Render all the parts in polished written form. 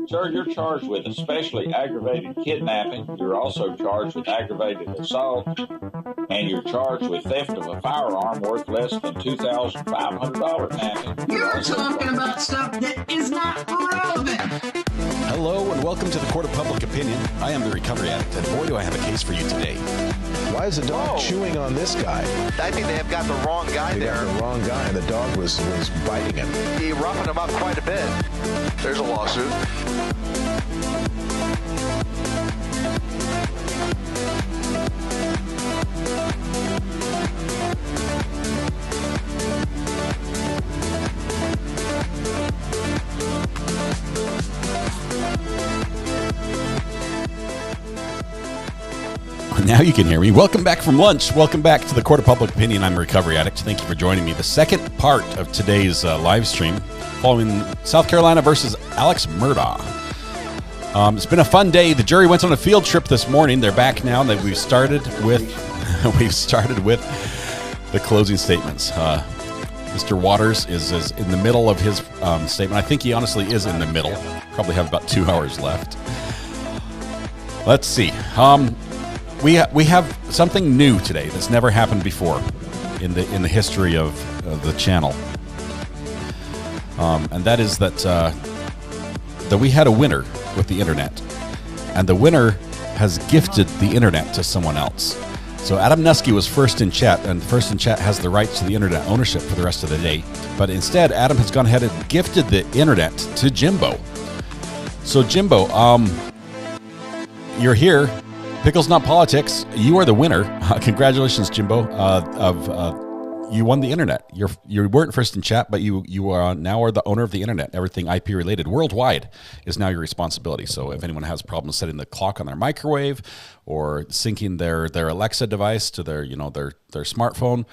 Sir, you're charged with especially aggravated kidnapping. You're also charged with aggravated assault, and you're charged with theft of a firearm worth less than $2,500. Now, You're talking about stuff that is not relevant. Hello and welcome to the Court of Public Opinion. I am the recovery addict, and boy, do I have a case for you today. Why is the dog chewing on this guy? I think they have got the wrong guy there. Got the wrong guy, and the dog was biting him. He roughing him up quite a bit. There's a lawsuit. Now you can hear me. Welcome back from lunch. Welcome back to the Court of Public Opinion. I'm a recovery addict. Thank you for joining me. The second part of today's live stream following South Carolina versus Alex Murdaugh. It's been a fun day. The jury went on a field trip this morning. They're back now. That we've started with the closing statements. Mr. Waters is in the middle of his statement. I think he honestly is in the middle. Probably have about 2 hours left. Let's see. We have something new today that's never happened before in the history of the channel, and that is that we had a winner with the internet, and the winner has gifted the internet to someone else. So Adam Nusky was first in chat, and first in chat has the rights to the internet ownership for the rest of the day. But instead, Adam has gone ahead and gifted the internet to Jimbo. So Jimbo, you're here. Pickles Not Politics, you are the winner. Congratulations, Jimbo. You won the internet. You weren't first in chat, but you are now the owner of the internet. Everything IP related worldwide is now your responsibility. So if anyone has problems setting the clock on their microwave or syncing their Alexa device to their smartphone,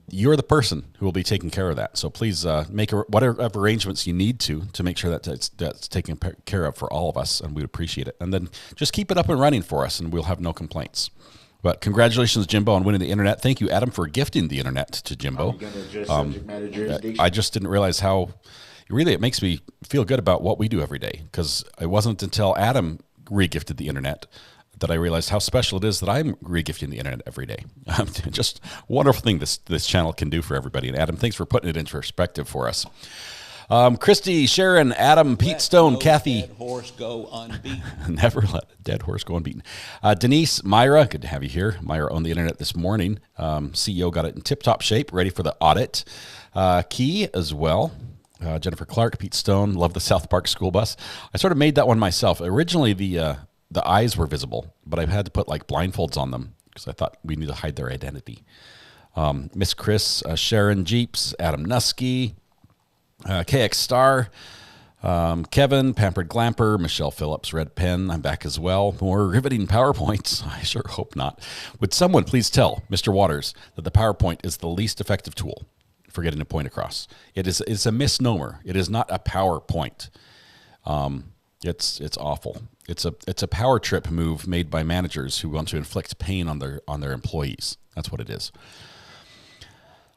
you're the person who will be taking care of that. So please make whatever arrangements you need to make sure that that's taken care of for all of us, and we'd appreciate it. And then just keep it up and running for us, and we'll have no complaints. But congratulations, Jimbo, on winning the internet. Thank you, Adam, for gifting the internet to Jimbo. I just didn't realize how really it makes me feel good about what we do every day, because it wasn't until Adam re-gifted the internet that I realized how special it is that I'm regifting the internet every day. Just a wonderful thing this channel can do for everybody. And Adam, thanks for putting it into perspective for us. Christy, Sharon, Adam, Pete Stone, Kathy. Dead horse go unbeaten. Never let a dead horse go unbeaten. Denise, Myra, good to have you here. Myra owned the internet this morning. CEO got it in tip-top shape, ready for the audit. Key as well. Jennifer Clark, Pete Stone, love the South Park school bus. I sort of made that one myself. Originally, the eyes were visible, but I've had to put like blindfolds on them because I thought we need to hide their identity. Miss Chris, Sharon Jeeps, Adam Nusky, KX Star, Kevin, Pampered Glamper, Michelle Phillips, Red Pen. I'm back as well. More riveting PowerPoints. I sure hope not. Would someone please tell Mr. Waters that the PowerPoint is the least effective tool for getting a point across? It's a misnomer. It is not a PowerPoint. It's awful. It's a power trip move made by managers who want to inflict pain on their employees. That's what it is.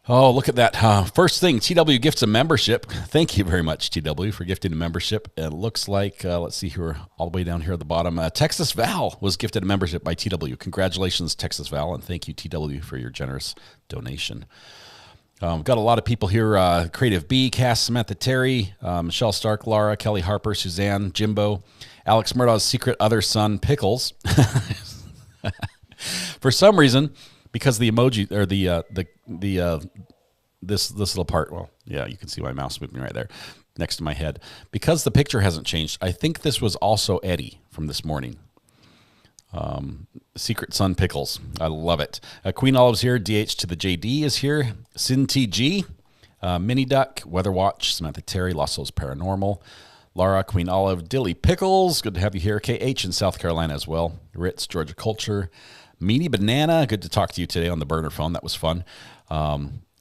Oh, look at that. First thing, TW gifts a membership. Thank you very much, TW, for gifting a membership. It looks like, let's see here, all the way down here at the bottom, Texas Val was gifted a membership by TW. Congratulations, Texas Val, and thank you, TW, for your generous donation. Got a lot of people here. Creative B, Cass, Samantha Terry, Michelle Stark, Laura, Kelly Harper, Suzanne, Jimbo, Alex Murdaugh's secret other son, Pickles. For some reason, because the emoji or this little part, well, yeah, you can see my mouse moving right there next to my head. Because the picture hasn't changed, I think this was also Eddie from this morning. Secret Son Pickles. I love it. Queen Olive's here. DH to the JD is here. Sin TG. Mini Duck. Weather Watch. Samantha Terry. Lasso's Paranormal. Laura, Queen Olive. Dilly Pickles. Good to have you here. KH in South Carolina as well. Ritz, Georgia Culture. Meanie Banana. Good to talk to you today on the burner phone. That was fun.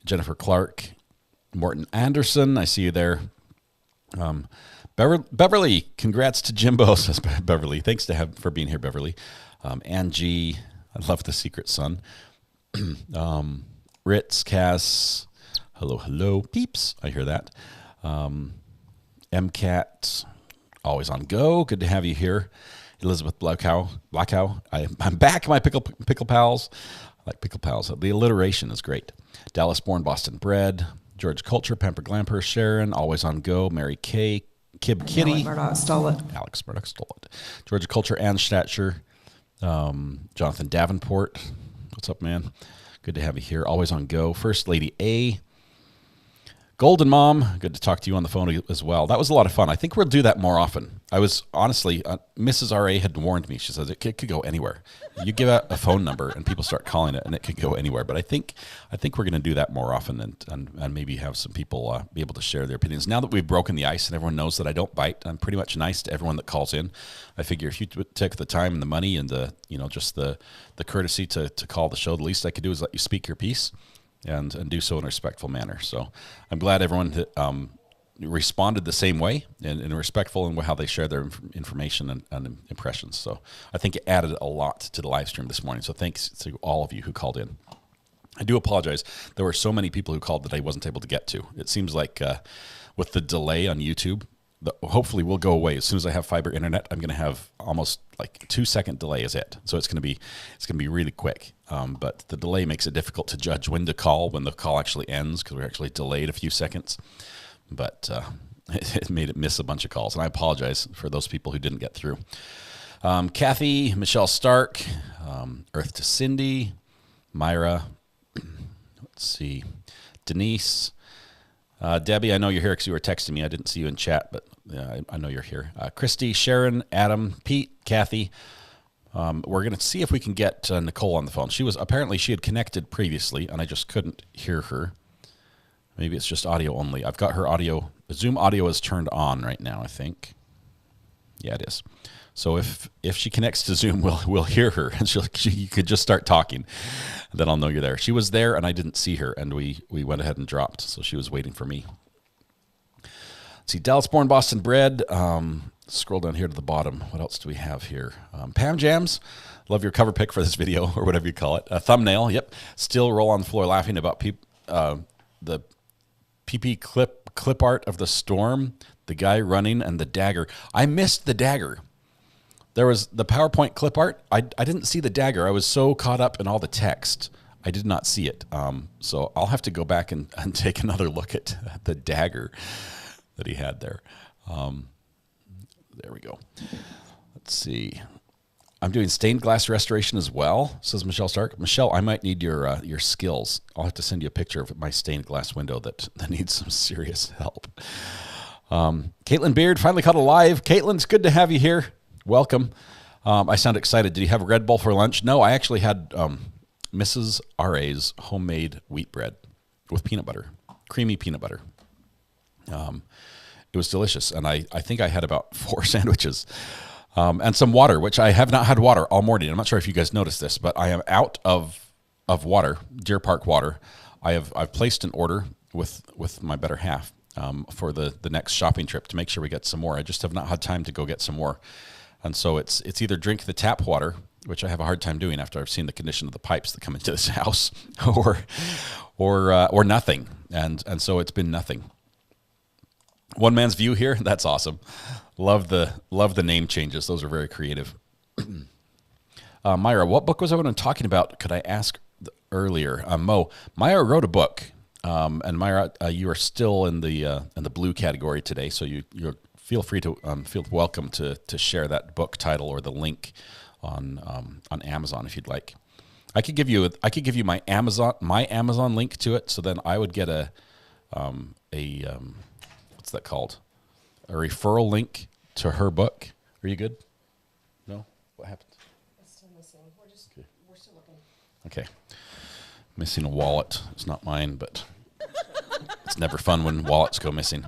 Jennifer Clark. Morton Anderson. I see you there. Beverly, congrats to Jimbo, says Beverly. Thanks for being here, Beverly. Angie, I love the Secret Son. Ritz, Cass, hello, peeps. I hear that. MCAT, always on go. Good to have you here. Elizabeth Blackow. I'm back, my pickle pals. I like pickle pals. The alliteration is great. Dallas born, Boston bred. George Culture, Pamper Glamper, Sharon, always on go. Mary Kay, Kib Kitty. Murdaugh stole it. Alex Murdaugh stole it. Georgia Culture, Ann Stature. Jonathan Davenport. What's up, man? Good to have you here. Always on go. First Lady A. Golden Mom, good to talk to you on the phone as well. That was a lot of fun. I think we'll do that more often. I was honestly, Mrs. R.A. had warned me. She says it could go anywhere. You give out a phone number and people start calling it, and it could go anywhere. But I think we're going to do that more often, and maybe have some people be able to share their opinions. Now that we've broken the ice and everyone knows that I don't bite, I'm pretty much nice to everyone that calls in. I figure if you take the time and the money and just the courtesy to call the show, the least I could do is let you speak your piece. And do so in a respectful manner. So I'm glad everyone responded the same way and respectful in how they share their information and impressions. So I think it added a lot to the live stream this morning. So thanks to all of you who called in. I do apologize. There were so many people who called that I wasn't able to get to. It seems like with the delay on YouTube, hopefully will go away. As soon as I have fiber internet, I'm going to have almost like 2-second delay is it. So it's going to be really quick. But the delay makes it difficult to judge when to call, when the call actually ends, because we're actually delayed a few seconds. But it made it miss a bunch of calls, and I apologize for those people who didn't get through. Kathy, Michelle Stark, Earth to Cindy, Myra, let's see, Denise, Debbie, I know you're here because you were texting me. I didn't see you in chat, but I know you're here. Christy, Sharon, Adam, Pete, Kathy. We're going to see if we can get Nicole on the phone. She had connected previously, and I just couldn't hear her. Maybe it's just audio only. I've got her audio. Zoom audio is turned on right now, I think. Yeah, it is. So if she connects to Zoom, we'll hear her, and you could just start talking, and then I'll know you're there. She was there, and I didn't see her, and we went ahead and dropped, so she was waiting for me. Let's see, Dallas born, Boston bred. Scroll down here to the bottom. What else do we have here? Pam Jams, love your cover pic for this video, or whatever you call it. A thumbnail, yep. Still roll on the floor laughing about the PP clip art of the storm, the guy running, and the dagger. I missed the dagger. There was the PowerPoint clip art. I didn't see the dagger. I was so caught up in all the text, I did not see it. So I'll have to go back and take another look at the dagger that he had there. There we go. Let's see. I'm doing stained glass restoration as well, says Michelle Stark. Michelle, I might need your skills. I'll have to send you a picture of my stained glass window that needs some serious help. Caitlin Beard finally caught alive. Caitlin, it's good to have you here. Welcome. I sound excited. Did you have a Red Bull for lunch? No, I actually had Mrs. R.A.'s homemade wheat bread with peanut butter, creamy peanut butter. It was delicious, and I think I had about 4 sandwiches and some water, which I have not had water all morning. I'm not sure if you guys noticed this, but I am out of water, Deer Park water. I've placed an order with my better half for the next shopping trip to make sure we get some more. I just have not had time to go get some more. And so it's either drink the tap water, which I have a hard time doing after I've seen the condition of the pipes that come into this house, or nothing. And so it's been nothing. One man's view here. That's awesome. Love the name changes. Those are very creative. Myra, what book was I talking about? Could I ask earlier? Myra wrote a book. And Myra, you are still in the blue category today, so you're feel free to feel welcome to share that book title or the link on Amazon if you'd like. I could give you my Amazon link to it, so then I would get a what's that called? A referral link to her book. Are you good? No? What happened? It's still missing. We're still looking. Okay. Missing a wallet. It's not mine, but it's never fun when wallets go missing.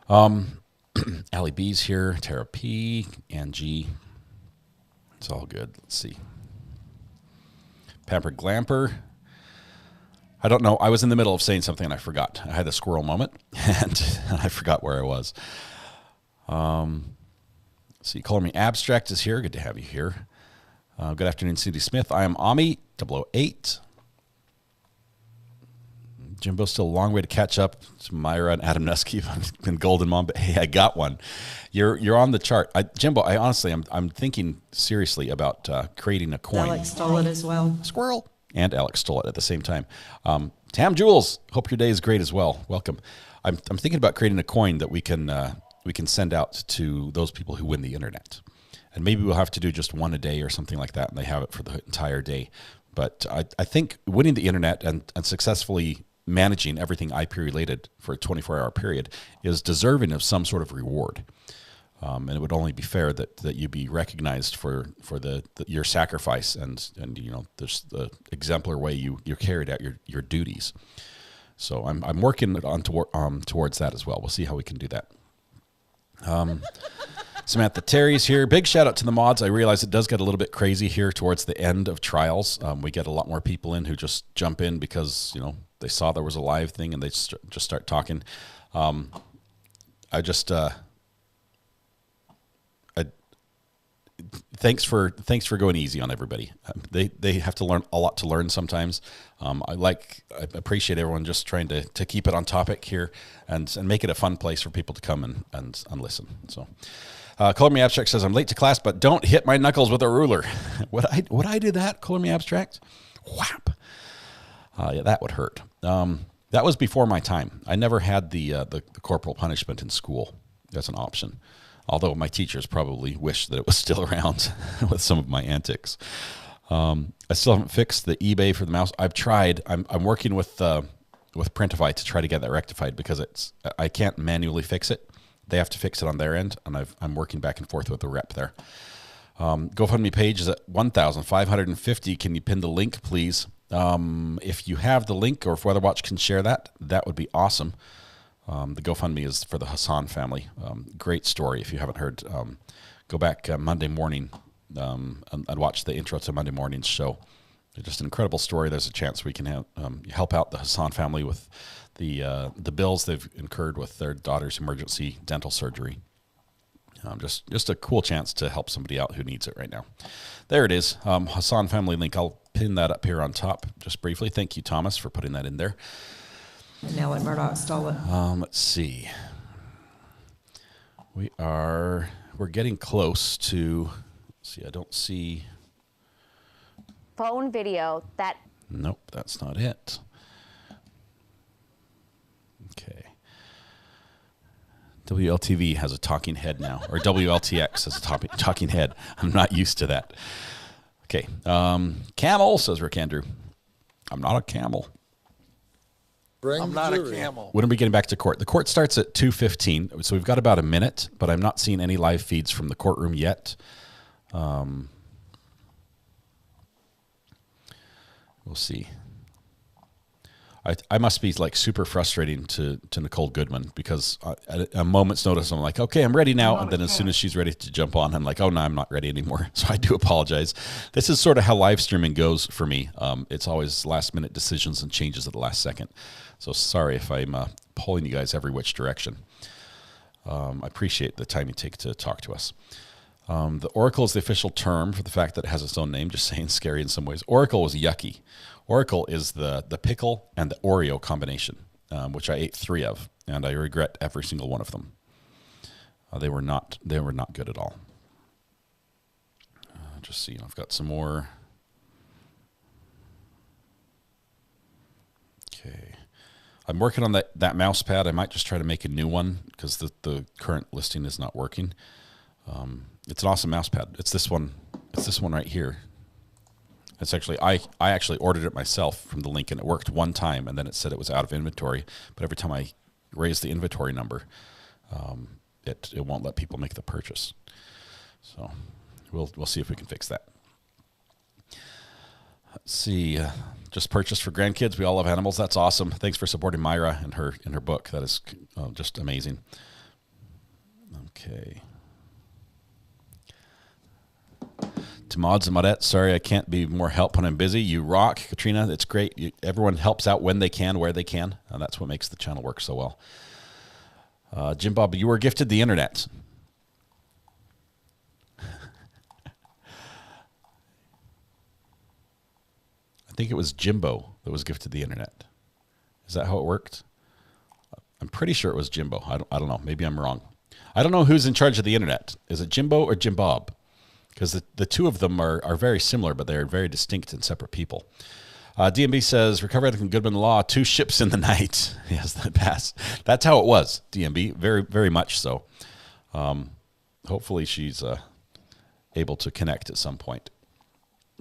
Allie B's here, Tara P, Angie. It's all good. Let's see. Pamper Glamper. I don't know. I was in the middle of saying something and I forgot. I had a squirrel moment and I forgot where I was. Let's see. Color Me Abstract is here. Good to have you here. Good afternoon, Cindy Smith. I am Ami 008. Jimbo's still a long way to catch up to Myra and Adam Nusky and Golden Mom, but hey, I got one. You're on the chart. Jimbo, I honestly, I'm thinking seriously about creating a coin. Alex stole it as well. Squirrel. And Alex stole it at the same time. Tam Jules, hope your day is great as well. Welcome. I'm thinking about creating a coin that we can send out to those people who win the internet. And maybe we'll have to do just one a day or something like that, and they have it for the entire day. But I think winning the internet and successfully managing everything IP related for a 24-hour period is deserving of some sort of reward. And it would only be fair that you be recognized for your sacrifice and there's the exemplar way you carried out your duties. So I'm working on towards that as well. We'll see how we can do that. Samantha Terry's here. Big shout out to the mods. I realize it does get a little bit crazy here towards the end of trials. We get a lot more people in who just jump in because they saw there was a live thing and they just start talking. Thanks for going easy on everybody. They have to learn a lot to learn sometimes. I appreciate everyone just trying to keep it on topic here and make it a fun place for people to come and listen. So, Color Me Abstract says, I'm late to class, but don't hit my knuckles with a ruler. Would I do that? Color Me Abstract? Whap. Yeah, that would hurt. That was before my time. I never had the corporal punishment in school as an option. Although my teachers probably wish that it was still around with some of my antics. I still haven't fixed the eBay for the mouse. I've tried. I'm working with Printify to try to get that rectified because I can't manually fix it. They have to fix it on their end, and I'm working back and forth with the rep there. GoFundMe page is at 1,550. Can you pin the link, please? If you have the link, or if WeatherWatch can share that, that would be awesome. The GoFundMe is for the Hassan family. Great story. If you haven't heard, go back Monday morning and watch the intro to Monday morning's show. Just an incredible story. There's a chance we can help out the Hassan family with the bills they've incurred with their daughter's emergency dental surgery. Just a cool chance to help somebody out who needs it right now. There it is. Hassan family link. I'll pin that up here on top just briefly. Thank you, Thomas, for putting that in there. And now let Murdaugh stole it. Let's see. We're getting close to. Let's see, I don't see. Phone video that. Nope, that's not it. Okay. WLTV has a talking head now, or WLTX has a talking head. I'm not used to that. Okay. Camel, says Rick Andrew. I'm not a camel. I'm not a camel. When are we getting back to court? The court starts at 2:15, so we've got about a minute, but I'm not seeing any live feeds from the courtroom yet. We'll see. I must be like super frustrating to Nicole Goodman because at a moment's notice I'm like, okay, I'm ready now, and then as soon as she's ready to jump on, I'm like, oh no, I'm not ready anymore. So I do apologize. This is sort of how live streaming goes for me. It's always last minute decisions and changes at the last second. So sorry if I'm pulling you guys every which direction. I appreciate the time you take to talk to us. The Oracle is the official term for the fact that it has its own name, just saying scary in some ways. Oracle was yucky. Oracle is the pickle and the Oreo combination, which I ate 3 of, and I regret every single one of them. They were not good at all. Just see, I've got some more. Okay. I'm working on that mouse pad. I might just try to make a new one because the current listing is not working. It's an awesome mouse pad. It's this one. It's this one right here. It's actually I actually ordered it myself from the link, and it worked one time, and then it said it was out of inventory. But every time I raise the inventory number, it won't let people make the purchase. So we'll see if we can fix that. Let's see. Just purchased for grandkids. We all love animals. That's awesome. Thanks for supporting Myra and her book. That is just amazing. Okay. To Mods and Modettes, sorry I can't be more help when I'm busy. You rock, Katrina. It's great. Everyone helps out when they can, where they can. And that's what makes the channel work so well. Jim Bob, you were gifted the internet. I think it was Jimbo that was gifted the internet. Is that how it worked? I'm pretty sure it was Jimbo. I don't know. Maybe I'm wrong. I don't know who's in charge of the internet. Is it Jimbo or Jim Bob? Because the two of them are very similar, but they're very distinct and separate people. DMB says, recovery from Goodman Law, 2 ships in the night. Yes, that pass. That's how it was, DMB. Very, very much so. Hopefully she's able to connect at some point.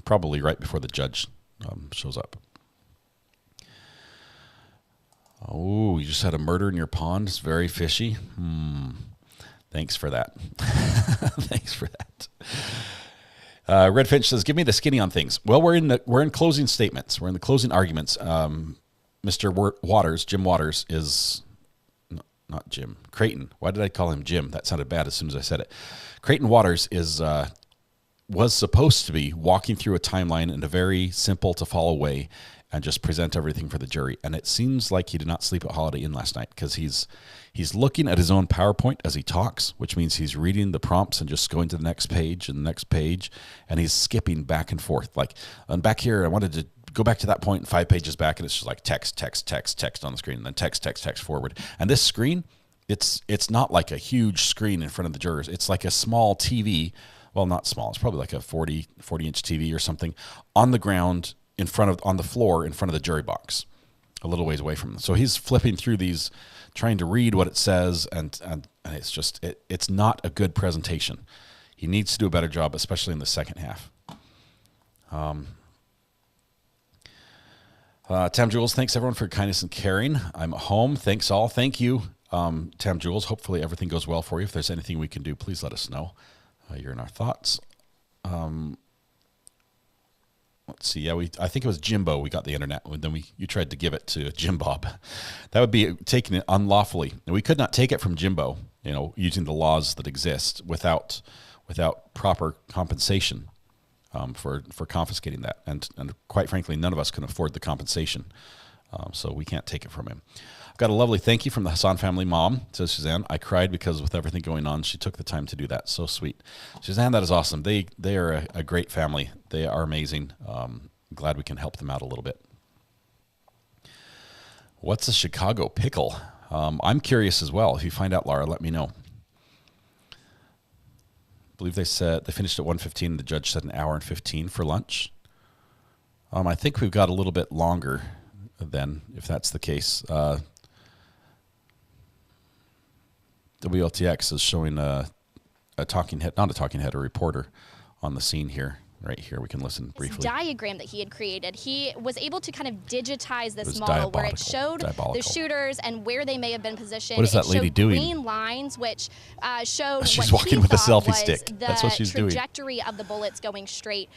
Probably right before the judge shows up. Oh, you just had a murder in your pond? It's very fishy. Thanks for that. Thanks for that. Red Finch says, give me the skinny on things. Well, we're in closing statements. We're in the closing arguments. Mr. Waters, Jim Waters, is not Jim. Creighton. Why did I call him Jim? That sounded bad as soon as I said it. Creighton Waters was supposed to be walking through a timeline in a very simple to follow way and just present everything for the jury. And it seems like he did not sleep at Holiday Inn last night, because he's looking at his own PowerPoint as he talks, which means he's reading the prompts and just going to the next page and the next page, and he's skipping back and forth. Like, and back here, I wanted to go back to that point and 5 pages back, and it's just like text, text, text, text on the screen, and then text, text, text forward. And this screen, it's not like a huge screen in front of the jurors. It's like a small TV. Well, not small. It's probably like a 40-inch TV or something on the ground on the floor in front of the jury box, a little ways away from them. So he's flipping through these, trying to read what it says, and it's just, it's not a good presentation. He needs to do a better job, especially in the second half. Tam Jules, thanks everyone for your kindness and caring. I'm at home. Thanks all. Thank you, Tam Jules. Hopefully everything goes well for you. If there's anything we can do, please let us know. You're in our thoughts. Let's see. Yeah, I think it was Jimbo. We got the internet. Then you tried to give it to Jim Bob. That would be taking it unlawfully. And we could not take it from Jimbo, using the laws that exist without proper compensation for confiscating that. And quite frankly, none of us can afford the compensation. So we can't take it from him. I've got a lovely thank you from the Hassan family mom, says Suzanne. I cried because with everything going on, she took the time to do that. So sweet. Suzanne, that is awesome. They are a great family. They are amazing. Glad we can help them out a little bit. What's a Chicago pickle? I'm curious as well. If you find out, Laura, let me know. I believe they said they finished at 1:15 and the judge said an hour and 15 for lunch. I think we've got a little bit longer then, if that's the case. WLTX is showing a talking head, not a talking head, a reporter on the scene here. Right here, we can listen briefly. This diagram that he had created, he was able to kind of digitize this model where it showed the shooters and where they may have been positioned. What is that lady doing? Green lines, which showed she's what walking he with a thought selfie was stick. That's what she's doing. The trajectory of the bullets going straight,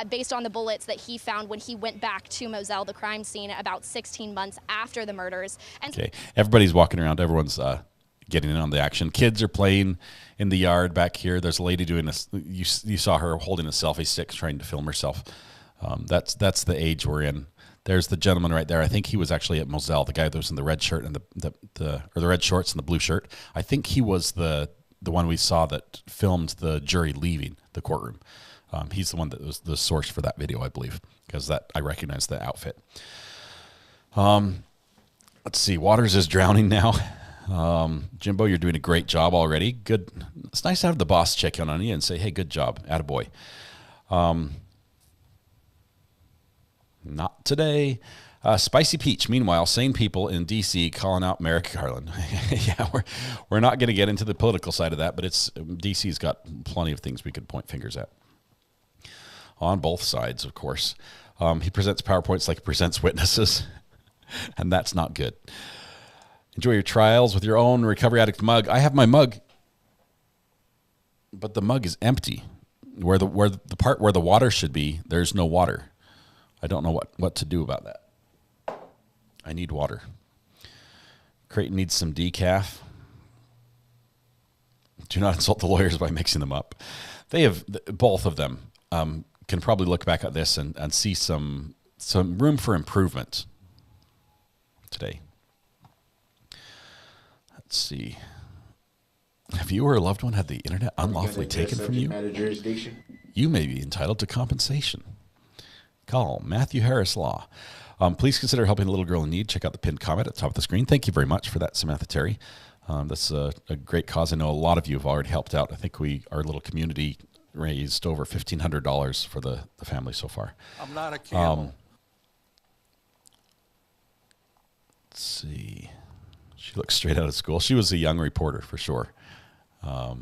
based on the bullets that he found when he went back to Moselle, the crime scene, about 16 months after the murders. And okay, everybody's walking around. Everyone's getting in on the action. Kids are playing in the yard back here. There's a lady doing this. You saw her holding a selfie stick, trying to film herself. That's the age we're in. There's the gentleman right there. I think he was actually at Moselle, the guy that was in the red shirt and the red shorts and the blue shirt. I think he was the one we saw that filmed the jury leaving the courtroom. He's the one that was the source for that video, I believe, because I recognize the outfit. Let's see. Waters is drowning now. Jimbo, you're doing a great job already. Good. It's nice to have the boss check in on you and say, hey, good job. Attaboy. Not today. Spicy Peach. Meanwhile, sane people in D.C. calling out Merrick Garland. Yeah, we're not going to get into the political side of that, but D.C.'s got plenty of things we could point fingers at. On both sides, of course. He presents PowerPoints like he presents witnesses, and that's not good. Enjoy your trials with your own Recovery Addict mug. I have my mug, but the mug is empty. Where the part where the water should be, there's no water. I don't know what to do about that. I need water. Creighton needs some decaf. Do not insult the lawyers by mixing them up. They have, both of them can probably look back at this and see some room for improvement today. Let's see. Have you or a loved one had the internet unlawfully taken from you? You may be entitled to compensation. Call Matthew Harris Law. Please consider helping the little girl in need. Check out the pinned comment at the top of the screen. Thank you very much for that, Samantha Terry. That's a great cause. I know a lot of you have already helped out. I think our little community raised over $1,500 for the family so far. I'm not a camel. Let's see. She looks straight out of school. She was a young reporter for sure. They're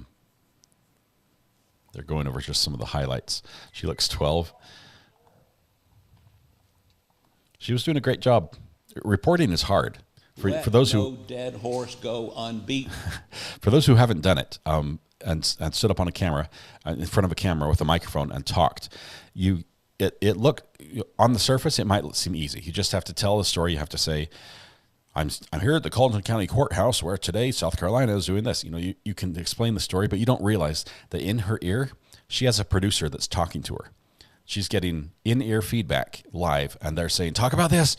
going over just some of the highlights. She looks 12. She was doing a great job. Reporting is hard. For those who dead horse go unbeaten. For those who haven't done it, and stood up on a camera, in front of a camera with a microphone and talked, it looked on the surface it might seem easy. You just have to tell the story. You have to say, I'm here at the Colleton County Courthouse where today South Carolina is doing this. You can explain the story, but you don't realize that in her ear she has a producer that's talking to her. She's getting in-ear feedback live, and they're saying, talk about this,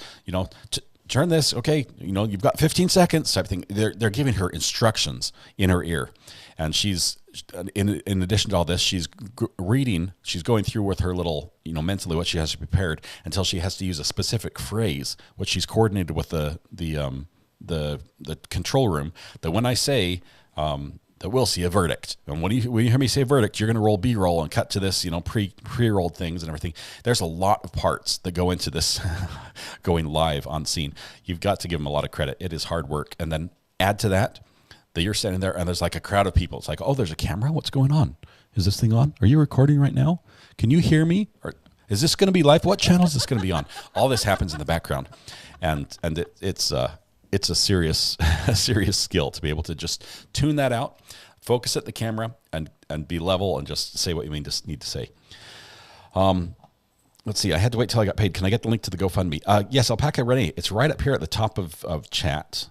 turn this, okay, you've got 15 seconds type thing. They're giving her instructions in her ear. And she's, in addition to all this, she's reading, she's going through with her little, mentally what she has prepared until she has to use a specific phrase, which she's coordinated with the control room, that when I say, that we'll see a verdict. And when you hear me say verdict, you're going to roll B-roll and cut to this, pre-rolled things and everything. There's a lot of parts that go into this going live on scene. You've got to give them a lot of credit. It is hard work. And then add to that you're standing there and there's like a crowd of people. It's like, oh, there's a camera? What's going on? Is this thing on? Are you recording right now? Can you hear me? Or is this going to be live? What channel is this going to be on? All this happens in the background. And it's a serious skill to be able to just tune that out, focus at the camera, and be level and just say what you need to say. Let's see. I had to wait till I got paid. Can I get the link to the GoFundMe? Yes, Alpaca Renee. It's right up here at the top of chat.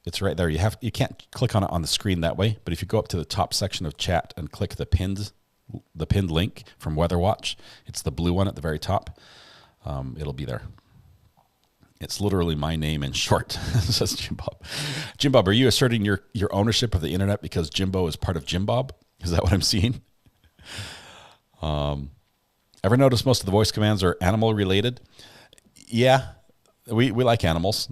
It's right there. You can't click on it on the screen that way, but if you go up to the top section of chat and click the pinned link from Weather Watch, it's the blue one at the very top. It'll be there. It's literally my name in short, says Jim Bob. Jim Bob, are you asserting your ownership of the internet because Jimbo is part of Jim Bob? Is that what I'm seeing? Ever notice most of the voice commands are animal related? Yeah, we like animals.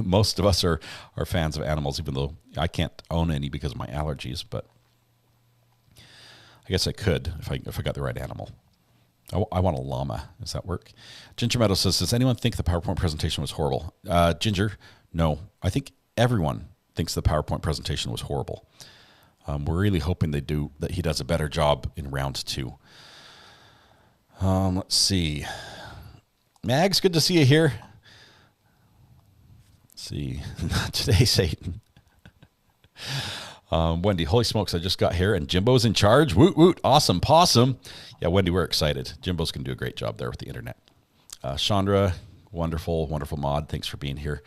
Most of us are fans of animals, even though I can't own any because of my allergies, but I guess I could if I got the right animal. I want a llama. Does that work? Ginger Meadow says, does anyone think the PowerPoint presentation was horrible? Ginger, no. I think everyone thinks the PowerPoint presentation was horrible. We're really hoping that he does a better job in round 2. Let's see. Mags, good to see you here. Let's see. Today, Satan. Wendy, holy smokes, I just got here and Jimbo's in charge. Woot, woot, awesome, possum. Yeah, Wendy, we're excited. Jimbo's going to do a great job there with the internet. Chandra, wonderful, wonderful mod. Thanks for being here.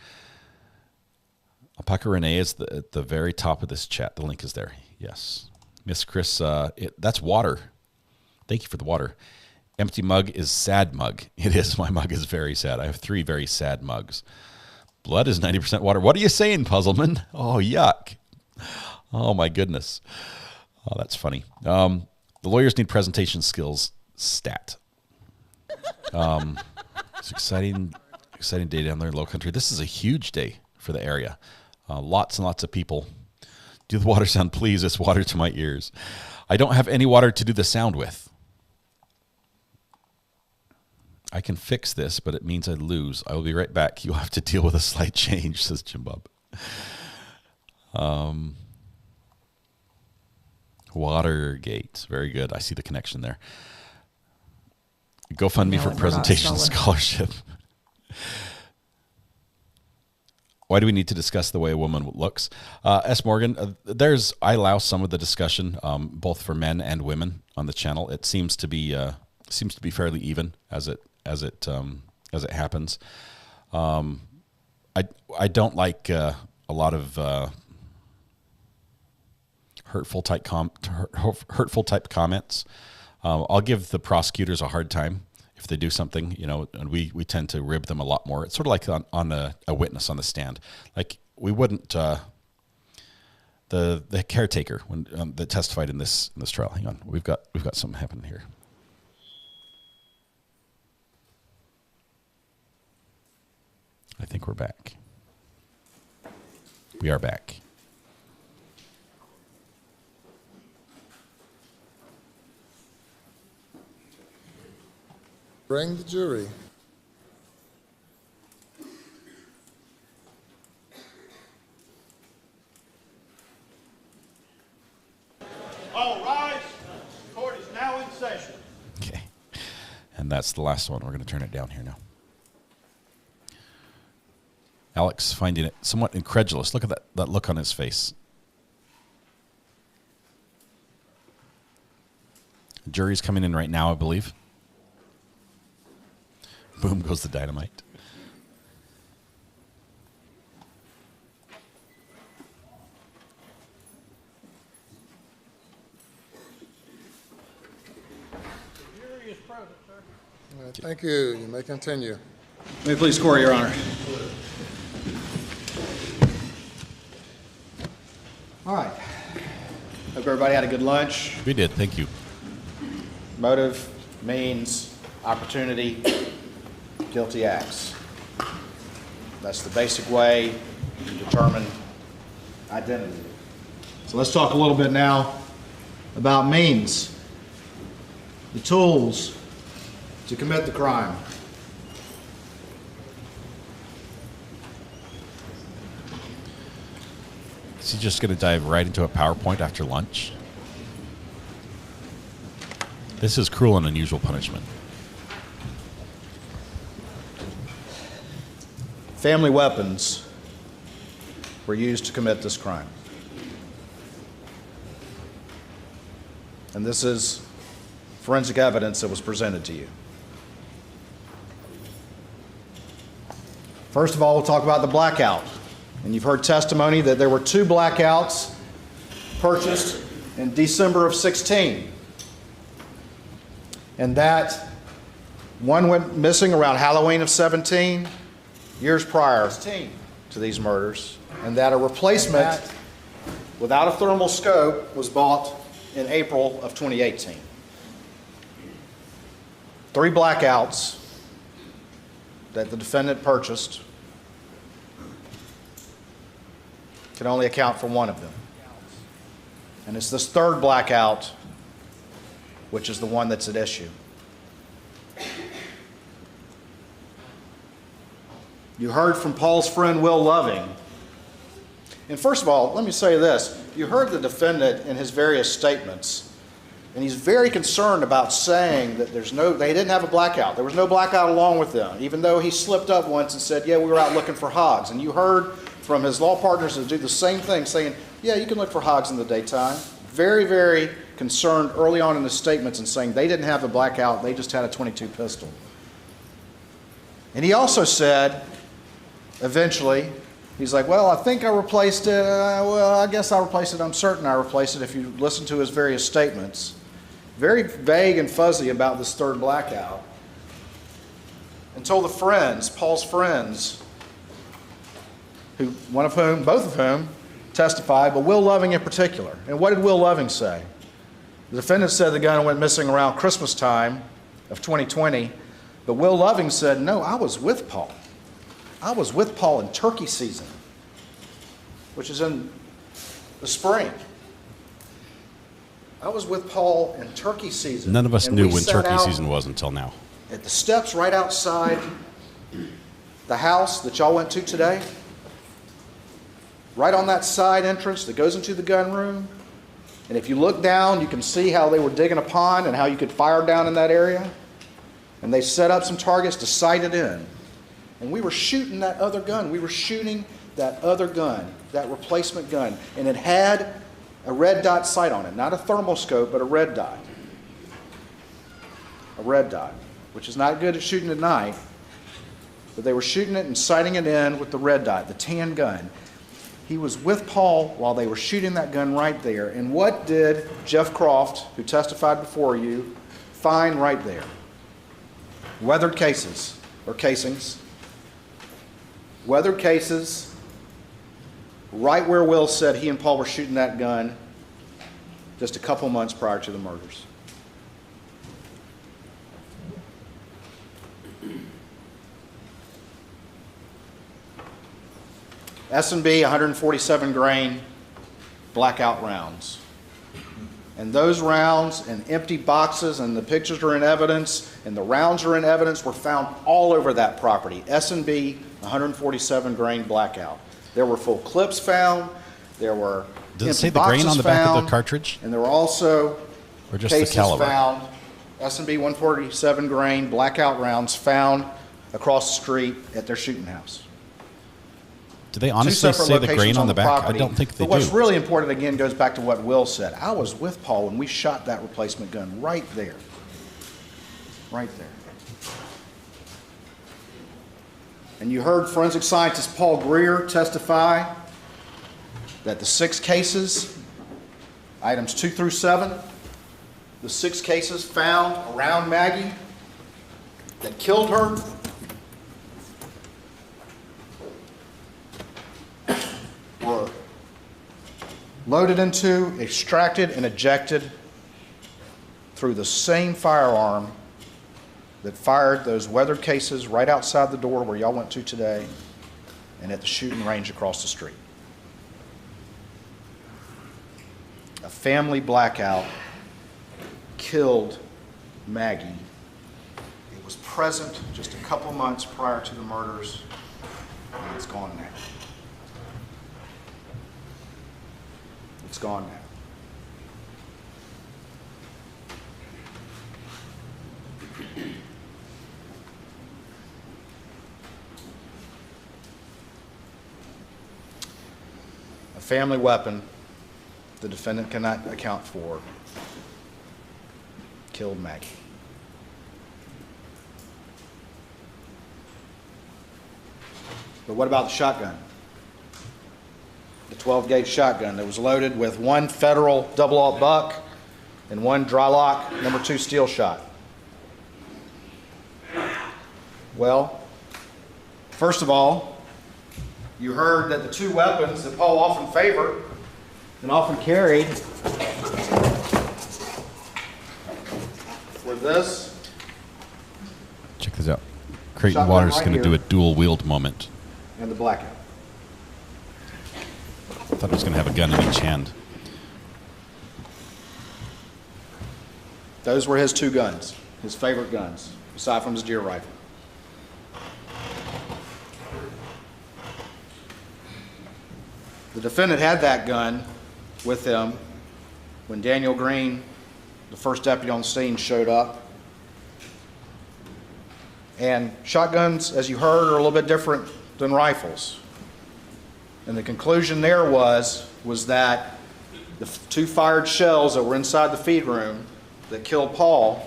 Alpaca Renee is at the very top of this chat. The link is there. Yes. Miss Chris, that's water. Thank you for the water. Empty mug is sad mug. It is. My mug is very sad. I have 3 very sad mugs. Blood is 90% water. What are you saying, Puzzleman? Oh, yuck. Oh, my goodness. Oh, that's funny. The lawyers need presentation skills stat. It's exciting day down there in Low Country. This is a huge day for the area. Lots and lots of people. Do the water sound, please. It's water to my ears. I don't have any water to do the sound with. I can fix this, but it means I lose. I will be right back. You'll have to deal with a slight change, says Jim Bob. Watergate. Very good. I see the connection there. GoFundMe for presentation scholarship. Why do we need to discuss the way a woman looks? S. Morgan, I allow some of the discussion, both for men and women on the channel. It seems to be fairly even as it happens. I don't like a lot of hurtful type comments. I'll give the prosecutors a hard time if they do something, and we tend to rib them a lot more. It's sort of like on a witness on the stand. Like we wouldn't the caretaker when that testified in this trial. Hang on, we've got something happening here. I think we're back. We are back. Bring the jury. All rise. Court is now in session. Okay. And that's the last one. We're going to turn it down here now. Alex finding it somewhat incredulous. Look at that look on his face. The jury's coming in right now, I believe. Boom goes the dynamite. The jury is present, sir. All right, thank you. You may continue. May it please the court, Your Honor. All right. Hope everybody had a good lunch. We did. Thank you. Motive, means, opportunity, guilty acts. That's the basic way to determine identity. So let's talk a little bit now about means, the tools to commit the crime. Is he just going to dive right into a PowerPoint after lunch? This is cruel and unusual punishment. Family weapons were used to commit this crime. And this is forensic evidence that was presented to you. First of all, we'll talk about the blackout. And you've heard testimony that there were 2 blackouts purchased in December of 16. And that one went missing around Halloween of 17, years prior to these murders. And that a replacement without a thermal scope was bought in April of 2018. 3 blackouts that the defendant purchased can only account for one of them. And it's this 3rd blackout which is the one that's at issue. You heard from Paul's friend Will Loving. And first of all, let me say this. You heard the defendant in his various statements, and he's very concerned about saying that they didn't have a blackout. There was no blackout along with them, even though he slipped up once and said, yeah, we were out looking for hogs. And you heard from his law partners to do the same thing, saying, yeah, you can look for hogs in the daytime. Very, very concerned early on in the statements and saying they didn't have a blackout, they just had a .22 pistol. And he also said, eventually, he's like, well, I think I replaced it. Well, I guess I replaced it. I'm certain I replaced it if you listen to his various statements. Very vague and fuzzy about this 3rd blackout. And told the friends, Paul's friends, both of whom testified, but Will Loving in particular. And what did Will Loving say? The defendant said the gun went missing around Christmas time of 2020, but Will Loving said, no, I was with Paul. I was with Paul in turkey season, which is in the spring. I was with Paul in turkey season. None of us knew when turkey season was until now. At the steps right outside the house that y'all went to today, right on that side entrance that goes into the gun room. And if you look down, you can see how they were digging a pond and how you could fire down in that area. And they set up some targets to sight it in. And we were shooting that other gun. We were shooting that other gun, that replacement gun. And it had a red dot sight on it. Not a thermal scope, but a red dot. A red dot, which is not good at shooting at night. But they were shooting it and sighting it in with the red dot, the tan gun. He was with Paul while they were shooting that gun right there. And what did Jeff Croft, who testified before you, find right there? Weathered cases, or casings. Weathered cases, right where Will said he and Paul were shooting that gun just a couple months prior to the murders. S&B 147 grain blackout rounds. And those rounds and empty boxes, and the pictures are in evidence, and the rounds are in evidence, were found all over that property. S&B 147 grain blackout. There were full clips found. There were Does it empty say the grain boxes on the back of found, the cartridge? and there were also Or just the cases caliber? found, S&B 147 grain blackout rounds found across the street at their shooting house. Do they Two honestly separate say the locations grain on the back? property. I don't think they But what's do. really important, again, goes back to what Will said. I was with Paul when we shot that replacement gun right there. Right there. And you heard forensic scientist Paul Greer testify that the 6 cases, items 2 through 7, the 6 cases found around Maggie that killed her, were loaded into, extracted, and ejected through the same firearm that fired those weathered cases right outside the door where y'all went to today and at the shooting range across the street. A family blackout killed Maggie. It was present just a couple months prior to the murders, and it's gone now. It's gone now. A family weapon the defendant cannot account for killed Maggie. But what about the shotgun? The 12-gauge shotgun that was loaded with 1 Federal double-aught buck and 1 dry-lock #2 steel shot. Well, first of all, you heard that the 2 weapons that Paul often favored and often carried were this. Check this out. Creighton Shotgun Waters is right going to do here. a dual wield moment. And the blackout. I thought it was going to have a gun in each hand. Those were his 2 guns, his favorite guns, aside from his deer rifle. The defendant had that gun with him when Daniel Green, the first deputy on the scene, showed up. And shotguns, as you heard, are a little bit different than rifles. And the conclusion there was that the 2 fired shells that were inside the feed room that killed Paul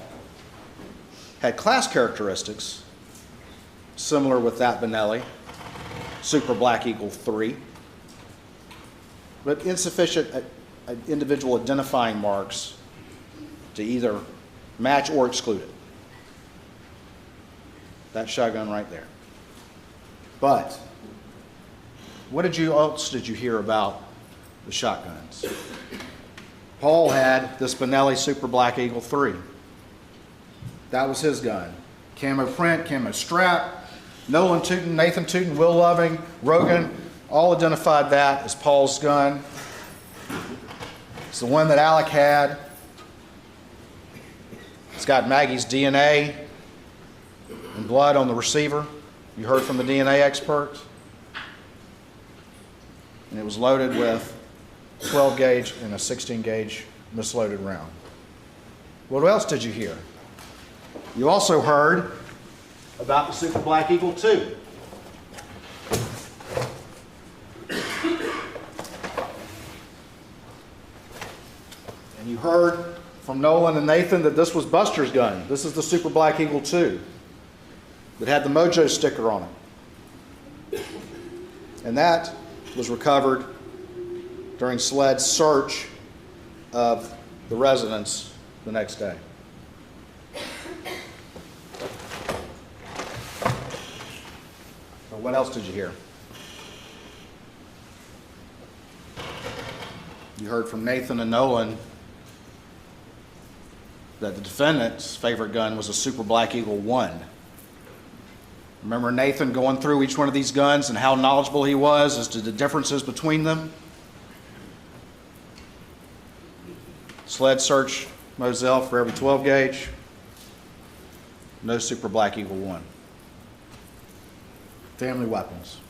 had class characteristics similar with that Benelli, Super Black Eagle 3, but insufficient individual identifying marks to either match or exclude it. That shotgun right there. But what else did you hear about the shotguns? Paul had this Benelli Super Black Eagle 3. That was his gun. Camo print, camo strap. Nolan Tootin, Nathan Tootin, Will Loving, Rogan, all identified that as Paul's gun. It's the one that Alec had. It's got Maggie's DNA and blood on the receiver. You heard from the DNA expert. And it was loaded with 12 gauge and a 16 gauge misloaded round. What else did you hear? You also heard about the Super Black Eagle 2. And you heard from Nolan and Nathan that this was Buster's gun. This is the Super Black Eagle 2 that had the Mojo sticker on it. And that was recovered during SLED's search of the residence the next day. So what else did you hear? You heard from Nathan and Nolan that the defendant's favorite gun was a Super Black Eagle 1. Remember Nathan going through each one of these guns and how knowledgeable he was as to the differences between them? Sled search Moselle for every 12 gauge. No Super Black Eagle 1. Family weapons.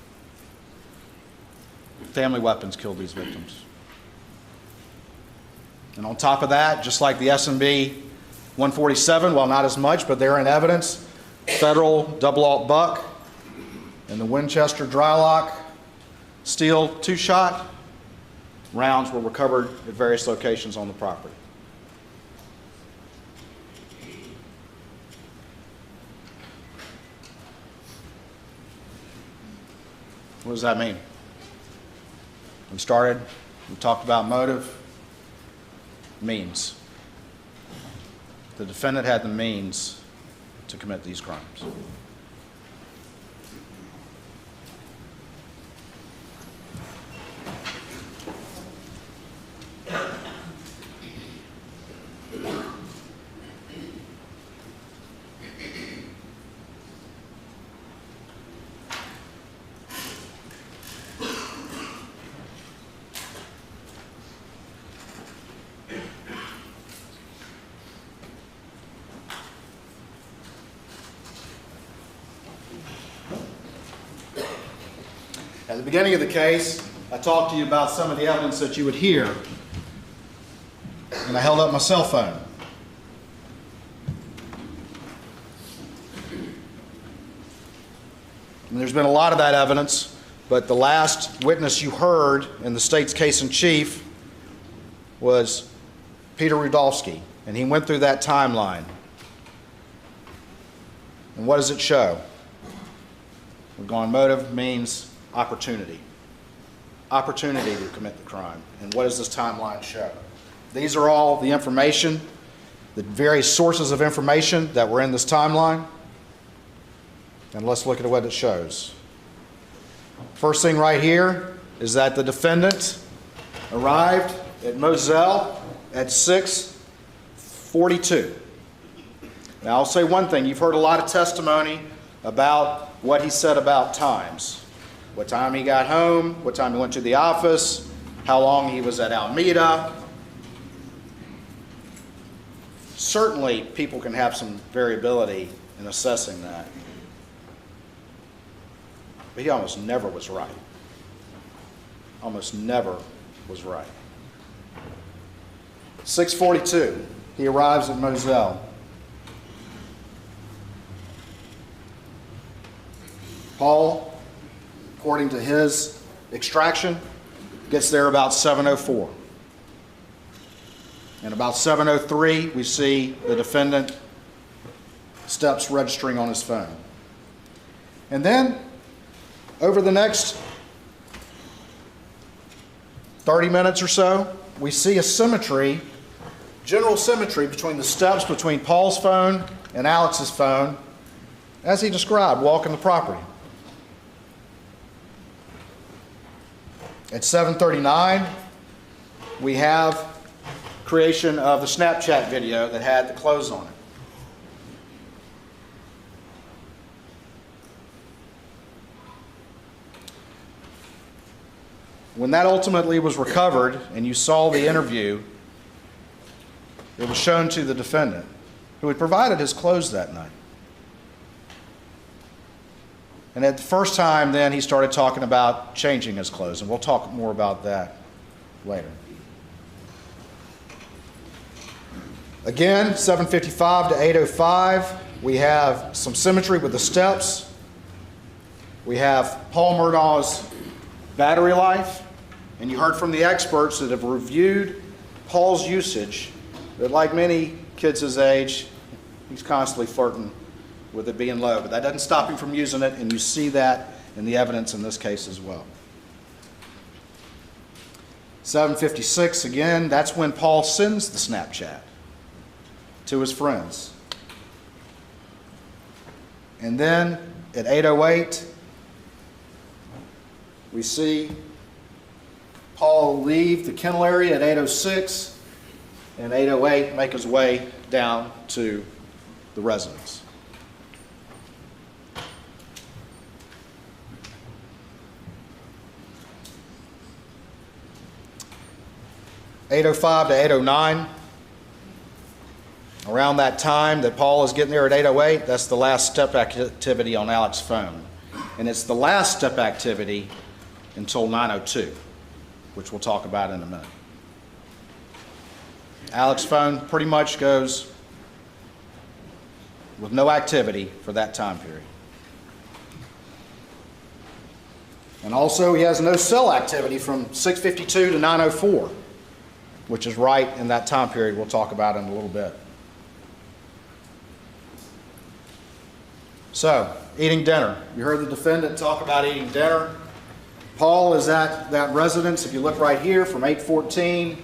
Family weapons killed these victims. And on top of that, just like the S&B 147, well, not as much, but they're in evidence, Federal double-aught buck and the Winchester drylock steel 2-shot rounds were recovered at various locations on the property. What does that mean? We talked about motive, means. The defendant had the means to commit these crimes. At the beginning of the case, I talked to you about some of the evidence that you would hear, and I held up my cell phone. And there's been a lot of that evidence, but the last witness you heard in the state's case in chief was Peter Rudolph, and he went through that timeline. And what does it show? We've gone motive, means, opportunity. Opportunity to commit the crime. And what does this timeline show? These are all the information, the various sources of information that were in this timeline. And let's look at what it shows. First thing right here is that the defendant arrived at Moselle at 6:42. Now I'll say one thing. You've heard a lot of testimony about what he said about times. What time he got home, what time he went to the office, how long he was at Alameda. Certainly, people can have some variability in assessing that. But he almost never was right. Almost never was right. 6:42, he arrives at Moselle. Paul, according to his extraction, gets there about 7:04. And about 7:03, we see the defendant steps registering on his phone. And then, over the next 30 minutes or so, we see a symmetry, general symmetry between the steps between Paul's phone and Alex's phone, as he described, walking the property. At 7:39, we have creation of the Snapchat video that had the clothes on it. When that ultimately was recovered and you saw the interview, it was shown to the defendant, who had provided his clothes that night. And at the first time, then, he started talking about changing his clothes, and we'll talk more about that later. Again, 7:55 to 8:05, we have some symmetry with the steps. We have Paul Murdaugh's battery life, and you heard from the experts that have reviewed Paul's usage, that like many kids his age, he's constantly flirting with it being low, but that doesn't stop him from using it, and you see that in the evidence in this case as well. 7:56, again, that's when Paul sends the Snapchat to his friends. And then at 8:08, we see Paul leave the kennel area at 8:06, and 8:08 make his way down to the residence. 8:05 to 8:09. Around that time that Paul is getting there at 8:08, that's the last step activity on Alex's phone. And it's the last step activity until 9:02, which we'll talk about in a minute. Alex's phone pretty much goes with no activity for that time period. And also he has no cell activity from 6:52 to 9:04, which is right in that time period we'll talk about in a little bit. So, eating dinner. You heard the defendant talk about eating dinner. Paul is at that residence, if you look right here, from 8:14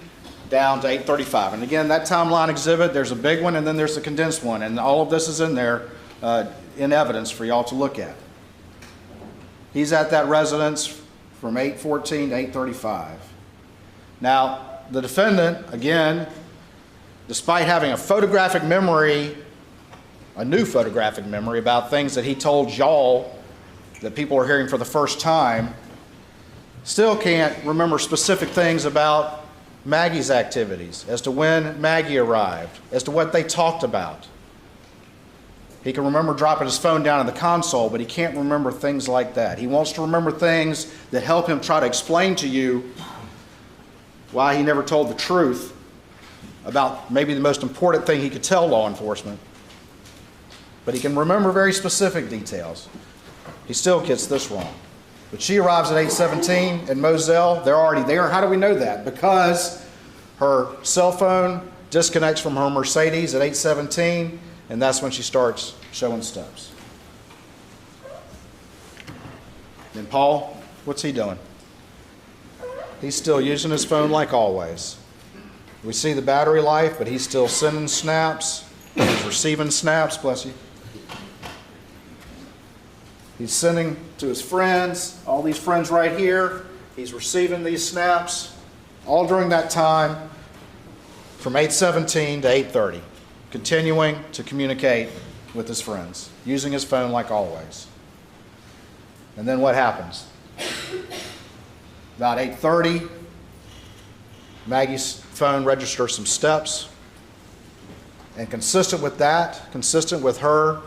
down to 8:35. And again, that timeline exhibit, there's a big one and then there's the condensed one. And all of this is in there in evidence for y'all to look at. He's at that residence from 8:14 to 8:35. Now, the defendant, again, despite having a photographic memory, a new photographic memory about things that he told y'all that people are hearing for the first time, still can't remember specific things about Maggie's activities, as to when Maggie arrived, as to what they talked about. He can remember dropping his phone down in the console, but he can't remember things like that. He wants to remember things that help him try to explain to you why he never told the truth about maybe the most important thing he could tell law enforcement. But he can remember very specific details. He still gets this wrong. But she arrives at 8:17 in Moselle. They're already there. How do we know that? Because her cell phone disconnects from her Mercedes at 8:17, and that's when she starts showing steps. And Paul, what's he doing? He's still using his phone like always. We see the battery life, but he's still sending snaps. He's receiving snaps, bless you. He's sending to his friends, all these friends right here. He's receiving these snaps all during that time from 8:17 to 8:30, continuing to communicate with his friends, using his phone like always. And then what happens? About 8:30, Maggie's phone registers some steps. And consistent with that, consistent with her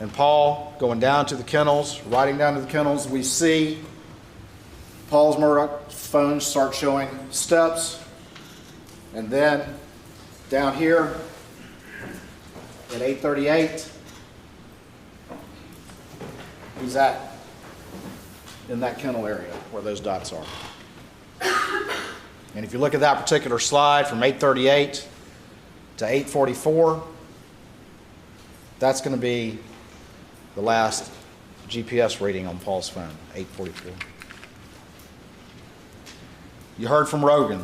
and Paul going down to the kennels, riding down to the kennels, we see Paul's Murdaugh phone start showing steps. And then down here at 8:38, he's in that kennel area where those dots are. And if you look at that particular slide from 8:38 to 8:44, that's going to be the last GPS reading on Paul's phone, 8:44. You heard from Rogan.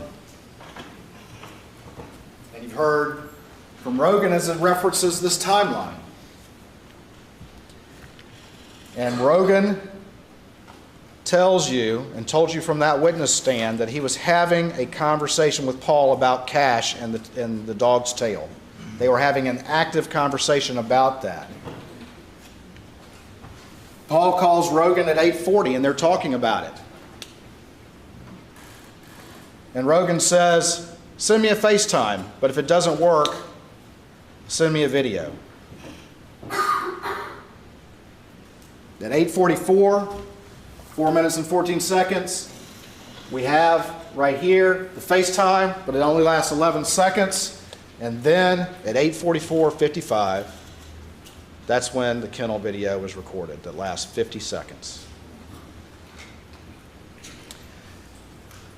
And you've heard from Rogan as it references this timeline. And Rogan tells you and told you from that witness stand that he was having a conversation with Paul about cash and the dog's tail. They were having an active conversation about that. Paul calls Rogan at 8:40 and they're talking about it. And Rogan says, send me a FaceTime, but if it doesn't work, send me a video. At 8:44, 4 minutes and 14 seconds, we have right here the FaceTime, but it only lasts 11 seconds. And then at 8:44:55, that's when the kennel video was recorded, that lasts 50 seconds.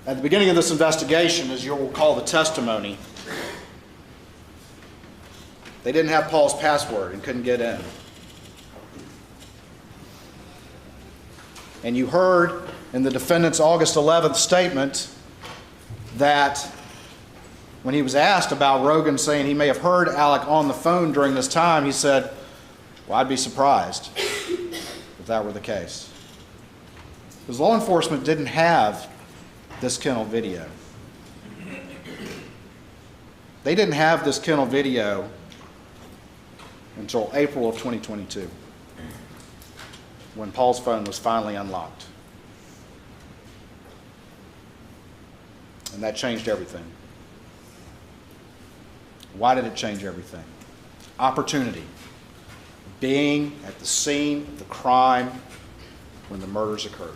At the beginning of this investigation, as you'll recall the testimony, they didn't have Paul's password and couldn't get in. And you heard in the defendant's August 11th statement that when he was asked about Rogan saying he may have heard Alec on the phone during this time, he said, well, I'd be surprised if that were the case. Because law enforcement didn't have this kennel video. They didn't have this kennel video until April of 2022. When Paul's phone was finally unlocked. And that changed everything. Why did it change everything? Opportunity. Being at the scene of the crime when the murders occurred.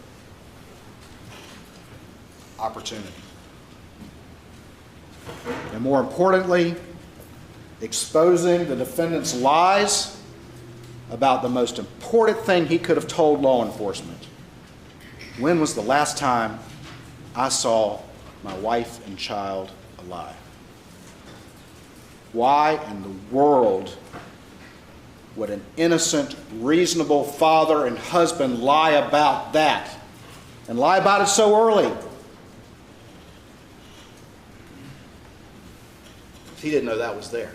Opportunity. And more importantly, exposing the defendant's lies about the most important thing he could have told law enforcement. When was the last time I saw my wife and child alive? Why in the world would an innocent, reasonable father and husband lie about that? And lie about it so early? He didn't know that was there.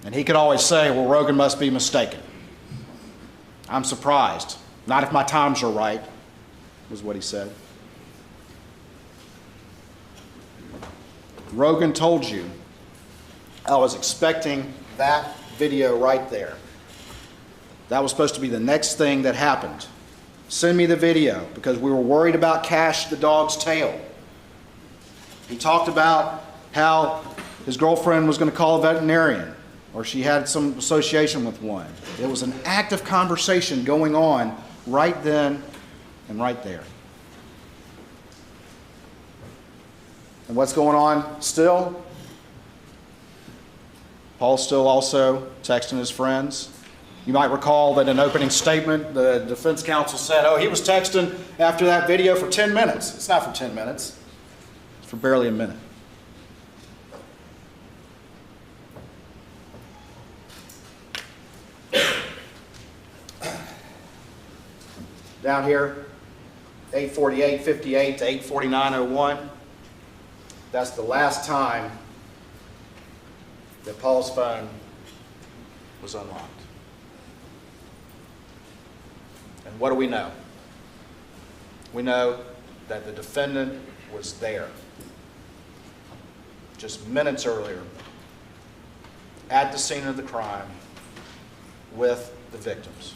And he could always say, well, Rogan must be mistaken. I'm surprised. Not if my times are right, was what he said. Rogan told you, I was expecting that video right there. That was supposed to be the next thing that happened. Send me the video, because we were worried about Cash the dog's tail. He talked about how his girlfriend was going to call a veterinarian, or she had some association with one. There was an active conversation going on right then and right there. And what's going on still? Paul's still also texting his friends. You might recall that in an opening statement, the defense counsel said, oh, he was texting after that video for 10 minutes. It's not for 10 minutes. It's for barely a minute. Down here, 8:48:58 to 8:49:01. That's the last time that Paul's phone was unlocked. And what do we know? We know that the defendant was there just minutes earlier at the scene of the crime with the victims.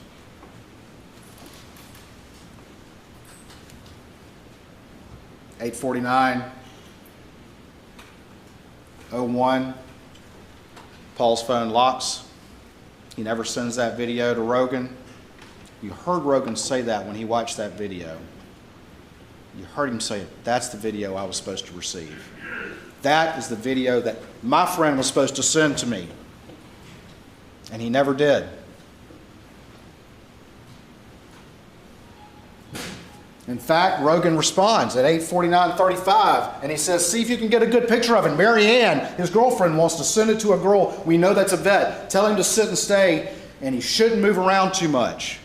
(8:49:01). Paul's phone locks. He never sends that video to Rogan. You heard Rogan say that when he watched that video. You heard him say, that's the video I was supposed to receive. That is the video that my friend was supposed to send to me. And he never did. In fact, Rogan responds at 8:49:35, and he says, see if you can get a good picture of it. Mary Ann, his girlfriend, wants to send it to a girl we know that's a vet. Tell him to sit and stay, and he shouldn't move around too much.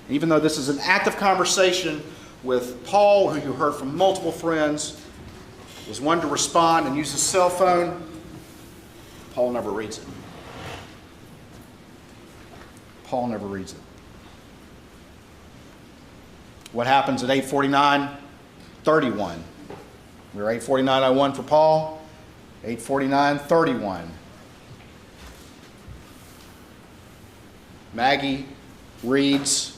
Even though this is an active conversation with Paul, who you heard from multiple friends, was one to respond and use his cell phone, Paul never reads it. Paul never reads it. What happens at 8:49:31? We're 8:49:01 for Paul, 8:49:31. Maggie reads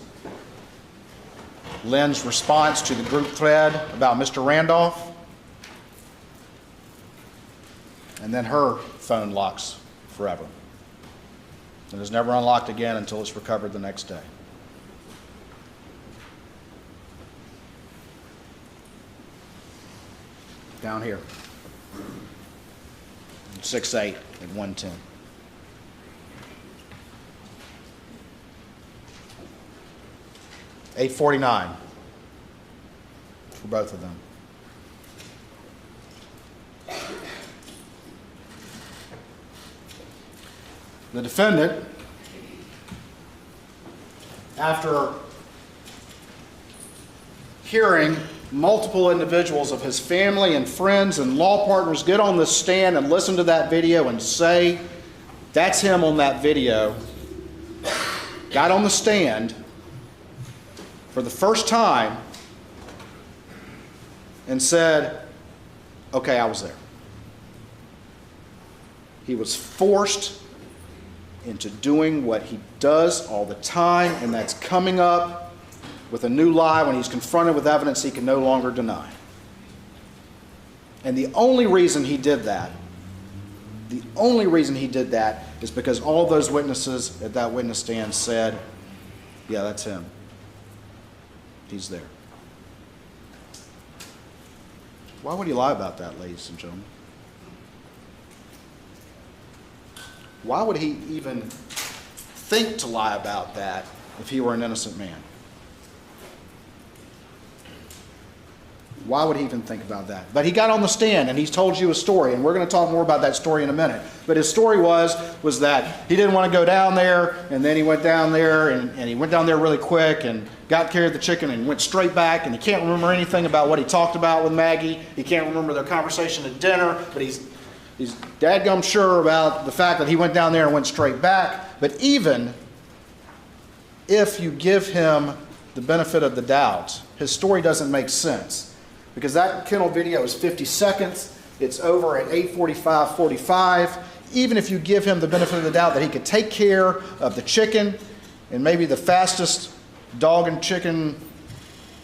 Lynn's response to the group thread about Mr. Randolph, and then her phone locks forever. And is never unlocked again until it's recovered the next day. Down here, 6:8 at 1:10. $8:49 for both of them. The defendant, after hearing multiple individuals of his family and friends and law partners get on the stand and listen to that video and say, that's him on that video, got on the stand for the first time and said, okay, I was there. He was forced into doing what he does all the time, and that's coming up with a new lie when he's confronted with evidence he can no longer deny. And the only reason he did that, is because all those witnesses at that witness stand said, yeah, that's him. He's there. Why would he lie about that, ladies and gentlemen? Why would he even think to lie about that if he were an innocent man? Why would he even think about that? But he got on the stand and he's told you a story, and we're going to talk more about that story in a minute. But his story was that he didn't want to go down there, and then he went down there, and he went down there really quick and got care of the chicken and went straight back, and he can't remember anything about what he talked about with Maggie. He can't remember their conversation at dinner, but he's dadgum sure about the fact that he went down there and went straight back. But even if you give him the benefit of the doubt, his story doesn't make sense. Because that kennel video is 50 seconds. It's over at 8:45. Even if you give him the benefit of the doubt that he could take care of the chicken and maybe the fastest dog and chicken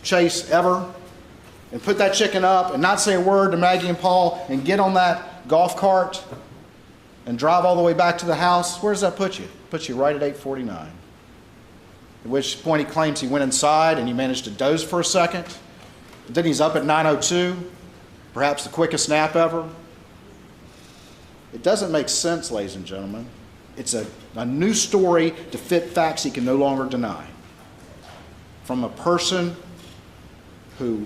chase ever, and put that chicken up and not say a word to Maggie and Paul and get on that golf cart and drive all the way back to the house, where does that put you? It puts you right at 8:49. At which point he claims he went inside and he managed to doze for a second. Then he's up at 9:02, perhaps the quickest nap ever. It doesn't make sense, ladies and gentlemen. It's a new story to fit facts he can no longer deny. From a person who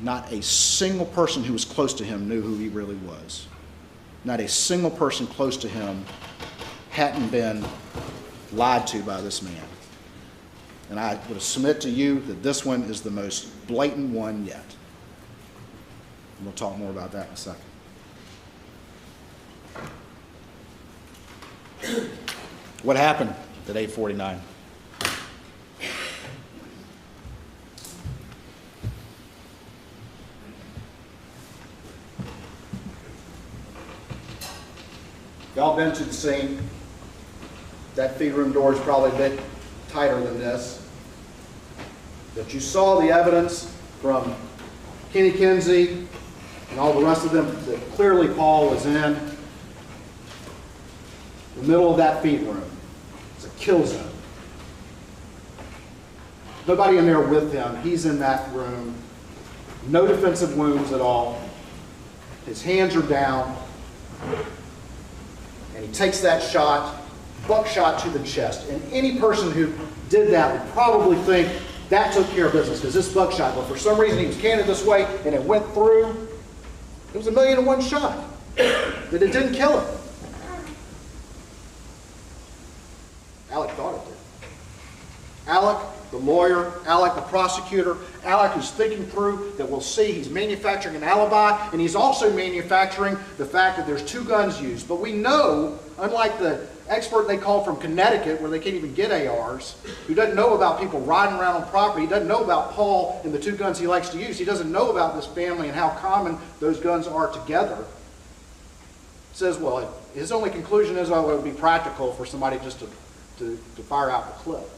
not a single person who was close to him knew who he really was. Not a single person close to him hadn't been lied to by this man. And I would submit to you that this one is the most blatant one yet. And we'll talk more about that in a second. What happened at 8:49? Y'all been to the scene. That feed room door is probably a bit tighter than this. But you saw the evidence from Kenny Kinsey and all the rest of them that clearly Paul was in the middle of that feed room. It's a kill zone. Nobody in there with him. He's in that room. No defensive wounds at all. His hands are down. And he takes that shot, buckshot to the chest. And any person who did that would probably think that took care of business, because this buckshot, but for some reason he was canted this way and it went through. It was 1,000,001 shot. But it didn't kill him. Alec thought it did. Alec, the lawyer, Alec, the prosecutor, Alec who's thinking through that we'll see he's manufacturing an alibi, and he's also manufacturing the fact that there's 2 guns used. But we know, unlike the expert they called from Connecticut, where they can't even get ARs, who doesn't know about people riding around on property, he doesn't know about Paul and the 2 guns he likes to use, he doesn't know about this family and how common those guns are together, says, well, his only conclusion is, oh, it would be practical for somebody just to fire out the clip.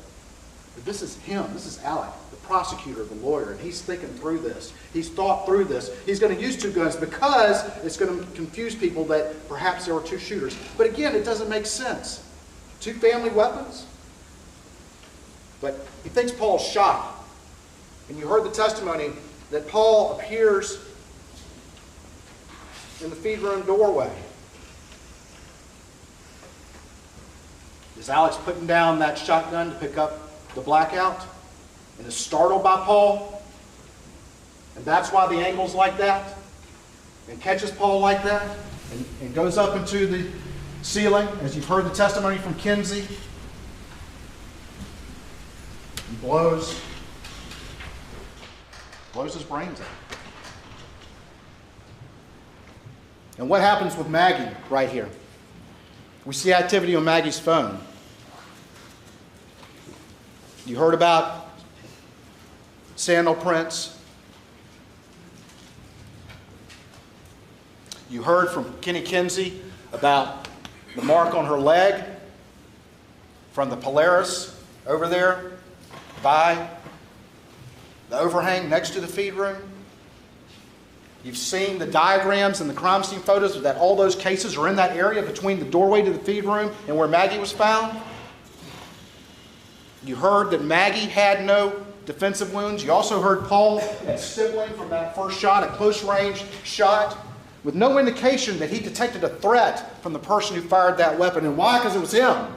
But this is him. This is Alec, the prosecutor, the lawyer, and he's thinking through this. He's thought through this. He's going to use 2 guns because it's going to confuse people that perhaps there were 2 shooters. But again, it doesn't make sense. 2 family weapons? But he thinks Paul's shot. And you heard the testimony that Paul appears in the feed room doorway. Is Alex putting down that shotgun to pick up the blackout and is startled by Paul? And that's why the angle's like that? And catches Paul like that? And goes up into the ceiling, as you've heard the testimony from Kinsey, and blows his brains out. And what happens with Maggie right here? We see activity on Maggie's phone. You heard about sandal prints. You heard from Kenny Kinsey about the mark on her leg from the Polaris over there by the overhang next to the feed room. You've seen the diagrams and the crime scene photos that all those cases are in that area between the doorway to the feed room and where Maggie was found. You heard that Maggie had no defensive wounds. You also heard Paul and stippling from that first shot, a close range shot, with no indication that he detected a threat from the person who fired that weapon. And why? Because it was him.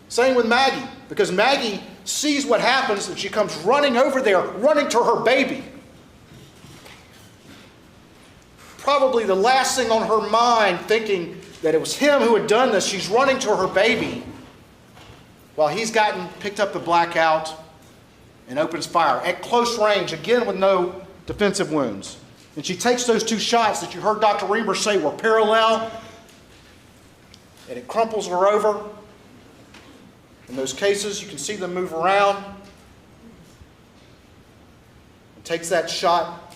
Same with Maggie, because Maggie sees what happens and she comes running over there, running to her baby. Probably the last thing on her mind, thinking that it was him who had done this. She's running to her baby while he's picked up the blackout and opens fire at close range, again with no defensive wounds. And she takes those two shots that you heard Dr. Reamer say were parallel, and it crumples her over. In those cases, you can see them move around. And takes that shot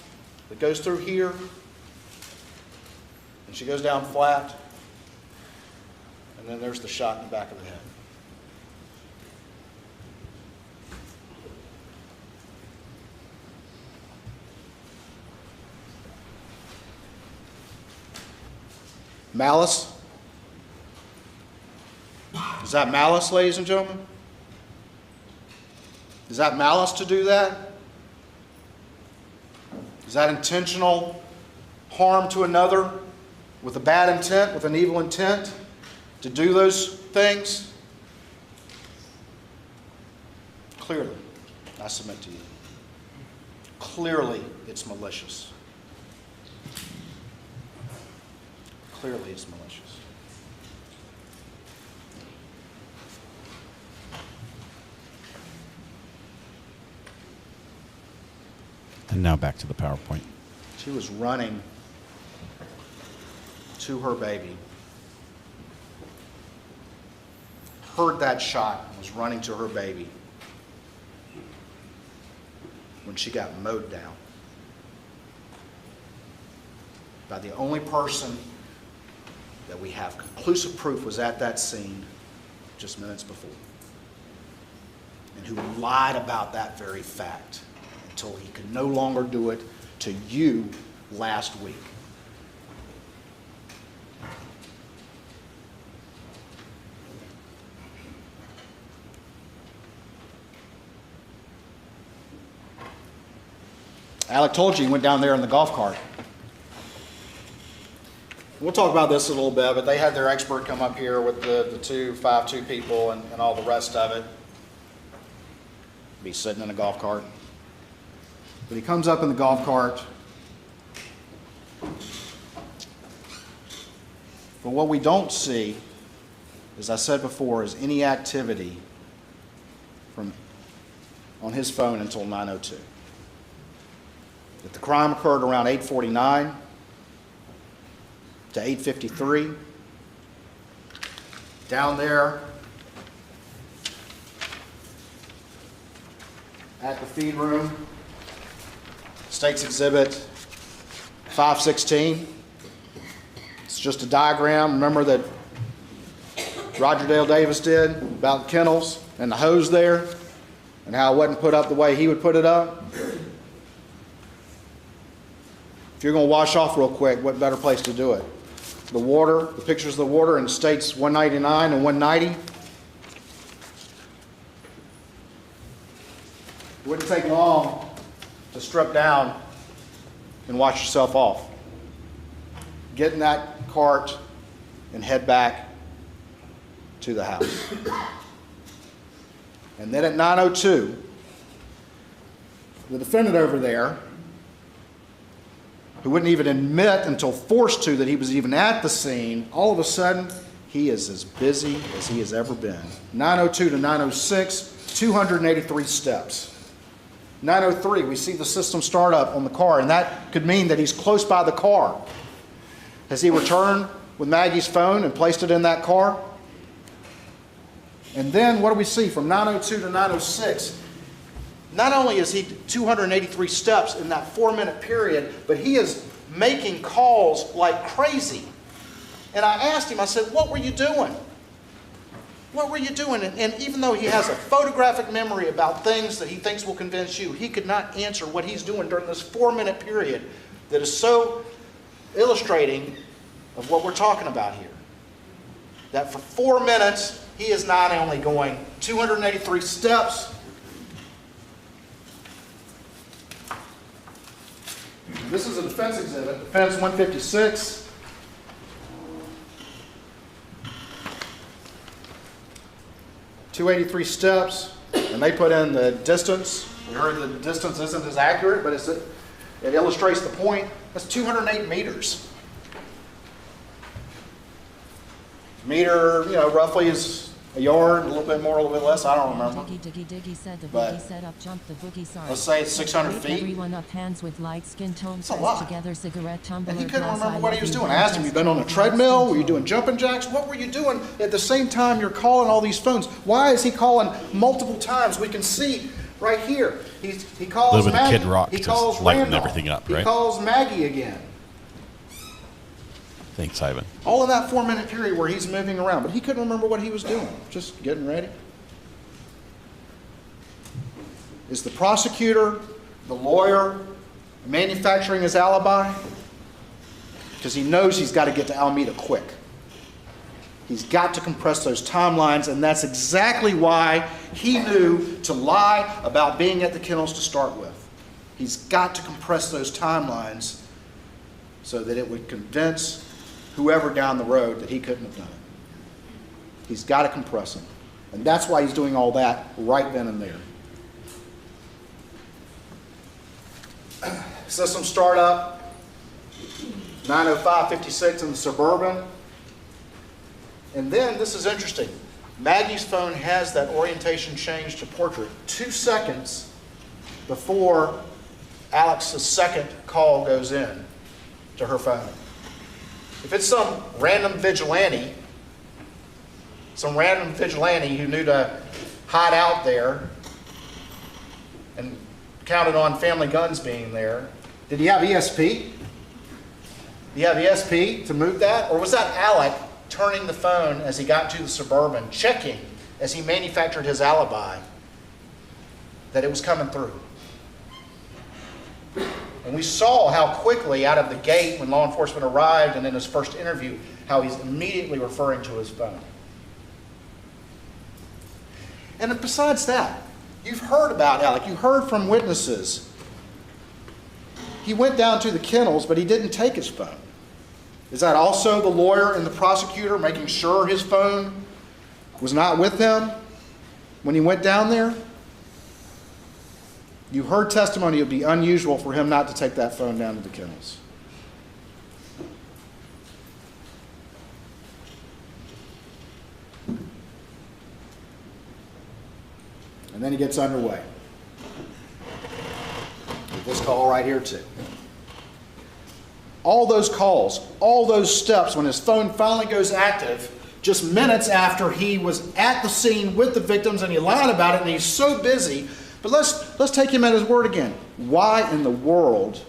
that goes through here, and she goes down flat. And then there's the shot in the back of the head. Malice? Is that malice, ladies and gentlemen? Is that malice to do that? Is that intentional harm to another with a bad intent, with an evil intent to do those things? Clearly, I submit to you. Clearly, it's malicious. Clearly, it's malicious. And now back to the PowerPoint. She was running to her baby, heard that shot, and was running to her baby when she got mowed down by the only person that we have conclusive proof was at that scene just minutes before, and who lied about that very fact until he could no longer do it to you last week. Alec told you he went down there in the golf cart. We'll talk about this a little bit, but they had their expert come up here with the 5'2" people and all the rest of it. Be sitting in a golf cart. But he comes up in the golf cart. But what we don't see, as I said before, is any activity on his phone until 9:02. That the crime occurred around 8:49 to 8:53. Down there at the feed room, State's Exhibit 516. It's just a diagram. Remember that Roger Dale Davis did about kennels and the hose there and how it wasn't put up the way he would put it up? If you're going to wash off real quick, what better place to do it? The water, the pictures of the water in States 199 and 190. It wouldn't take long to strip down and wash yourself off. Get in that cart and head back to the house. And then at 9:02, the defendant over there, who wouldn't even admit until forced to that he was even at the scene, all of a sudden, he is as busy as he has ever been. 9:02 to 9:06, 283 steps. 9:03, we see the system start up on the car, and that could mean that he's close by the car. Has he returned with Maggie's phone and placed it in that car? And then what do we see from 9:02 to 9:06? Not only is he 283 steps in that 4-minute period, but he is making calls like crazy. And I asked him, I said, what were you doing? What were you doing? And even though he has a photographic memory about things that he thinks will convince you, he could not answer what he's doing during this 4-minute period that is so illustrating of what we're talking about here. That for 4 minutes, he is not only going 283 steps, this is a defense exhibit, defense 156. 283 steps, and they put in the distance. We heard the distance isn't as accurate, but it illustrates the point. That's 208 meters. Meter, roughly is a yard, a little bit more, a little bit less. I don't remember. Diggy said the But boogie set up, jump the boogie, sorry. Let's say it's 600 feet. Everyone up, hands with light skin tone, That's a lot. together, cigarette tumbler. And he couldn't glass, remember I what he love was you, doing. I asked him, you been on a treadmill? Were you doing jumping jacks? What were you doing at the same time you're calling all these phones? Why is he calling multiple times? We can see right here. He calls A little bit of Maggie. Kid Rock He to calls lighten Randolph. everything up, He right? calls Maggie again. Thanks, Ivan. All in that 4-minute period where he's moving around, but he couldn't remember what he was doing. Just getting ready. Is the prosecutor, the lawyer, manufacturing his alibi? Because he knows he's got to get to Alameda quick. He's got to compress those timelines, and that's exactly why he knew to lie about being at the kennels to start with. He's got to compress those timelines so that it would convince whoever down the road that he couldn't have done it. He's got to compress them. And that's why he's doing all that right then and there. System startup, 9:05:56 in the Suburban. And then, this is interesting, Maggie's phone has that orientation change to portrait 2 seconds before Alex's second call goes in to her phone. If it's some random vigilante who knew to hide out there and counted on family guns being there, did he have ESP? Did he have ESP to move that? Or was that Alec turning the phone as he got to the Suburban, checking as he manufactured his alibi that it was coming through? And we saw how quickly out of the gate when law enforcement arrived and in his first interview, how he's immediately referring to his phone. And besides that, you've heard about Alec. You heard from witnesses. He went down to the kennels, but he didn't take his phone. Is that also the lawyer and the prosecutor making sure his phone was not with him when he went down there? You heard testimony it would be unusual for him not to take that phone down to the kennels. And then he gets underway. With this call right here too. All those calls, all those steps, when his phone finally goes active, just minutes after he was at the scene with the victims and he lied about it and he's so busy. But let's take him at his word again. Why in the world,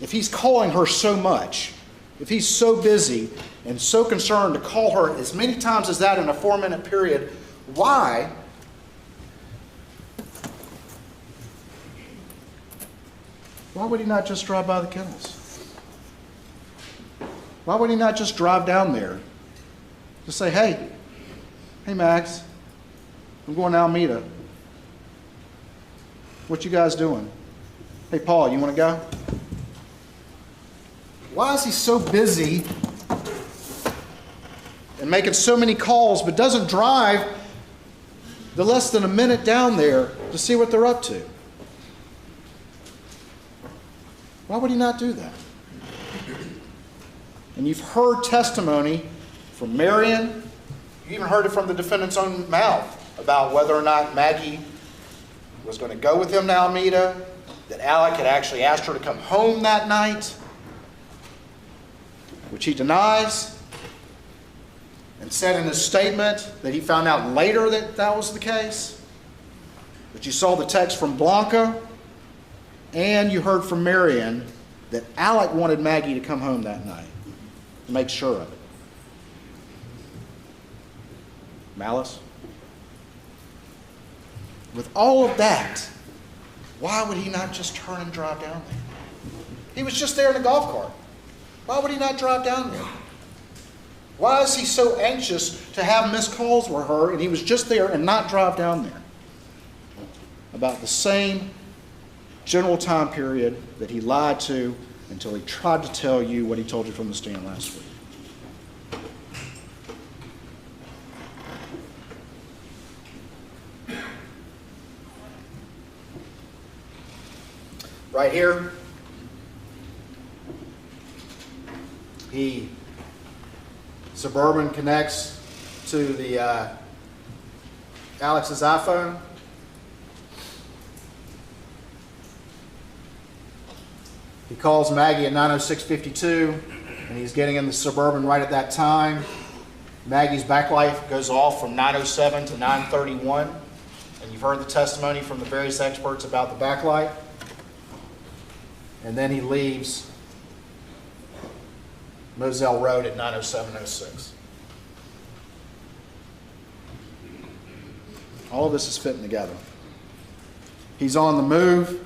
if he's calling her so much, if he's so busy and so concerned to call her as many times as that in a 4-minute period, why would he not just drive by the kennels? Why would he not just drive down there? Just say, hey Max, I'm going to Alameda. What you guys doing? Hey Paul, you want to go? Why is he so busy and making so many calls but doesn't drive the less than a minute down there to see what they're up to? Why would he not do that? And you've heard testimony from Marion. You even heard it from the defendant's own mouth about whether or not Maggie was going to go with him to Alameda, that Alec had actually asked her to come home that night, which he denies, and said in his statement that he found out later that that was the case. But you saw the text from Blanca, and you heard from Marion that Alec wanted Maggie to come home that night to make sure of it. Malice? With all of that, why would he not just turn and drive down there? He was just there in a golf cart. Why would he not drive down there? Why is he so anxious to have missed calls with her and he was just there and not drive down there? About the same general time period that he lied to until he tried to tell you what he told you from the stand last week. Right here, Suburban connects to the Alex's iPhone. He calls Maggie at 9:06:52, and he's getting in the Suburban right at that time. Maggie's backlight goes off from 9:07 to 9:31, and you've heard the testimony from the various experts about the backlight. And then he leaves Moselle Road at 9:07:06. All of this is fitting together. He's on the move.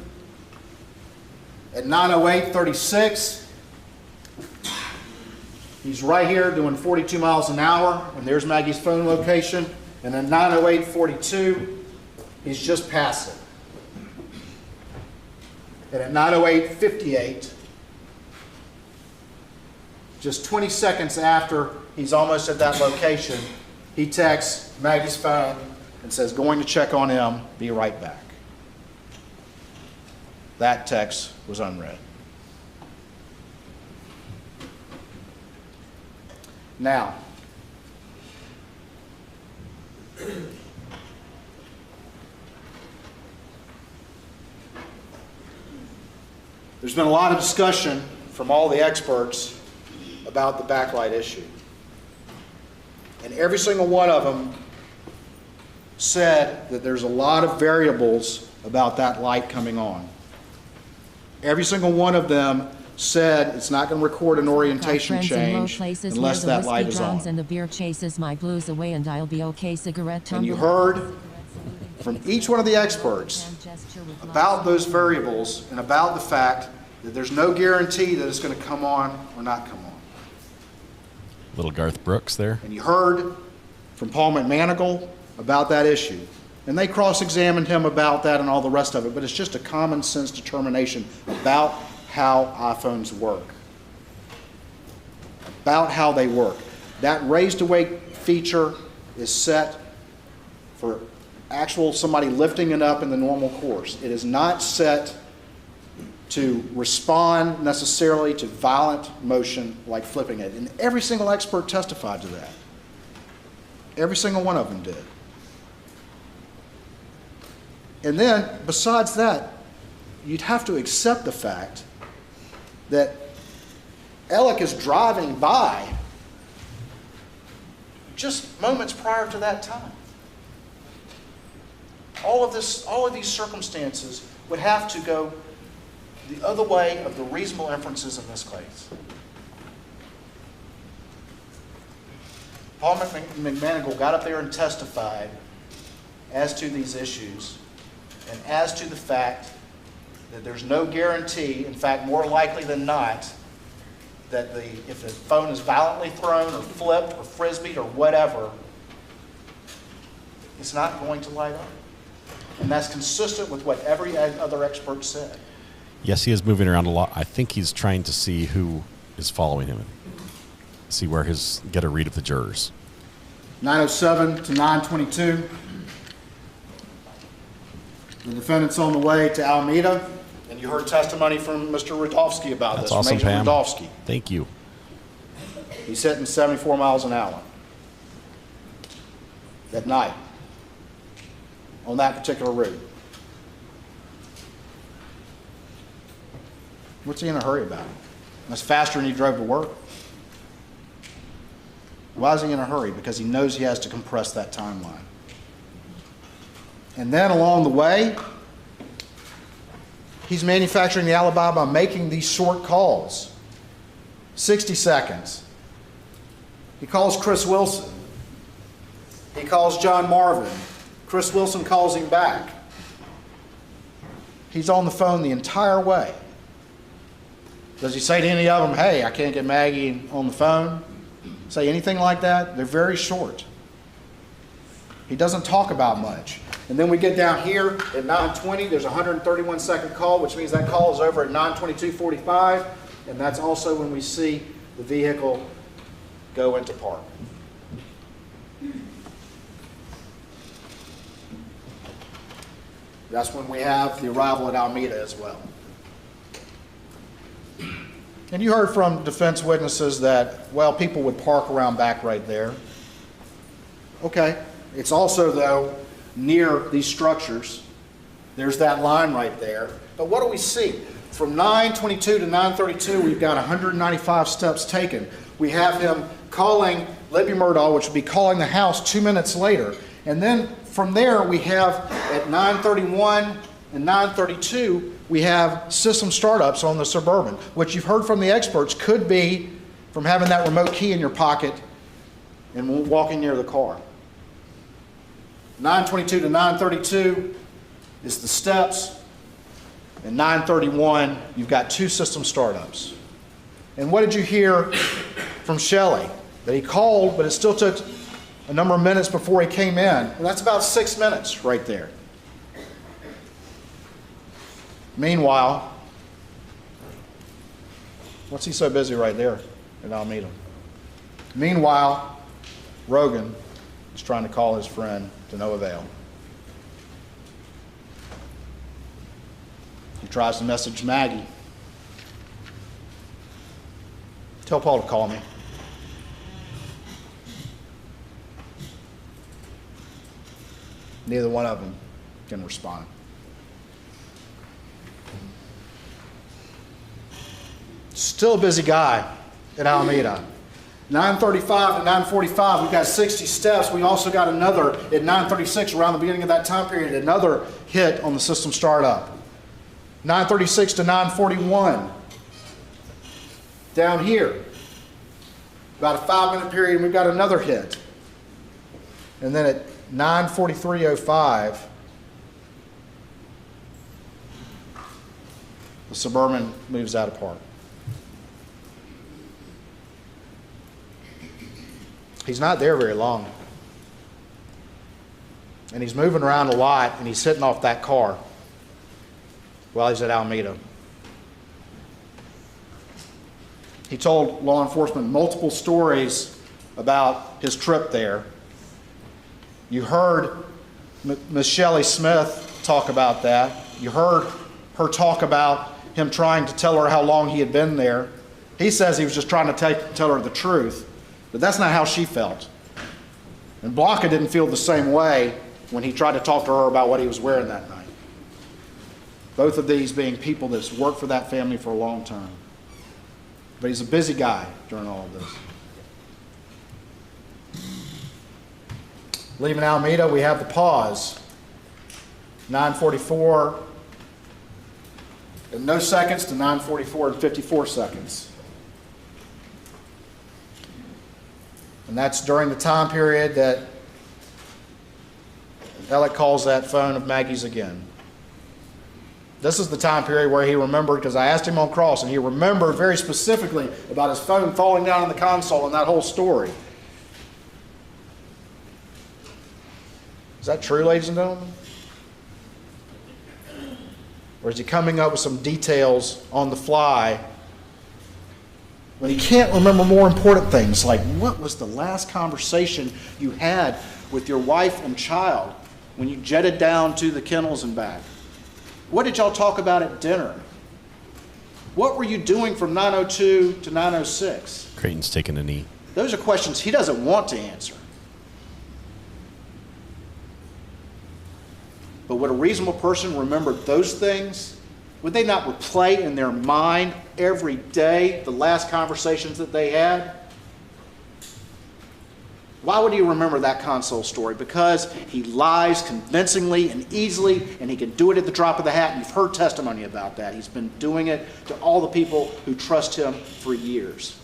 At 9:08:36, he's right here doing 42 miles an hour, and there's Maggie's phone location. And at 9:08:42, he's just past it. And at 9:08:58, just 20 seconds after he's almost at that location, he texts Maggie's phone and says, "Going to check on him, be right back." That text was unread. Now, there's been a lot of discussion from all the experts about the backlight issue. And every single one of them said that there's a lot of variables about that light coming on. Every single one of them said it's not going to record an orientation change unless that light is on. And the beer chases my blues away and I'll be okay. Cigarette and you heard from each one of the experts about those variables and about the fact that there's no guarantee that it's going to come on or not come on. Little Garth Brooks there. And you heard from Paul McManigal about that issue. And they cross-examined him about that and all the rest of it, but it's just a common sense determination about how iPhones work. About how they work. That raised awake feature is set for actual somebody lifting it up in the normal course. It is not set to respond necessarily to violent motion like flipping it. And every single expert testified to that. Every single one of them did. And then, besides that, you'd have to accept the fact that Alec is driving by just moments prior to that time. All of these circumstances would have to go the other way of the reasonable inferences in this case. Paul McManigal got up there and testified as to these issues and as to the fact that there's no guarantee, in fact, more likely than not, that if the phone is violently thrown or flipped or frisbeed or whatever, it's not going to light up. And that's consistent with what every other expert said. Yes, he is moving around a lot. I think he's trying to see who is following him. See where get a read of the jurors. 9:07 to 9:22. The defendant's on the way to Alameda, and you heard testimony from Mr. Rudofsky about That's this. awesome, Major Pam. Rudofsky. Thank you. He's hitting 74 miles an hour at night on that particular route. What's he in a hurry about? That's faster than he drove to work. Why is he in a hurry? Because he knows he has to compress that timeline. And then along the way, he's manufacturing the alibi by making these short calls. 60 seconds. He calls Chris Wilson. He calls John Marvin. Chris Wilson calls him back. He's on the phone the entire way. Does he say to any of them, hey, I can't get Maggie on the phone? Say anything like that? They're very short. He doesn't talk about much. And then we get down here at 9:20, there's a 131-second call, which means that call is over at 9:22:45, and that's also when we see the vehicle go into park. That's when we have the arrival at Alameda as well. And you heard from defense witnesses that, well, people would park around back right there. Okay. It's also, though, near these structures. There's that line right there. But what do we see? From 9:22 to 9:32, we've got 195 steps taken. We have him calling Libby Murdaugh, which would be calling the house 2 minutes later. And then from there, we have at 9:31 and 9:32, we have system startups on the Suburban, which you've heard from the experts could be from having that remote key in your pocket and walking near the car. 9:22 to 9:32 is the steps, and 9:31, you've got 2 system startups. And what did you hear from Shelley? That he called, but it still took a number of minutes before he came in. And that's about 6 minutes right there. Meanwhile, what's he so busy right there at Alameda? Meanwhile, Rogan is trying to call his friend to no avail. He tries to message Maggie. Tell Paul to call me. Neither one of them can respond. Still a busy guy at Alameda. 9:35 to 9:45, we've got 60 steps. We also got another at 9:36, around the beginning of that time period, another hit on the system startup. 9:36 to 9:41. Down here, about a 5-minute period, and we've got another hit. And then at 9:43:05, the Suburban moves out of park. He's not there very long. And he's moving around a lot, and he's sitting off that car while he's at Alameda. He told law enforcement multiple stories about his trip there. You heard Ms. Shelley Smith talk about that. You heard her talk about him trying to tell her how long he had been there. He says he was just trying to tell her the truth, but that's not how she felt. And Blanca didn't feel the same way when he tried to talk to her about what he was wearing that night. Both of these being people that's worked for that family for a long time. But he's a busy guy during all of this. Leaving Alameda, we have the pause. 9:44 and no seconds to 9:44 and 54 seconds. And that's during the time period that Alec calls that phone of Maggie's again. This is the time period where he remembered, because I asked him on cross, and he remembered very specifically about his phone falling down on the console and that whole story. Is that true, ladies and gentlemen? Or is he coming up with some details on the fly when he can't remember more important things, like what was the last conversation you had with your wife and child when you jetted down to the kennels and back? What did y'all talk about at dinner? What were you doing from 9:02 to 9:06? Creighton's taking a knee. Those are questions he doesn't want to answer. But would a reasonable person remember those things? Would they not replay in their mind every day the last conversations that they had? Why would he remember that console story? Because he lies convincingly and easily, and he can do it at the drop of the hat, and you've heard testimony about that. He's been doing it to all the people who trust him for years.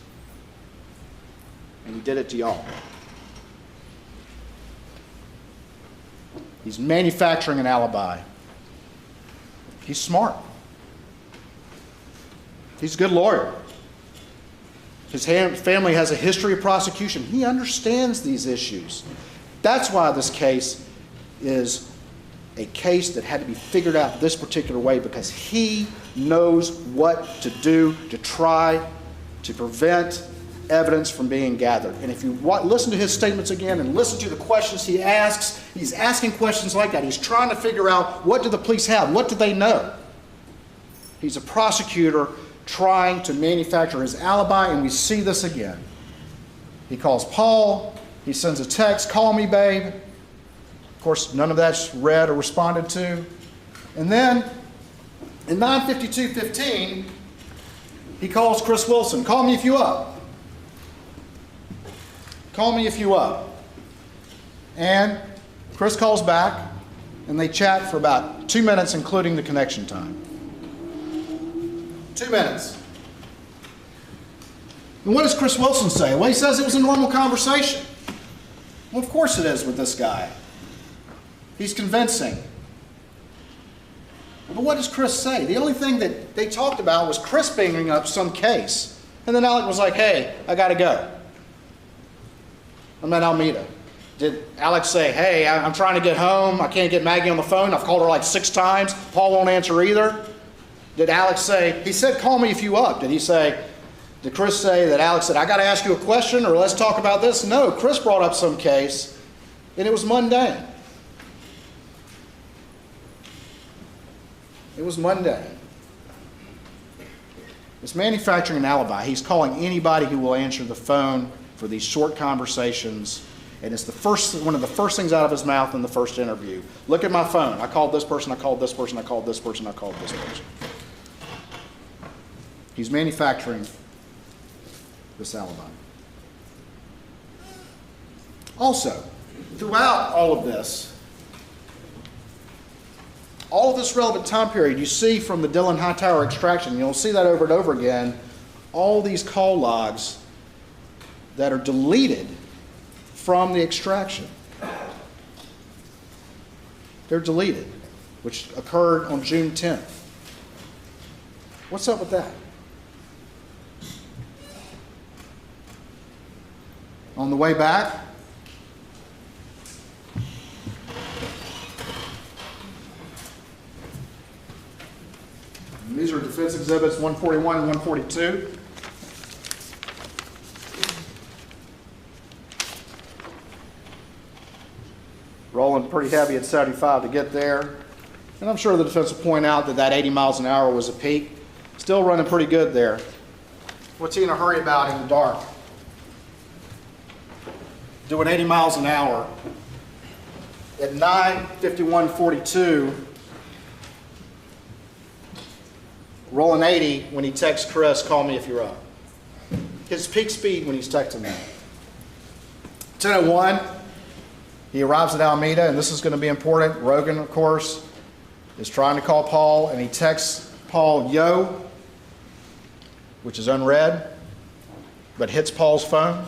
And he did it to y'all. He's manufacturing an alibi. He's smart. He's a good lawyer. His family has a history of prosecution. He understands these issues. That's why this case is a case that had to be figured out this particular way, because he knows what to do to try to prevent evidence from being gathered. And if you listen to his statements again and listen to the questions he asks, he's asking questions like that. He's trying to figure out, what do the police have? What do they know? He's a prosecutor trying to manufacture his alibi, and we see this again. He calls Paul. He sends a text, "Call me, babe." Of course, none of that's read or responded to. And then, in 9:52:15, he calls Chris Wilson. "Call me if you up. Call me if you up." And Chris calls back, and they chat for about 2 minutes, including the connection time. 2 minutes. And what does Chris Wilson say? Well, he says it was a normal conversation. Well, of course it is with this guy. He's convincing. But what does Chris say? The only thing that they talked about was Chris bringing up some case. And then Alec was like, "Hey, I got to go. I'm at Alameda." Did Alex say, "Hey, I'm trying to get home. I can't get Maggie on the phone. I've called her like 6 times. Paul won't answer either"? Did Alex say, he said, "Call me if you up"? Did Chris say that Alex said, "I got to ask you a question," or "Let's talk about this"? No, Chris brought up some case, and it was mundane. It was mundane. It's manufacturing an alibi. He's calling anybody who will answer the phone for these short conversations, and it's one of the first things out of his mouth in the first interview. "Look at my phone. I called this person, I called this person, I called this person, I called this person." He's manufacturing this alibi. Also, throughout all of this relevant time period, you see from the Dillon Hightower extraction, you'll see that over and over again, all these call logs that are deleted from the extraction. They're deleted, which occurred on June 10th. What's up with that? On the way back, and these are defense exhibits 141 and 142. Rolling pretty heavy at 75 to get there. And I'm sure the defense will point out that 80 miles an hour was a peak. Still running pretty good there. What's he in a hurry about in the dark? Doing 80 miles an hour at 9:51:42, rolling 80 when he texts Chris, "Call me if you're up." His peak speed when he's texting me. 10:01, he arrives at Alameda, and this is going to be important. Rogan, of course, is trying to call Paul, and he texts Paul, "Yo," which is unread, but hits Paul's phone.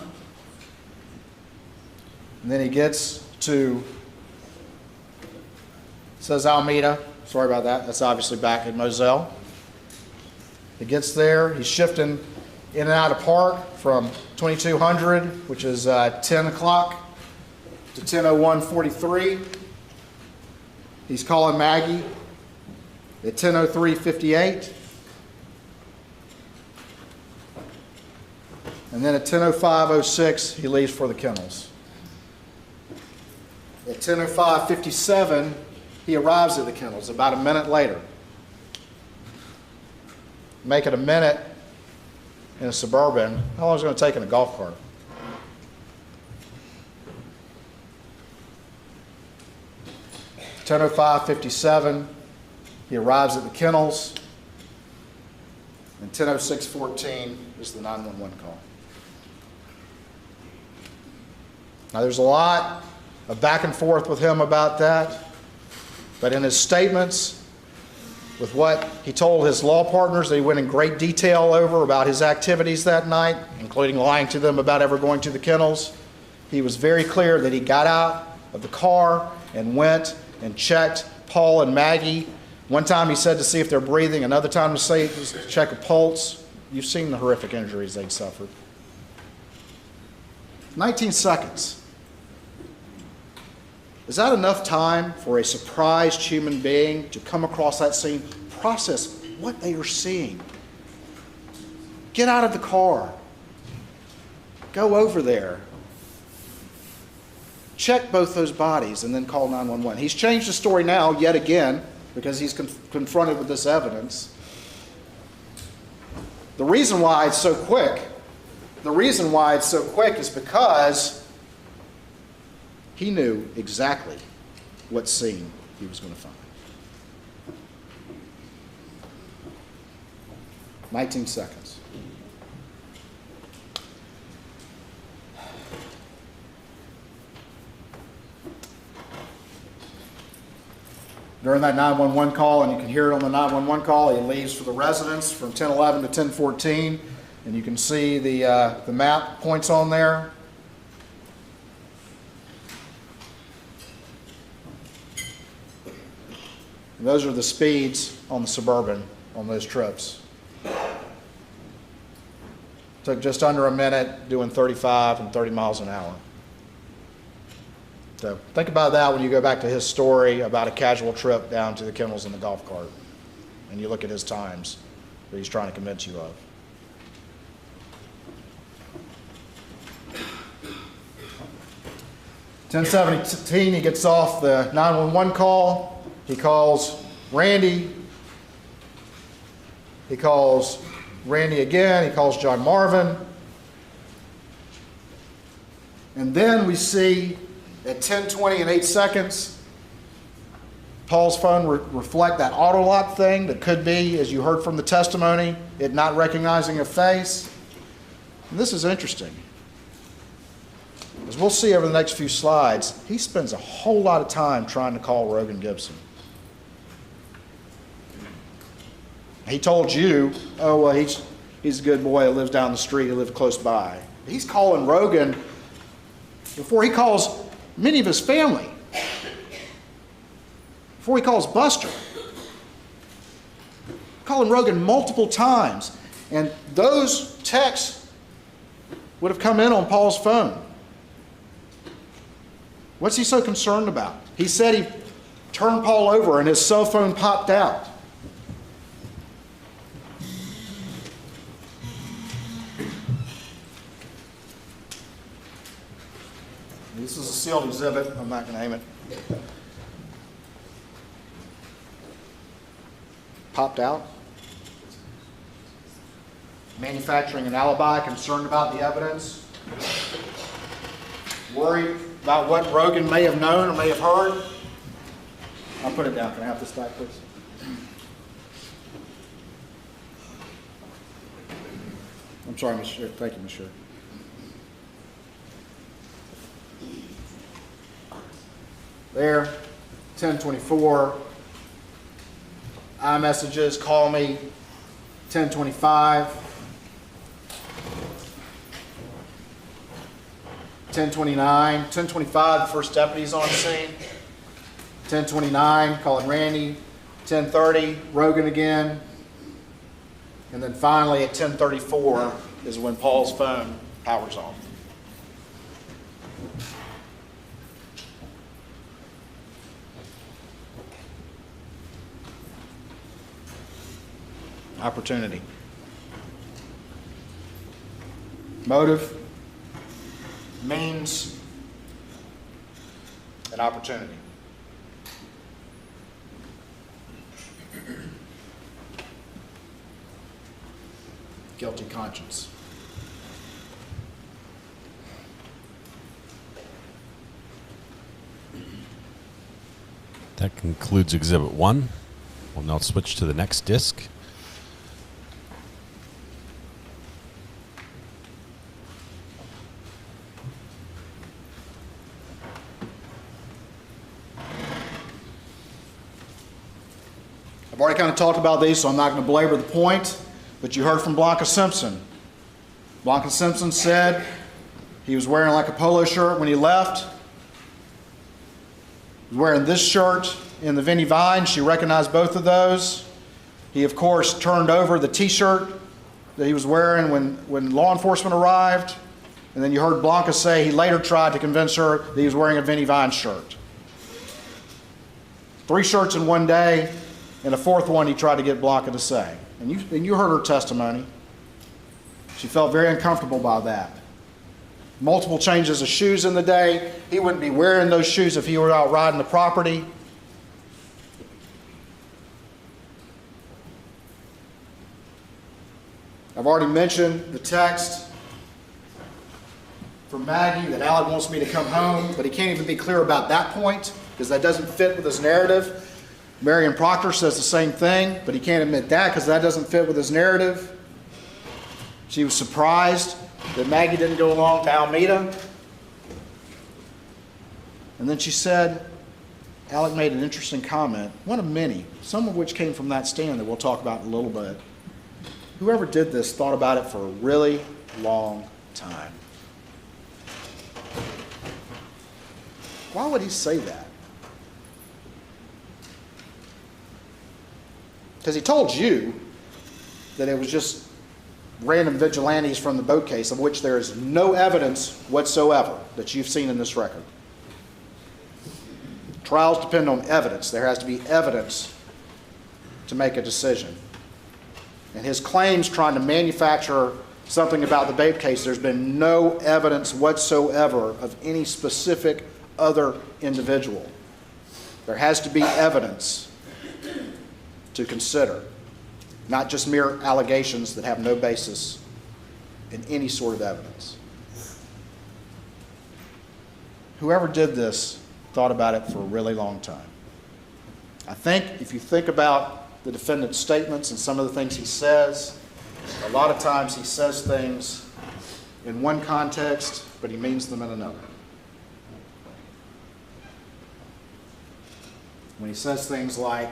And then he gets to, says Alameda. Sorry about that. That's obviously back at Moselle. He gets there. He's shifting in and out of park from 2200, which is 10 o'clock, to 10:01:43. He's calling Maggie at 10:03:58. And then at 10:05:06, he leaves for the kennels. At 10:05:57, he arrives at the kennels about a minute later. Make it a minute in a Suburban. How long is it going to take in a golf cart? At 10:05:57, he arrives at the kennels. And 10:06:14 is the 911 call. Now, there's a lot of back and forth with him about that, but in his statements, with what he told his law partners that he went in great detail over about his activities that night, including lying to them about ever going to the kennels, he was very clear that he got out of the car and went and checked Paul and Maggie. One time he said to see if they're breathing, another time to say to check a pulse. You've seen the horrific injuries they'd suffered. 19 seconds. Is that enough time for a surprised human being to come across that scene, process what they are seeing? Get out of the car. Go over there. Check both those bodies and then call 911. He's changed the story now yet again because he's confronted with this evidence. The reason why it's so quick is because he knew exactly what scene he was going to find. 19 seconds. During that 911 call, and you can hear it on the 911 call, he leaves for the residence from 10:11 to 10:14, and you can see the map points on there. And those are the speeds on the Suburban on those trips. Took just under a minute, doing 35 and 30 miles an hour. So think about that when you go back to his story about a casual trip down to the kennels in the golf cart, and you look at his times that he's trying to convince you of. (10:17), he gets off the 911 call. He calls Randy. He calls Randy again. He calls John Marvin. And then we see at 10:20 and 8 seconds, Paul's phone reflect that auto lock thing that could be, as you heard from the testimony, it not recognizing a face. And this is interesting. As we'll see over the next few slides, he spends a whole lot of time trying to call Rogan Gibson. He told you, oh, well, he's a good boy, he lives down the street, he lives close by. He's calling Rogan before he calls many of his family, before he calls Buster. Calling Rogan multiple times, and those texts would have come in on Paul's phone. What's he so concerned about? He said he turned Paul over and his cell phone popped out. This is a sealed exhibit. I'm not going to aim it. Popped out. Manufacturing an alibi, concerned about the evidence. Worried about what Rogan may have known or may have heard. I'll put it down. Can I have this back, please? I'm sorry, Monsieur. Thank you, Monsieur. There, 10:24. iMessages, call me, 10:25. 10:29. 10:25, the first deputy's on scene. 10:29, calling Randy. 10:30, Rogan again. And then finally at 10:34 is when Paul's phone powers off. Opportunity. Motive, means, and opportunity. Guilty conscience. That concludes Exhibit 1. We'll now switch to the next disc. I've already kind of talked about these, so I'm not going to belabor the point, but you heard from Blanca Simpson. Blanca Simpson said he was wearing like a polo shirt when he left. He was wearing this shirt in the Vinnie Vine. She recognized both of those. He, of course, turned over the T-shirt that he was wearing when law enforcement arrived. And then you heard Blanca say he later tried to convince her that he was wearing a Vinnie Vine shirt. 3 shirts in one day, and a 4th one he tried to get Blanca to say. And you heard her testimony. She felt very uncomfortable by that. Multiple changes of shoes in the day. He wouldn't be wearing those shoes if he were out riding the property. I've already mentioned the text from Maggie that Alec wants me to come home, but he can't even be clear about that point because that doesn't fit with his narrative. Marion Proctor says the same thing, but he can't admit that because that doesn't fit with his narrative. She was surprised that Maggie didn't go along to Alameda. And then she said, Alec made an interesting comment, one of many, some of which came from that stand that we'll talk about in a little bit. Whoever did this thought about it for a really long time. Why would he say that? Because he told you that it was just random vigilantes from the boat case, of which there is no evidence whatsoever that you've seen in this record. Trials depend on evidence. There has to be evidence to make a decision. And his claims trying to manufacture something about the Babe case, there's been no evidence whatsoever of any specific other individual. There has to be evidence to consider, not just mere allegations that have no basis in any sort of evidence. Whoever did this thought about it for a really long time. I think if you think about the defendant's statements and some of the things he says, a lot of times he says things in one context, but he means them in another. When he says things like,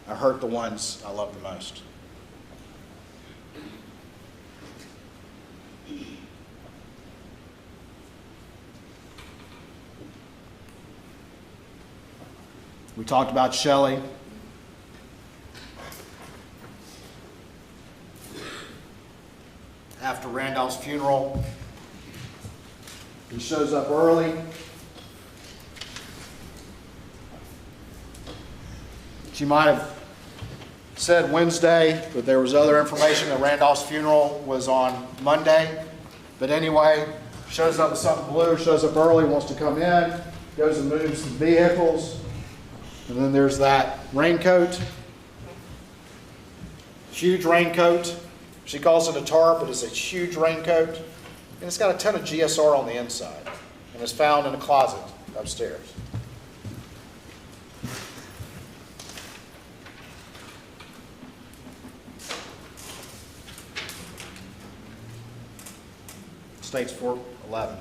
I hurt the ones I love the most. We talked about Shelley. After Randolph's funeral, he shows up early. She might have said Wednesday, but there was other information that Randolph's funeral was on Monday. But anyway, shows up with something blue, shows up early, wants to come in, goes and moves some vehicles. And then there's that raincoat, huge raincoat. She calls it a tarp, but it's a huge raincoat. And it's got a ton of GSR on the inside. And it's found in a closet upstairs. States 411.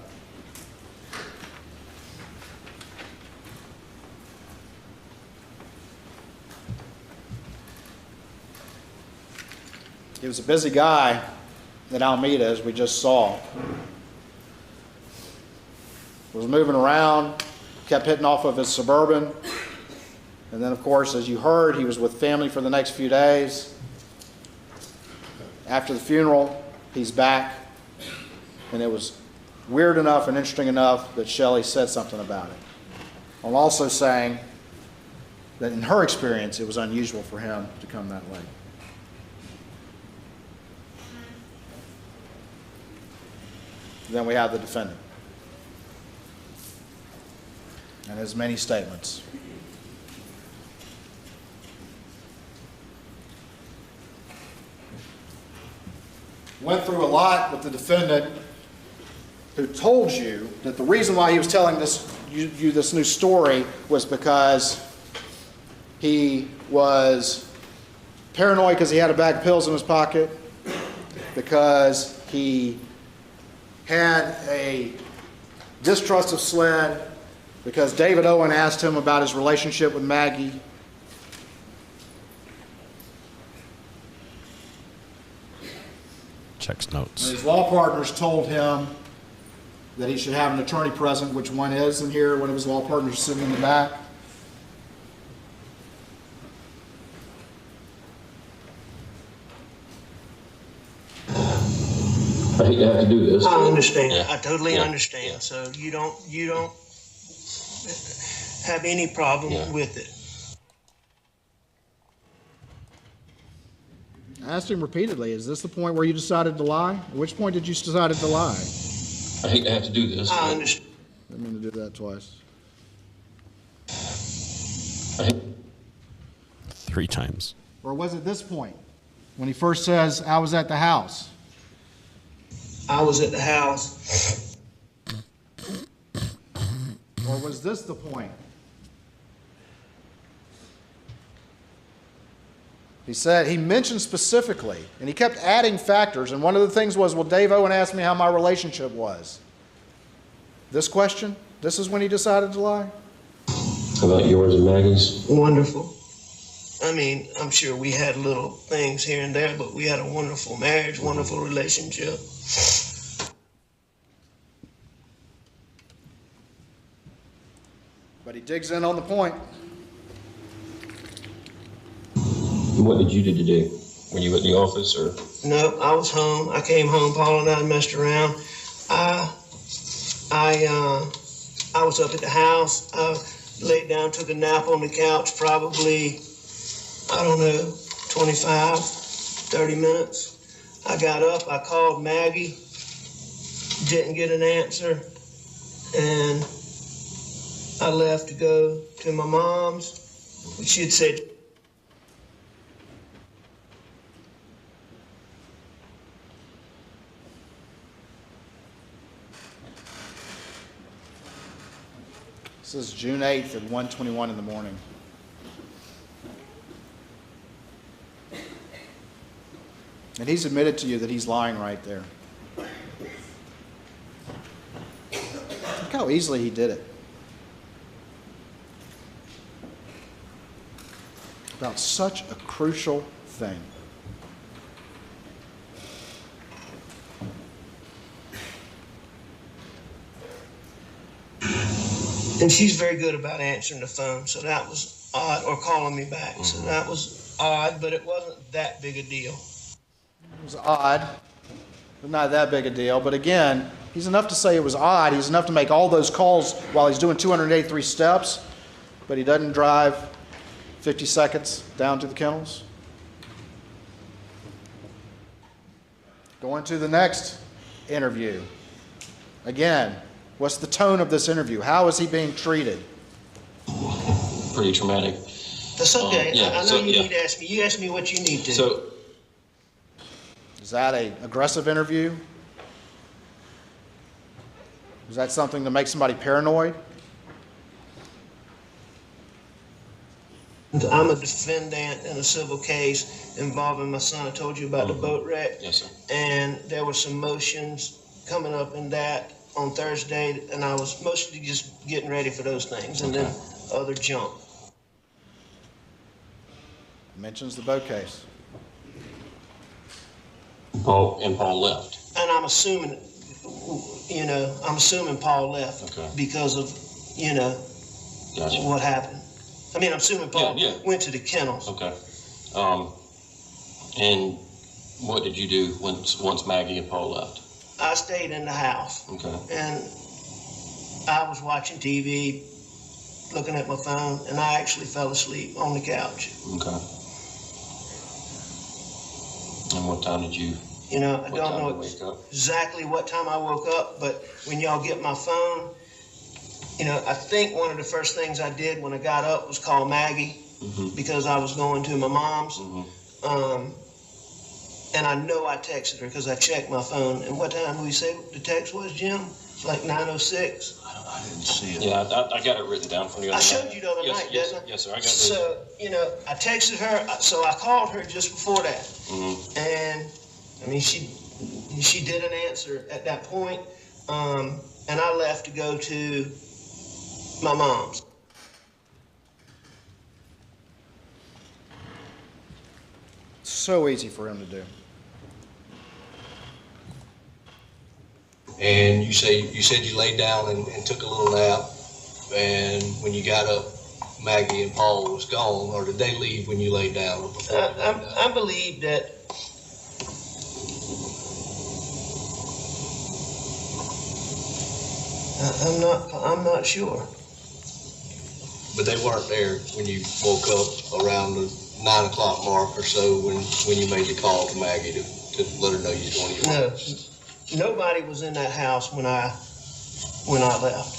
He was a busy guy at Alameda, as we just saw. Was moving around, kept hitting off of his Suburban. And then, of course, as you heard, he was with family for the next few days. After the funeral, he's back. And it was weird enough and interesting enough that Shelley said something about it. I'm also saying that in her experience, it was unusual for him to come that late. Then we have the defendant and his many statements. Went through a lot with the defendant, who told you that the reason why he was telling you this new story was because he was paranoid because he had a bag of pills in his pocket, because he had a distrust of SLED, because David Owen asked him about his relationship with Maggie. Checks notes. And his law partners told him that he should have an attorney present, which one is in here. One of his law partners is sitting in the back. I hate to have to do this. I understand. Yeah. I totally Yeah. understand. Yeah. So you don't have any problem with it. I asked him repeatedly, is this the point where you decided to lie? At which point did you decide to lie? I hate to have to do this. I understand. I didn't mean to do that twice. 3 times. Or was it this point, when he first says, I was at the house? I was at the house. Or was this the point? He said, he mentioned specifically, and he kept adding factors, and one of the things was, well, Dave Owen asked me how my relationship was. This question, this is when he decided to lie? How about yours and Maggie's? Wonderful. I mean, I'm sure we had little things here and there, but we had a wonderful marriage, wonderful relationship. But he digs in on the point. What did you do today? Were you at the office or? No, I was home. I came home. Paul and I messed around. I was up at the house. I laid down, took a nap on the couch, probably, I don't know, 25, 30 minutes. I got up, I called Maggie, didn't get an answer, and I left to go to my mom's. She had said, This is June 8th at 1:21 in the morning. And he's admitted to you that he's lying right there. Look how easily he did it. About such a crucial thing. and she's very good about answering the phone, so that was odd, or calling me back. Mm-hmm. So that was odd, but it wasn't that big a deal. It was odd, but not that big a deal. But again, he's enough to say it was odd. He's enough to make all those calls while he's doing 283 steps, but he doesn't drive 50 seconds down to the kennels. Going to the next interview. Again, what's the tone of this interview? How is he being treated? Pretty traumatic. That's okay. I know you need to ask me. You ask me what you need to. So, is that an aggressive interview? Is that something to make somebody paranoid? I'm a defendant in a civil case involving my son. I told you about the boat wreck. Yes, sir. And there were some motions coming up in that on Thursday, and I was mostly just getting ready for those things, and then other junk. Mentions the boat case. Paul left. And I'm assuming, Paul left because of, what happened. I mean, I'm assuming Paul went to the kennels. Okay. And what did you do once Maggie and Paul left? I stayed in the house. Okay. And I was watching TV, looking at my phone, and I actually fell asleep on the couch. Okay. And what time did you? I don't know exactly what time I woke up, but when y'all get my phone, I think one of the first things I did when I got up was call Maggie because I was going to my mom's. And I know I texted her because I checked my phone. And what time did we say the text was, Jim? It's like 9:06. I didn't see it. Yeah, I got it written down for you. I showed you the other night, didn't I? Yes, sir. I got it. So, I texted her. So I called her just before that. And, I mean, she didn't answer at that point. And I left to go to my mom's. So easy for him to do. And you said you laid down and took a little nap, and when you got up, Maggie and Paul was gone, or did they leave when you laid down? Or before I believe that I'm not sure. But they weren't there when you woke up around the 9 o'clock mark or so when you made the call to Maggie to let her know you was going to your work. No, nobody was in that house when I left.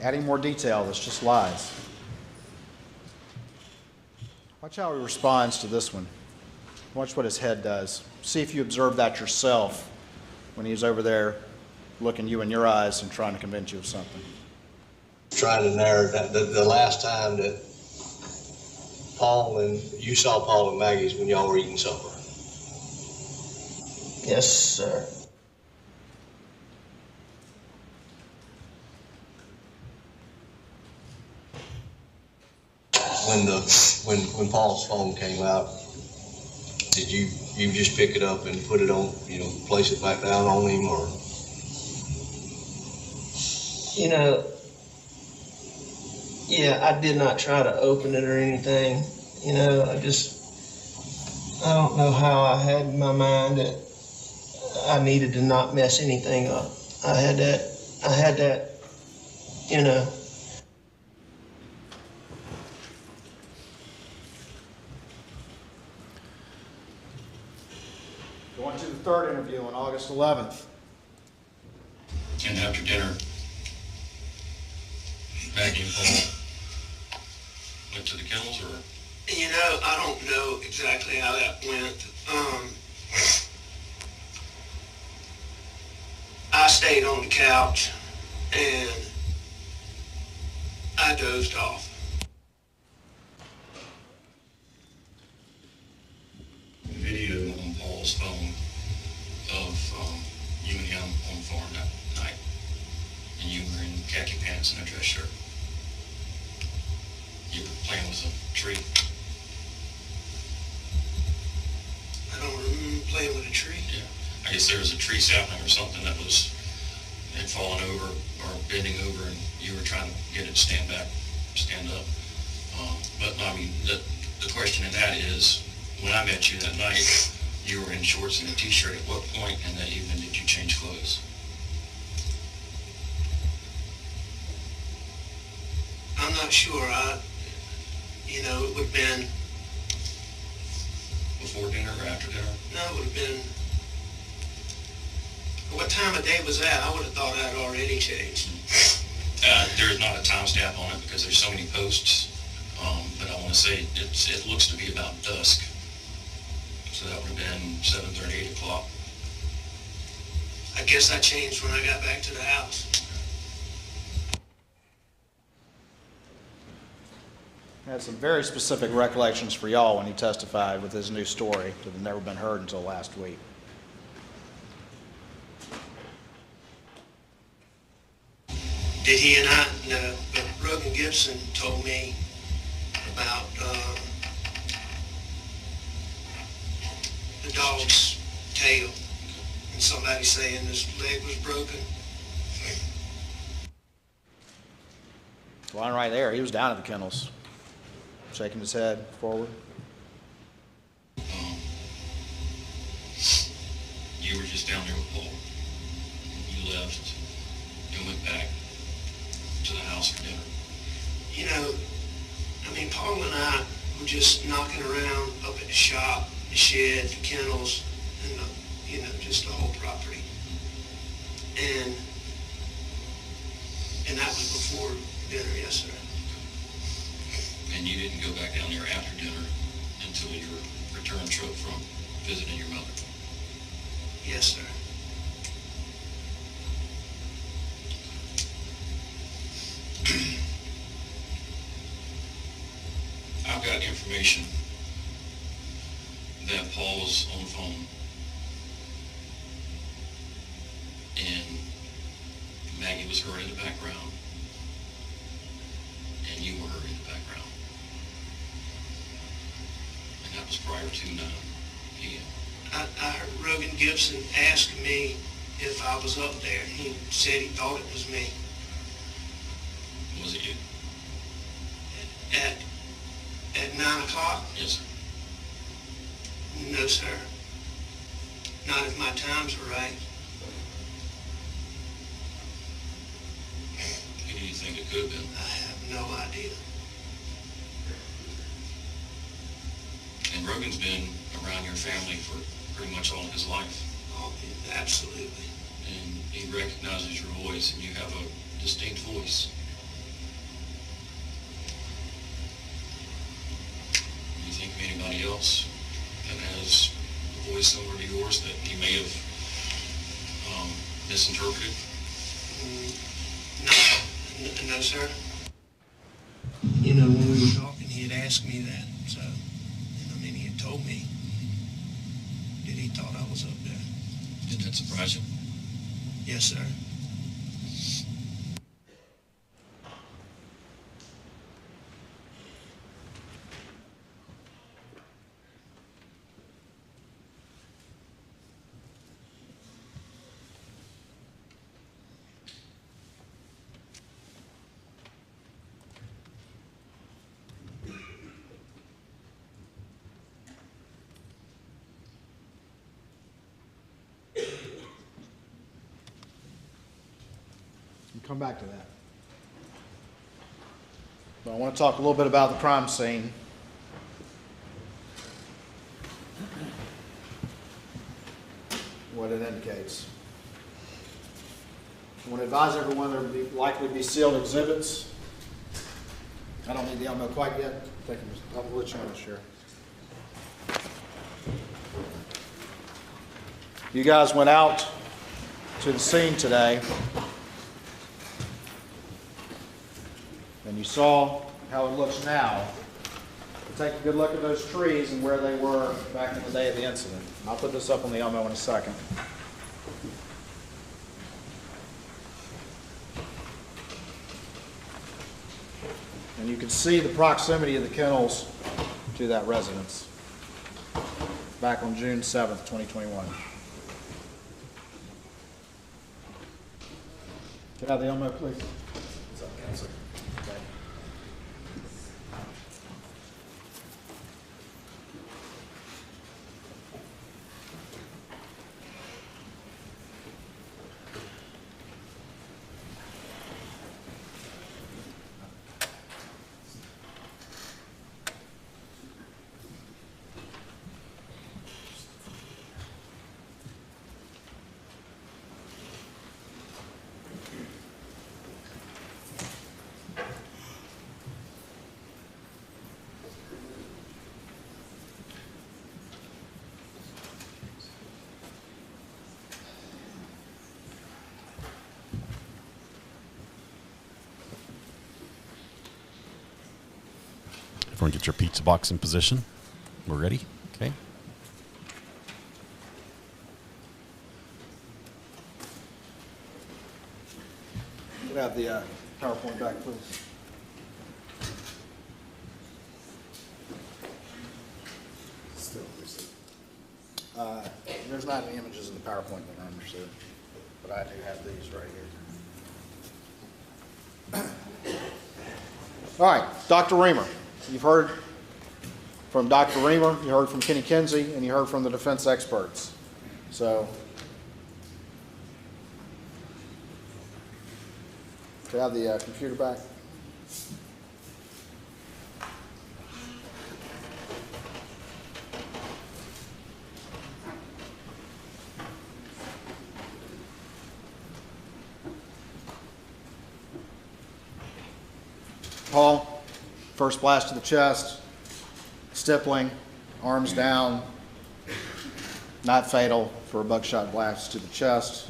Adding more detail, that's just lies. Watch how he responds to this one. Watch what his head does. See if you observe that yourself when he's over there looking you in your eyes and trying to convince you of something. Trying to narrow that. The last time that you saw Paul and Maggie's when y'all were eating supper. Yes, sir. When Paul's phone came out, did you just pick it up and put it on, place it back down on him, or? Yeah, I did not try to open it or anything. I don't know how I had in my mind that I needed to not mess anything up. I had that, Going to the third interview on August 11th. And after dinner, Maggie and Paul went to the kennels, or? I don't know exactly how that went. I stayed on the couch and I dozed off. Video on Paul's phone of you and him on the farm that night, and you were in khaki pants and a dress shirt. You were playing with a tree. I don't remember playing with a tree. Yeah, I guess there was a tree sapling or something that had fallen over or bending over, and you were trying to get it to stand up. But I mean, the question in that is, when I met you that night, you were in shorts and a t-shirt. At what point in that evening did you change clothes? I'm not sure. It would have been... Before dinner or after dinner? No, it would have been... What time of day was that? I would have thought I'd already changed. There is not a time stamp on it because there's so many posts, but I want to say it looks to be about dusk. So that would have been 7:30, 8 o'clock. I guess I changed when I got back to the house. He had some very specific recollections for y'all when he testified with his new story that had never been heard until last week. Did he and I? No, but Rogan Gibson told me about the dog's tail and somebody saying his leg was broken. Line right there, he was down at the kennels, shaking his head forward. You were just down there with Paul. You left and went back to the house for dinner. Paul and I were just knocking around up at the shop, the shed, the kennels, and just the whole property. And that was before dinner, yes, sir. And you didn't go back down there after dinner until your return trip from visiting your mother? Yes, sir. I've got information that Paul was on the phone and Maggie was heard in the background and you were heard in the background. And that was prior to 9 p.m. I heard Rogan Gibson ask me if I was up there, and he said he thought it was me. Was it you? At 9 o'clock? Yes, sir. No, sir. Not if my my times were right. Who do you think it could have been? I have no idea. And Rogan's been around your family for pretty much all of his life. Oh, absolutely. And he recognizes your voice, and you have a distinct voice. Do you think of anybody else that has a voice similar to yours that he may have misinterpreted? No, sir. You know, when we were talking, he had asked me that, so, I mean, he had told me that he thought I was up there. Did that surprise you? Yes, sir. Come back to that. But I want to talk a little bit about the crime scene. What it indicates. I want to advise everyone there will likely be sealed exhibits. I don't need the ammo quite yet. I'll let you know this year. You guys went out to the scene today, and you saw how it looks now. Take a good look at those trees and where they were back in the day of the incident. I'll put this up on the Elmo in a second. And you can see the proximity of the kennels to that residence back on June 7th, 2021. Get out of the Elmo, please. What's up, Counselor? Okay. Everyone get your pizza box in position. We're ready? Okay. Get out the PowerPoint back, please. There's not any images in the PowerPoint that are understood, but I do have these right here. All right, Dr. Reamer. You've heard from Dr. Reamer, you heard from Kenny Kinsey, and you heard from the defense experts. So, can I have the computer back? Paul, first blast to the chest, stippling, arms down, not fatal for a buckshot blast to the chest.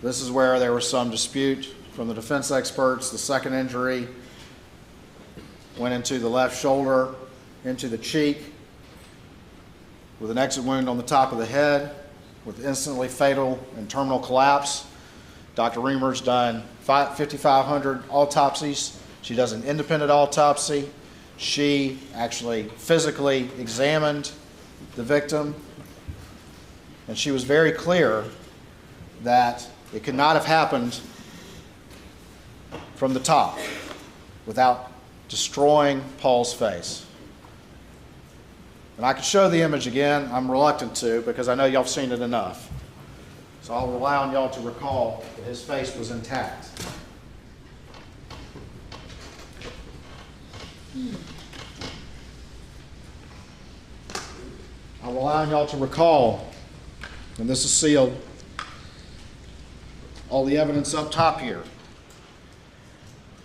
This is where there was some dispute from the defense experts. The second injury went into the left shoulder, into the cheek, with an exit wound on the top of the head, with instantly fatal and terminal collapse. Dr. Reamer's done 5,500 autopsies. She does an independent autopsy. She actually physically examined the victim, and she was very clear that it could not have happened from the top without destroying Paul's face. And I could show the image again. I'm reluctant to because I know y'all have seen it enough. So I'll rely on y'all to recall that his face was intact. I'll rely on y'all to recall, and this is sealed, all the evidence up top here,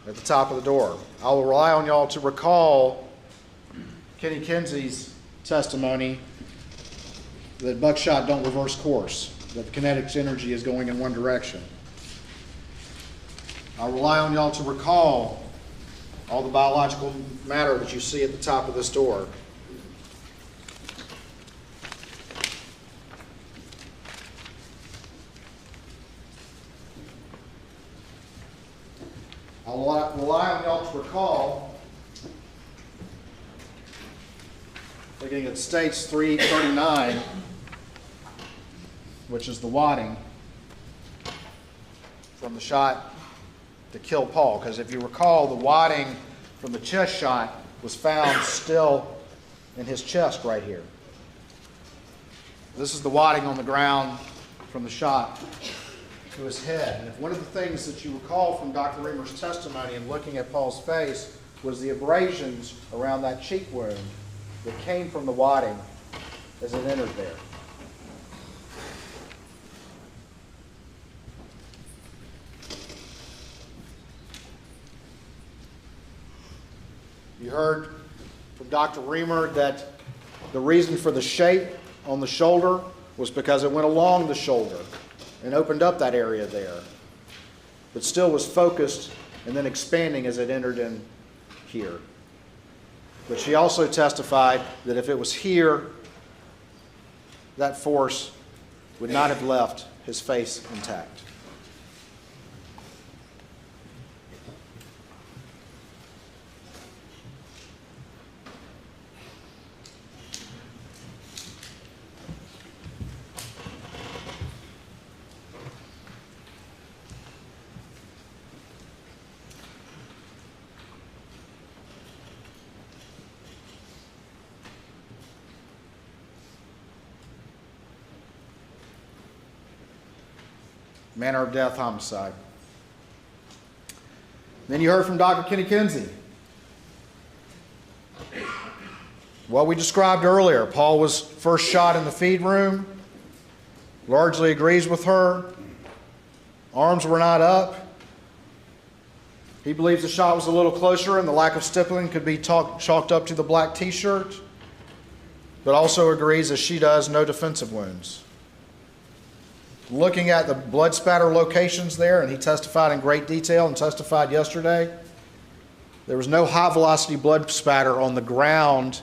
at the top of the door. I will rely on y'all to recall Kenny Kinsey's testimony that buckshot don't reverse course, that the kinetic energy is going in one direction. I'll rely on y'all to recall all the biological matter that you see at the top of this door. I'll rely on y'all to recall, looking at States 339, which is the wadding from the shot to kill Paul. Because if you recall, the wadding from the chest shot was found still in his chest right here. This is the wadding on the ground from the shot to his head. And if one of the things that you recall from Dr. Reamer's testimony in looking at Paul's face was the abrasions around that cheek wound that came from the wadding as it entered there. You heard from Dr. Reamer that the reason for the shape on the shoulder was because it went along the shoulder and opened up that area there, but still was focused and then expanding as it entered in here. But she also testified that if it was here, that force would not have left his face intact. Manner of death, homicide. Then you heard from Dr. Kenny Kinsey. What we described earlier, Paul was first shot in the feed room, largely agrees with her. Arms were not up. He believes the shot was a little closer and the lack of stippling could be chalked up to the black t-shirt, but also agrees, as she does, no defensive wounds. Looking at the blood spatter locations there, and he testified in great detail and testified yesterday, there was no high velocity blood spatter on the ground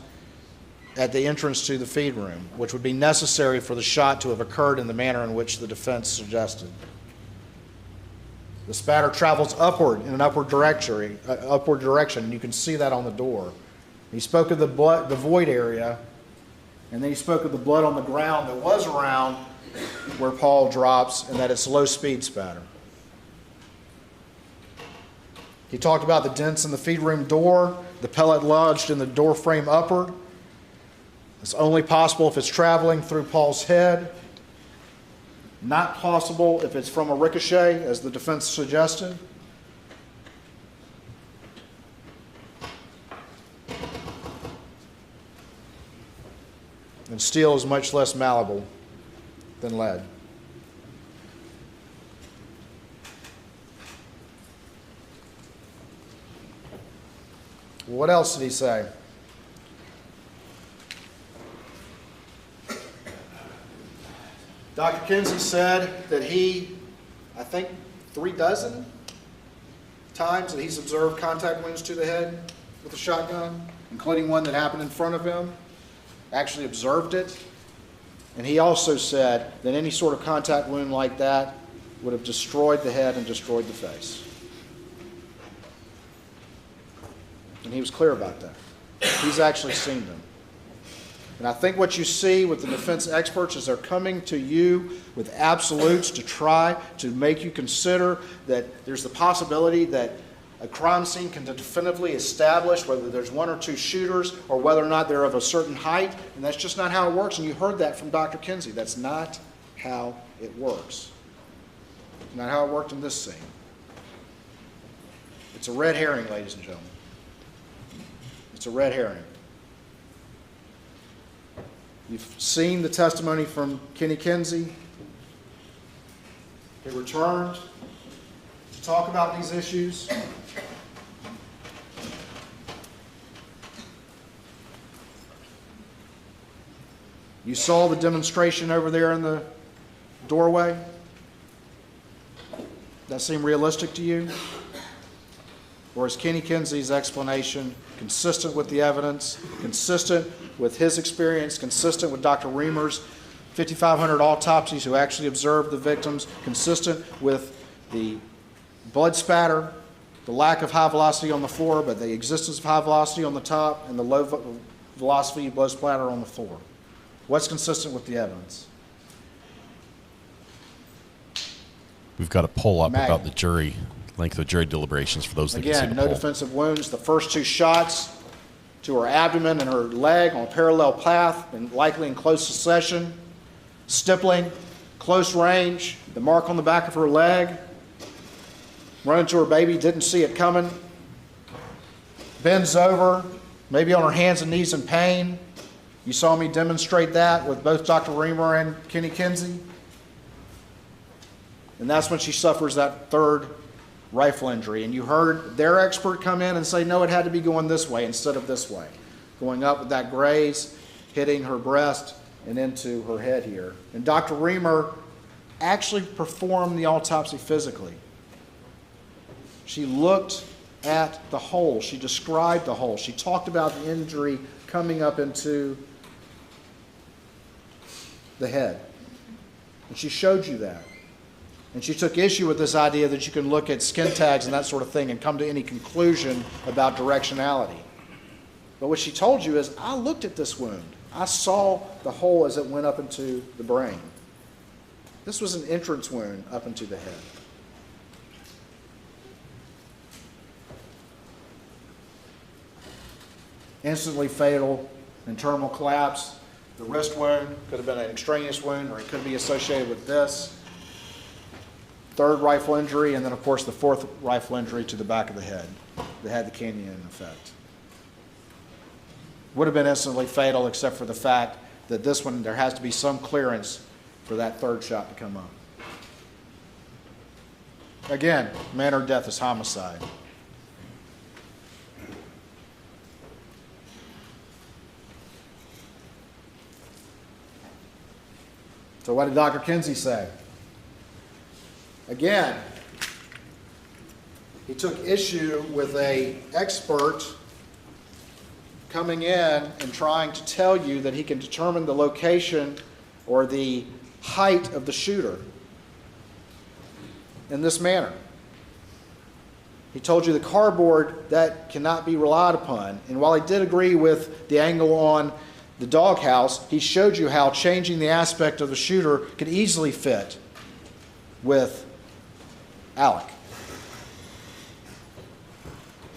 at the entrance to the feed room, which would be necessary for the shot to have occurred in the manner in which the defense suggested. The spatter travels upward in an upward direction, and you can see that on the door. He spoke of the void area, and then he spoke of the blood on the ground that was around where Paul drops, and that it's low speed spatter. He talked about the dents in the feed room door, the pellet lodged in the door frame upward. It's only possible if it's traveling through Paul's head. Not possible if it's from a ricochet, as the defense suggested. And steel is much less malleable than lead. What else did he say? Dr. Kinsey said that he, I think 36 times that he's observed contact wounds to the head with a shotgun, including one that happened in front of him, actually observed it. And he also said that any sort of contact wound like that would have destroyed the head and destroyed the face. And he was clear about that. He's actually seen them. And I think what you see with the defense experts is they're coming to you with absolutes to try to make you consider that there's the possibility that a crime scene can definitively establish whether there's one or two shooters or whether or not they're of a certain height, and that's just not how it works. And you heard that from Dr. Kinsey. That's not how it works. It's not how it worked in this scene. It's a red herring, ladies and gentlemen. It's a red herring. You've seen the testimony from Kenny Kinsey. He returned to talk about these issues. You saw the demonstration over there in the doorway? That seem realistic to you? Or is Kenny Kinsey's explanation consistent with the evidence, consistent with his experience, consistent with Dr. Reamer's 5,500 autopsies who actually observed the victims, consistent with the blood spatter, the lack of high velocity on the floor, but the existence of high velocity on the top and the low velocity blood splatter on the floor? What's consistent with the evidence? We've got a poll up Maggie. about the jury, length of jury deliberations for those that can see Again, the no poll. defensive wounds. The first two shots to her abdomen and her leg on a parallel path and likely in close succession. Stippling, close range, the mark on the back of her leg. Running to her baby, didn't see it coming. Bends over, maybe on her hands and knees in pain. You saw me demonstrate that with both Dr. Reamer and Kenny Kinsey. And that's when she suffers that third rifle injury. And you heard their expert come in and say, no, it had to be going this way instead of this way. Going up with that graze, hitting her breast and into her head here. And Dr. Reamer actually performed the autopsy physically. She looked at the hole. She described the hole. She talked about the injury coming up into the head. And she showed you that. And she took issue with this idea that you can look at skin tags and that sort of thing and come to any conclusion about directionality. But what she told you is, I looked at this wound. I saw the hole as it went up into the brain. This was an entrance wound up into the head. Instantly fatal and terminal collapse. The wrist wound could have been an extraneous wound, or it could be associated with this. Third rifle injury, and then of course the fourth rifle injury to the back of the head that had the canyon effect. Would have been instantly fatal, except for the fact that this one, there has to be some clearance for that third shot to come up. Again, manner of death is homicide. So what did Dr. Kinsey say? Again, he took issue with an expert coming in and trying to tell you that he can determine the location or the height of the shooter in this manner. He told you the cardboard, that cannot be relied upon. And while he did agree with the angle on the doghouse, he showed you how changing the aspect of the shooter could easily fit with Alec.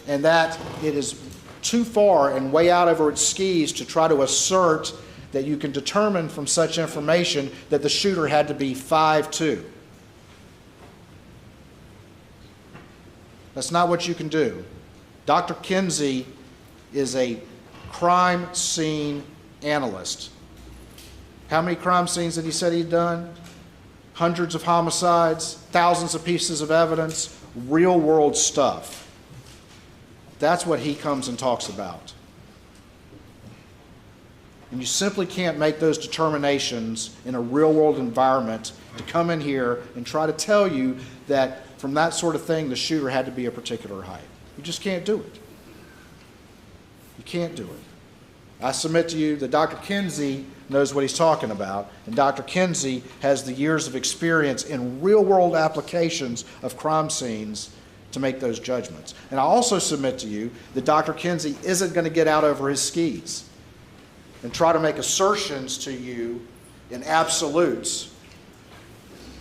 And that it is too far and way out over its skis to try to assert that you can determine from such information that the shooter had to be 5'2". That's not what you can do. Dr. Kinsey is a crime scene analyst. How many crime scenes did he say he'd done? Hundreds of homicides, thousands of pieces of evidence, real world stuff. That's what he comes and talks about. And you simply can't make those determinations in a real world environment to come in here and try to tell you that from that sort of thing the shooter had to be a particular height. You just can't do it. You can't do it. I submit to you that Dr. Kinsey knows what he's talking about, and Dr. Kinsey has the years of experience in real-world applications of crime scenes to make those judgments. And I also submit to you that Dr. Kinsey isn't going to get out over his skis and try to make assertions to you in absolutes.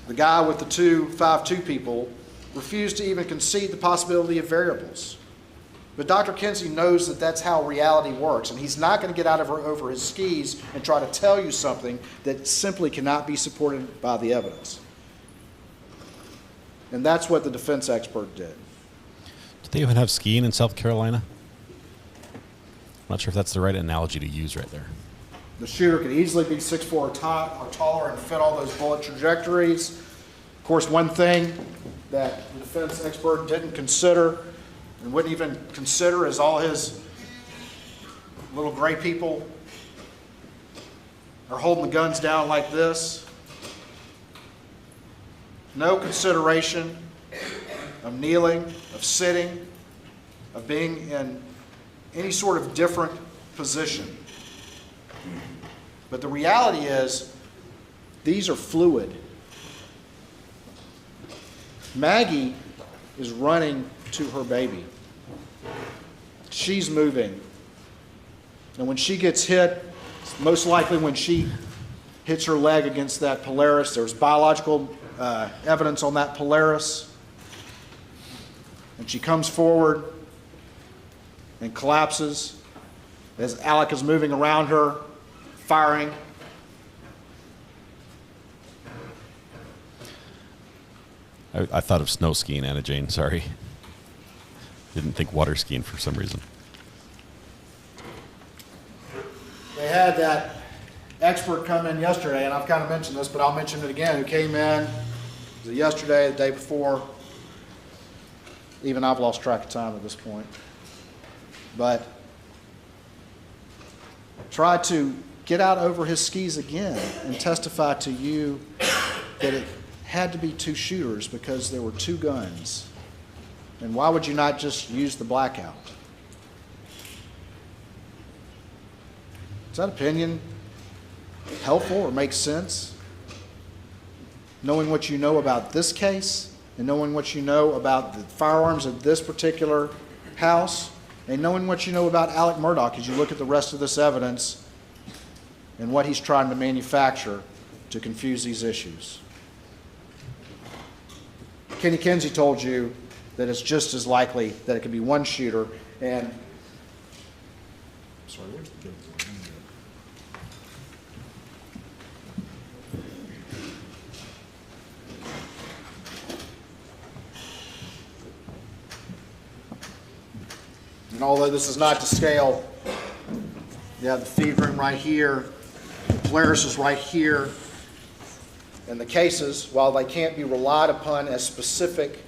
The guy with the 2 5'2" people refused to even concede the possibility of variables. But Dr. Kinsey knows that that's how reality works, and he's not going to get out of over his skis and try to tell you something that simply cannot be supported by the evidence. And that's what the defense expert did. Do they even have skiing in South Carolina? I'm not sure if that's the right analogy to use right there. The shooter could easily be 6'4" or taller and fit all those bullet trajectories. Of course, one thing that the defense expert didn't consider and wouldn't even consider is all his little gray people are holding the guns down like this. No consideration of kneeling, of sitting, of being in any sort of different position. But the reality is, these are fluid. Maggie is running to her baby. She's moving. And when she gets hit, most likely when she hits her leg against that Polaris, there's biological evidence on that Polaris. And she comes forward and collapses as Alec is moving around her, firing. I thought of snow skiing, Anna Jane, sorry. Didn't think water skiing for some reason. They had that expert come in yesterday, and I've kind of mentioned this, but I'll mention it again, who came in, was it yesterday, the day before? Even I've lost track of time at this point. But tried to get out over his skis again and testify to you that it had to be two shooters because there were two guns. And why would you not just use the blackout? Is that opinion helpful or makes sense? Knowing what you know about this case and knowing what you know about the firearms of this particular house and knowing what you know about Alec Murdaugh as you look at the rest of this evidence and what he's trying to manufacture to confuse these issues. Kenny Kinsey told you that it's just as likely that it could be one shooter, and sorry, where's the good? And although this is not to scale, you have the feed room right here, the Polaris is right here, and the cases, while they can't be relied upon as specific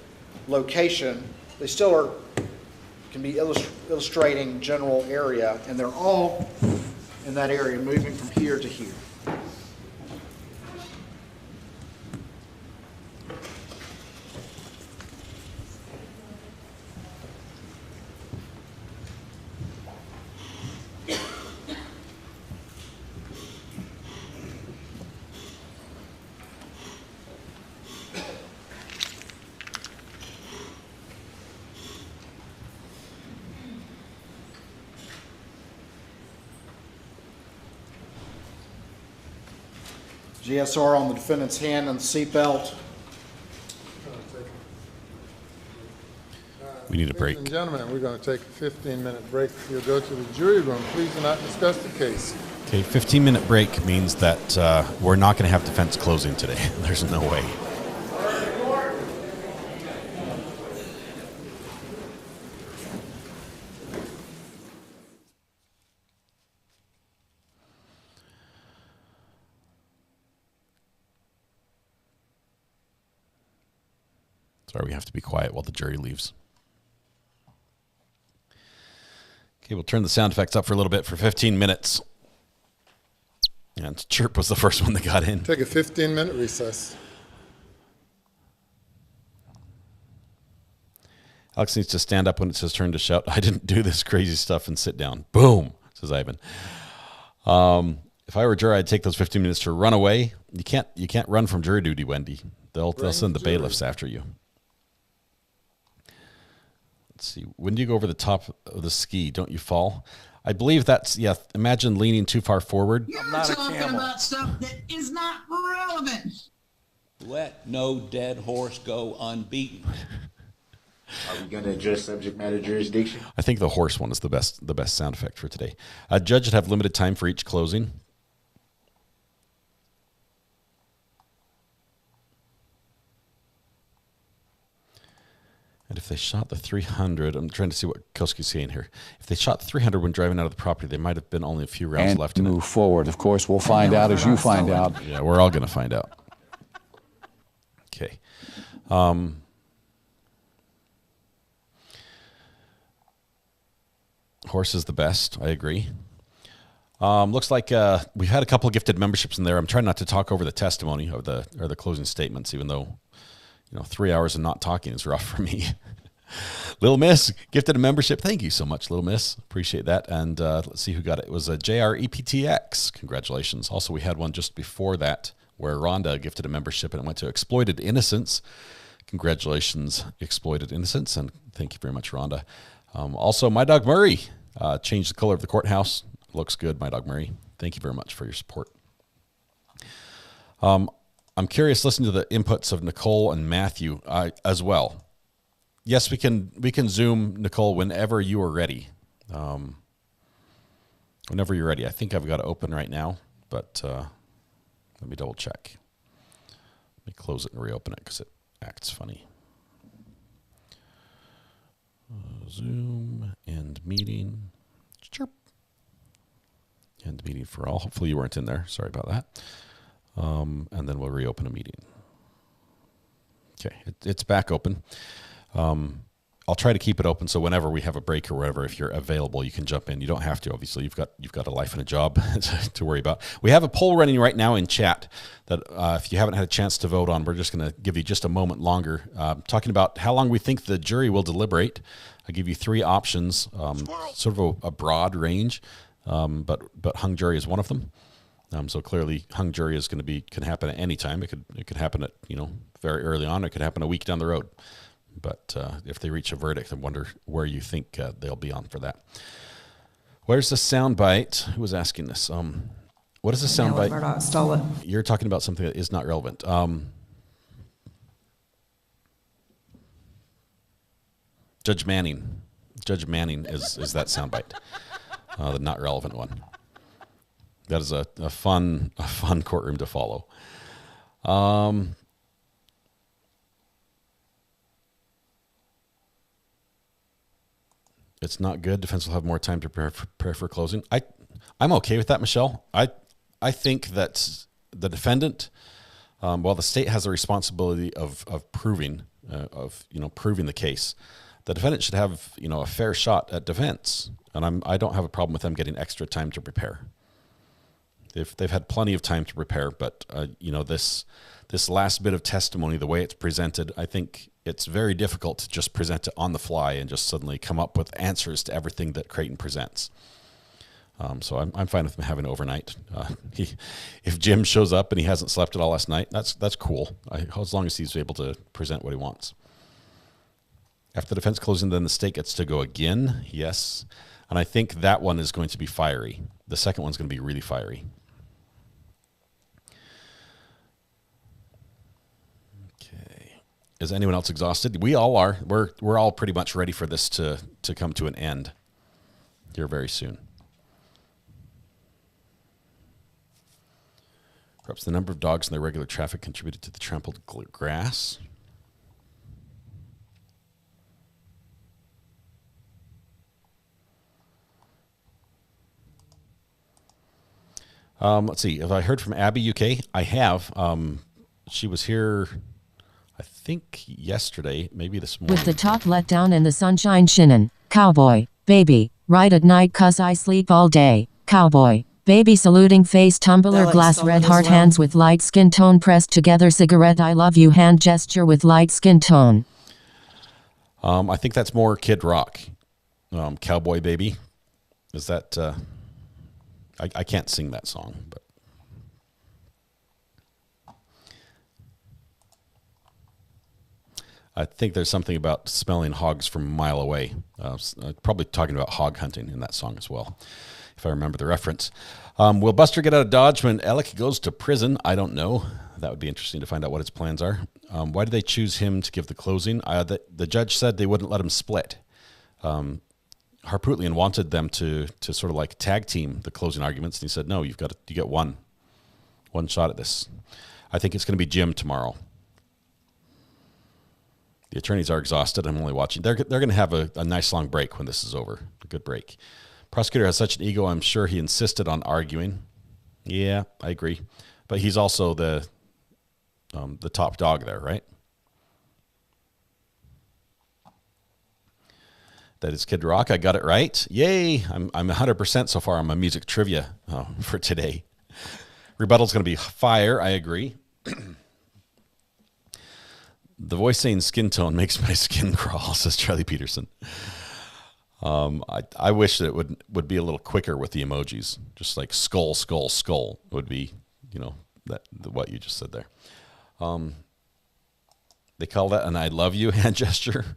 location, they still can be illustrating general area, and they're all in that area, moving from here to here. GSR on the defendant's hand and the seatbelt. We need a break. Ladies and gentlemen, we're going to take a 15-minute break. You'll go to the jury room. Please do not discuss the case. Okay, 15-minute break means that we're not going to have defense closing today. There's no way. Sorry, we have to be quiet while the jury leaves. Okay, we'll turn the sound effects up for a little bit for 15 minutes. And chirp was the first one that got in. Take a 15-minute recess. Alex needs to stand up when it's his turn to shout, "I didn't do this crazy stuff," and sit down. Boom, says Ivan. If I were a juror, I'd take those 15 minutes to run away. You can't run from jury duty, Wendy. They'll send the bailiffs after you. Let's see. When do you go over the top of the ski? Don't you fall? I believe that's, yeah, imagine leaning too far forward. You're talking about stuff that is not relevant. Let no dead horse go unbeaten. Are we going to address subject matter jurisdiction? I think the horse one is the best sound effect for today. A judge would have limited time for each closing. And if they shot the 300, I'm trying to see what Koski's saying here. If they shot 300 when driving out of the property, there might have been only a few rounds left in it. Move forward. Of course, we'll find out as you find out. Yeah, we're all going to find out. Okay. Horse is the best. I agree. Looks like we've had a couple of gifted memberships in there. I'm trying not to talk over the testimony or the closing statements, even though 3 hours of not talking is rough for me. Little Miss gifted a membership. Thank you so much, Little Miss. Appreciate that. And let's see who got it. It was a JREPTX. Congratulations. Also, we had one just before that where Rhonda gifted a membership and it went to Exploited Innocence. Congratulations, Exploited Innocence, and thank you very much, Rhonda. Also, My Dog Murray changed the color of the courthouse. Looks good, My Dog Murray. Thank you very much for your support. I'm curious, listening to the inputs of Nicole and Matthew as well. Yes, we can Zoom, Nicole, whenever you are ready. Whenever you're ready. I think I've got it open right now, but let me double check. Let me close it and reopen it because it acts funny. Zoom, end meeting. Chirp. End meeting for all. Hopefully you weren't in there. Sorry about that. And then we'll reopen a meeting. Okay, it's back open. I'll try to keep it open so whenever we have a break or whatever, if you're available, you can jump in. You don't have to, obviously. You've got a life and a job to worry about. We have a poll running right now in chat that if you haven't had a chance to vote on, we're just going to give you just a moment longer. Talking about how long we think the jury will deliberate. I'll give you three options, sort of a broad range, but hung jury is one of them. So clearly, hung jury is can happen at any time. It could happen at very early on. It could happen a week down the road. But if they reach a verdict, I wonder where you think they'll be on for that. Where's the soundbite? Who was asking this? What is the soundbite? Murdaugh stole it. You're talking about something that is not relevant. Judge Manning. Judge Manning is that soundbite, the not relevant one. That is a fun courtroom to follow. It's not good. Defense will have more time to prepare for closing. I'm okay with that, Michelle. I think that the defendant, while the state has a responsibility of proving proving the case, the defendant should have a fair shot at defense, and I don't have a problem with them getting extra time to prepare. They've had plenty of time to prepare, but this last bit of testimony, the way it's presented, I think it's very difficult to just present it on the fly and just suddenly come up with answers to everything that Creighton presents. So I'm fine with him having overnight. If Jim shows up and he hasn't slept at all last night, that's cool. As long as he's able to present what he wants. After the defense closing, then the state gets to go again. Yes, and I think that one is going to be fiery. The second one's going to be really fiery. Is anyone else exhausted? We all are. We're all pretty much ready for this to come to an end here very soon. Perhaps the number of dogs in their regular traffic contributed to the trampled grass. Let's see. Have I heard from Abby UK? I have. She was here, I think yesterday, maybe this morning. With the top let down and the sunshine shinin'. Cowboy, baby, ride at night 'cause I sleep all day. Cowboy, baby saluting face tumbler glass red heart hands with light skin tone pressed together cigarette I love you hand gesture with light skin tone. I think that's more Kid Rock. Cowboy baby. Is that, I can't sing that song, but. I think there's something about smelling hogs from a mile away. Probably talking about hog hunting in that song as well, if I remember the reference. Will Buster get out of Dodge when Alec goes to prison? I don't know. That would be interesting to find out what his plans are. Why did they choose him to give the closing? The judge said they wouldn't let him split. Harpootlian wanted them to sort of like tag team the closing arguments, and he said, no, you get one shot at this. I think it's going to be Jim tomorrow. The attorneys are exhausted. I'm only watching. They're going to have a nice long break when this is over. A good break. Prosecutor has such an ego, I'm sure he insisted on arguing. Yeah, I agree. But he's also the top dog there, right? That is Kid Rock. I got it right. Yay. I'm 100% so far on my music trivia for today. Rebuttal's going to be fire. I agree. The voice saying skin tone makes my skin crawl, says Charlie Peterson. I wish that it would be a little quicker with the emojis. Just like skull, skull, skull would be, what you just said there. They call that an I love you hand gesture.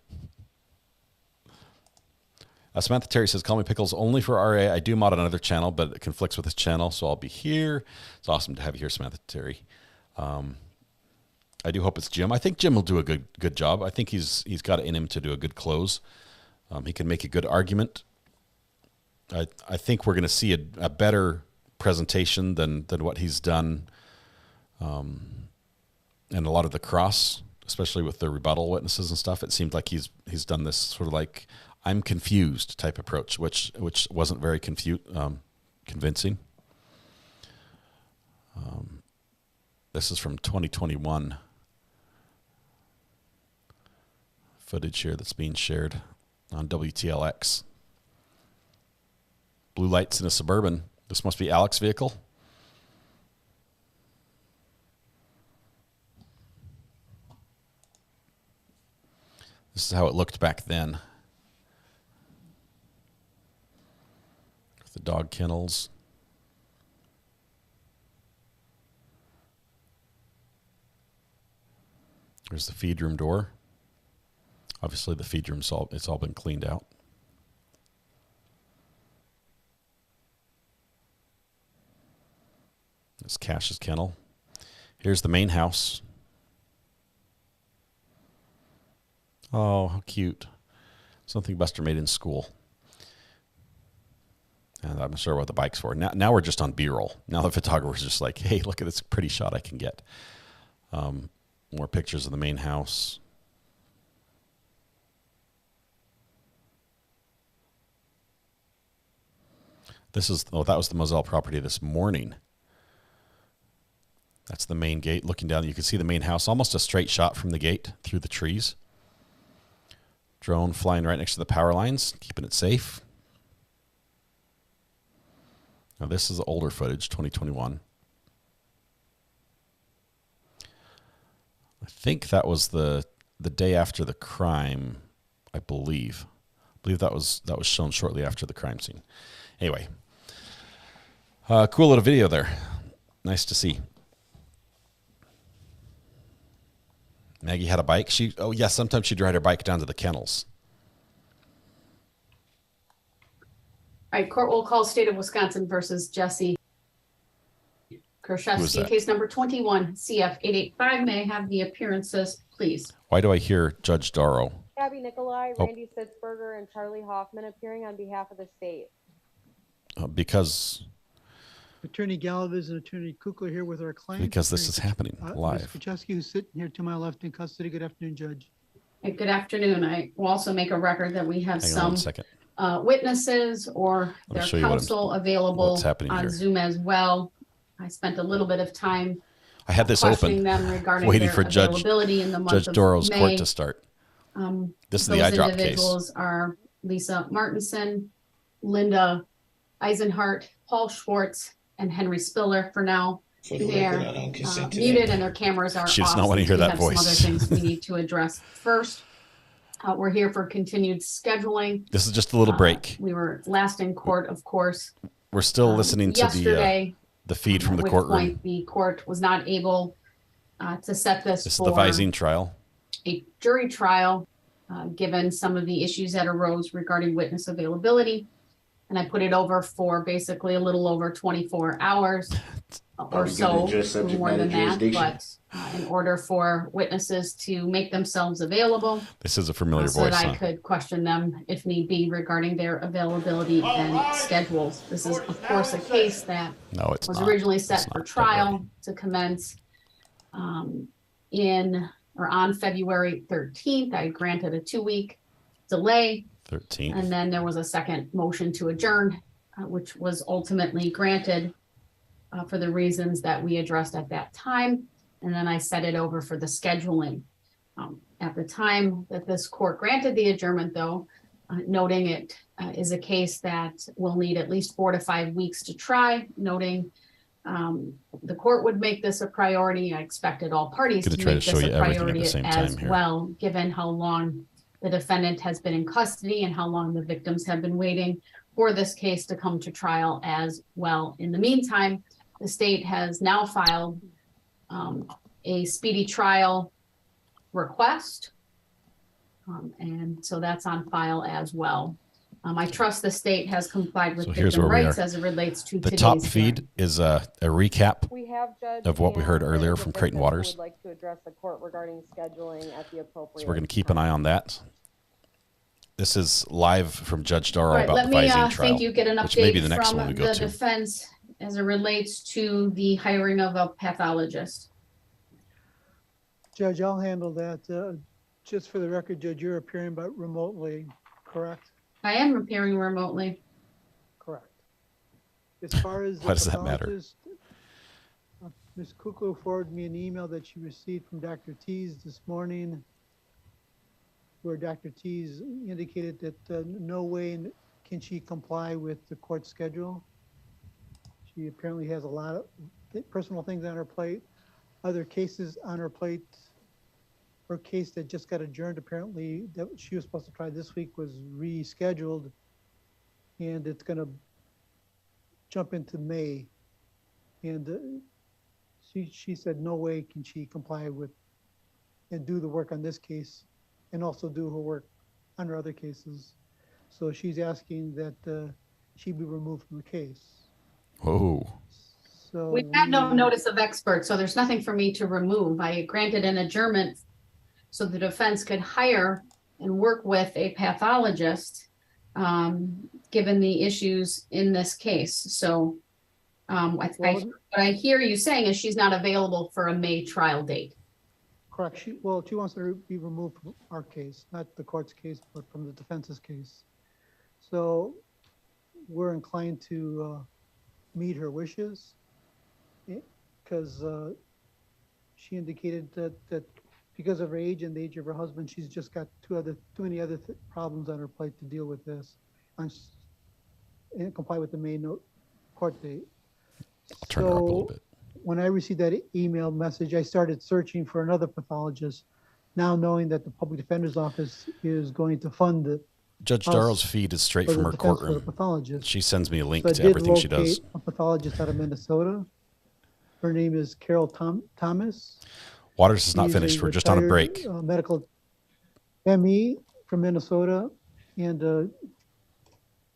Samantha Terry says, call me Pickles only for RA. I do mod on another channel, but it conflicts with this channel, so I'll be here. It's awesome to have you here, Samantha Terry. I do hope it's Jim. I think Jim will do a good job. I think he's got it in him to do a good close. He can make a good argument. I think we're going to see a better presentation than what he's done, and a lot of the cross, especially with the rebuttal witnesses and stuff. It seemed like he's done this sort of like I'm confused type approach, which wasn't very convincing. This is from 2021. Footage here that's being shared on WTLX. Blue lights in a Suburban. This must be Alec's vehicle. This is how it looked back then. With the dog kennels. There's the feed room door. Obviously, the feed room, it's all been cleaned out. This Cash's kennel. Here's the main house. Oh, how cute. Something Buster made in school. And I'm not sure what the bike's for. Now we're just on B-roll. Now the photographer's just like, hey, look at this pretty shot I can get. More pictures of the main house. That was the Moselle property this morning. That's the main gate. Looking down, you can see the main house. Almost a straight shot from the gate through the trees. Drone flying right next to the power lines, keeping it safe. Now this is older footage, 2021. I think that was the day after the crime, I believe. I believe that was shown shortly after the crime scene. Anyway, cool little video there. Nice to see. Maggie had a bike. Sometimes she'd ride her bike down to the kennels. All right, court will call State of Wisconsin versus Jesse Kershevsky, case number 21, CF 885. May I have the appearances, please? Why do I hear Judge Darrow? Gabby Nicolai, Randy Sitzberger, and Charlie Hoffman appearing on behalf of the state. Because Attorney Galvez and Attorney Kukla here with our client. Because this is happening live. Ms. Kucheski, who's sitting here to my left in custody. Good afternoon, Judge. Good afternoon. I will also make a record that we have some witnesses or their counsel available on Zoom as well. I spent a little bit of time I had this open, them regarding waiting their for Judge in the month Darrow's of court May. to start. This is the Those eyedrop individuals case. are Lisa Martinson, Linda Eisenhart, Paul Schwartz, and Henry Spiller. For now, they're muted and their cameras are off. She does not want to hear that voice. Some other things we need to address first. We're here for continued scheduling. This is just a little break. We were last in court, of course. We're still listening to the feed from the courtroom. The court was not able to set this This is for the Visine trial. a jury trial, given some of the issues that arose regarding witness availability. And I put it over for basically a little over 24 hours or so, more than that. But in order for witnesses to make themselves available, this is a familiar so voice. that I could question them if need be regarding their availability and schedules. This is, of course, a case that was originally set for trial to commence on February 13th. I granted a 2-week delay. 13th. And then there was a second motion to adjourn, which was ultimately granted for the reasons that we addressed at that time. And then I set it over for the scheduling. At the time that this court granted the adjournment, though, noting it is a case that will need at least 4 to 5 weeks to try, noting the court would make this a priority. I expected all parties to make this a priority as well, given how long the defendant has been in custody and how long the victims have been waiting for this case to come to trial as well. In the meantime, the state has now filed a speedy trial request. And so that's on file as well. I trust the state has complied with victim rights as it relates to the top feed is a recap of what we heard earlier from Creighton Waters. Would like to address the court regarding scheduling at the appropriate. So we're going to keep an eye on that. This is live from Judge Darrow about the Visine trial. Thank you. Get an which may be update the next from one we go the to. defense as it relates to the hiring of a pathologist. Judge, I'll handle that. Just for the record, Judge, you're appearing but remotely, correct? I am appearing remotely. Correct. As far as why does that matter? Ms. Kuklo forwarded me an email that she received from Dr. Tees this morning, where Dr. Tees indicated that no way can she comply with the court schedule. She apparently has a lot of personal things on her plate, other cases on her plate. Her case that just got adjourned, apparently, that she was supposed to try this week was rescheduled, and it's going to jump into May. And she said no way can she comply with and do the work on this case and also do her work on her other cases. So she's asking that she be removed from the case. Whoa. So we've had no notice of expert, so there's nothing for me to remove. I granted an adjournment so the defense could hire and work with a pathologist, given the issues in this case. So what I hear you saying is she's not available for a May trial date. Correct. She wants to be removed from our case, not the court's case, but from the defense's case. So we're inclined to meet her wishes because she indicated that because of her age and the age of her husband, she's just got too many other problems on her plate to deal with this and comply with the May court date. Turn her up a little bit. When I received that email message, I started searching for another pathologist, now knowing that the public defender's office is going to fund it. Judge Darrow's feed is straight from her courtroom. She sends me a link to everything she does. A pathologist out of Minnesota. Her name is Carol Thomas. Waters is not finished. We're just on a break. Medical ME from Minnesota, and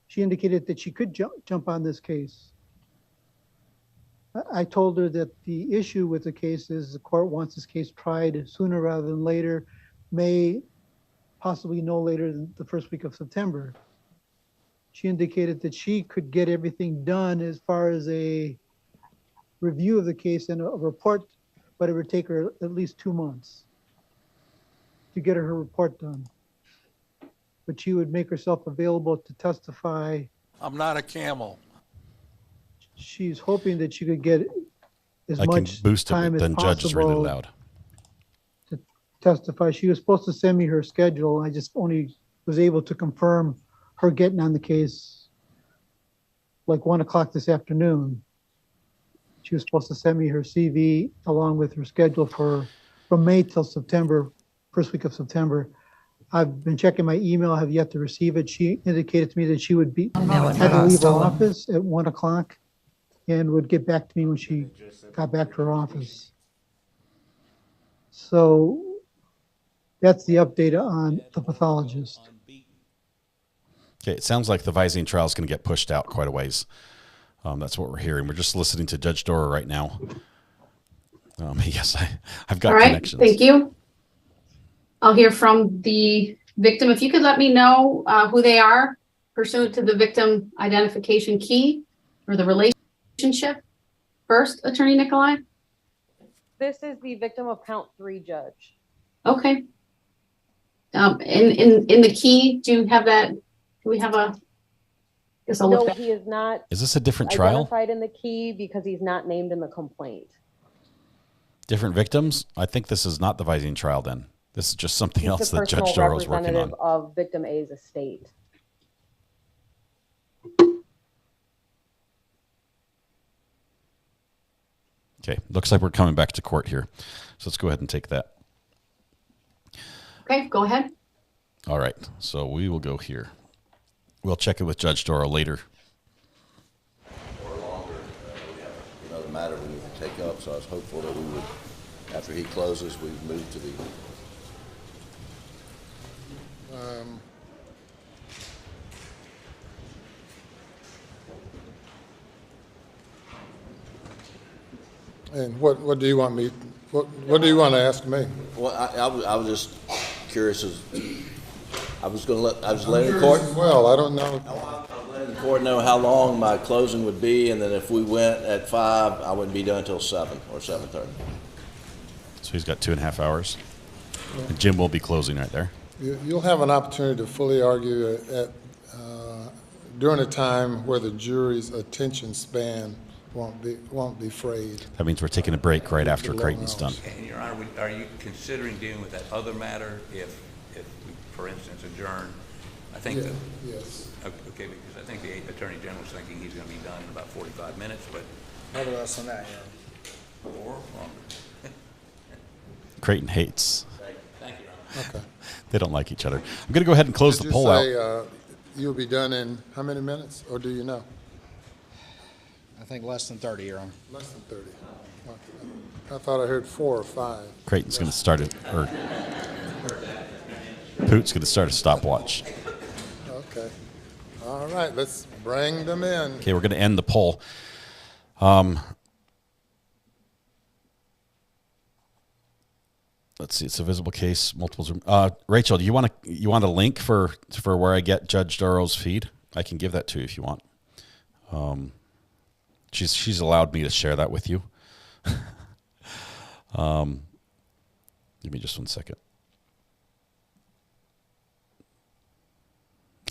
she indicated that she could jump on this case. I told her that the issue with the case is the court wants this case tried sooner rather than later, May, possibly no later than the first week of September. She indicated that she could get everything done as far as a review of the case and a report, but it would take her at least 2 months to get her report done. But she would make herself available to testify. I'm not a camel. She's hoping that she could get as much time as possible. Judge is really loud. To testify. She was supposed to send me her schedule. I just only was able to confirm her getting on the case like 1 o'clock this afternoon. She was supposed to send me her CV along with her schedule from May till September, first week of September. I've been checking my email. I have yet to receive it. She indicated to me that she would had to leave her office at 1 o'clock and would get back to me when she got back to her office. So That's the update on the pathologist. Okay, it sounds like the Visine trial is going to get pushed out quite a ways. That's what we're hearing. We're just listening to Judge Dora right now. Yes, I've got All right, connections. thank you. I'll hear from the victim. If you could let me know who they are pursuant to the victim identification key or the relationship. First, Attorney Nicolai. This is the victim of count 3, Judge. Okay. In the key, do you have that? Do we have a? No, he is not. Is this a different trial? Identified in the key because he's not named in the complaint. Different victims? I think this is not the Visine trial then. This is just something else that Judge Dora is working on. Of victim A's estate. Okay, looks like we're coming back to court here. So let's go ahead and take that. Okay, go ahead. All right, so we will go here. We'll check it with Judge Dora later. Or longer. We have another matter we need to take up, so I was hopeful that we would, after he closes, we would move to the... And what do you want me, what do you want to ask me? Well, I was just curious as, I was letting the court. Well, I don't know. I'm letting the court know how long my closing would be, and then if we went at 5, I wouldn't be done until 7 or 7:30. So he's got 2.5 hours. And Jim will be closing right there. You'll have an opportunity to fully argue during a time where the jury's attention span won't be frayed. That means we're taking a break right after Creighton's done. And Your Honor, are you considering dealing with that other matter if we, for instance, adjourn? I think yes. Okay, because I think the Attorney General's thinking he's going to be done in about 45 minutes, but Never less than that, yeah. or longer. Creighton hates. Thank you, Your Honor. Okay. They don't like each other. I'm going to go ahead and close the poll out. Did you say you'll be done in how many minutes, or do you know? I think less than 30, Your Honor. Less than 30. I thought I heard 4 or 5. Creighton's going to start it, or Poot's going to start a stopwatch. Okay. All right, let's bring them in. Okay, we're going to end the poll. Let's see. It's a visible case. Multiples. Rachel, do you want a link for where I get Judge Dora's feed? I can give that to you if you want. She's allowed me to share that with you. Give me just 1 second.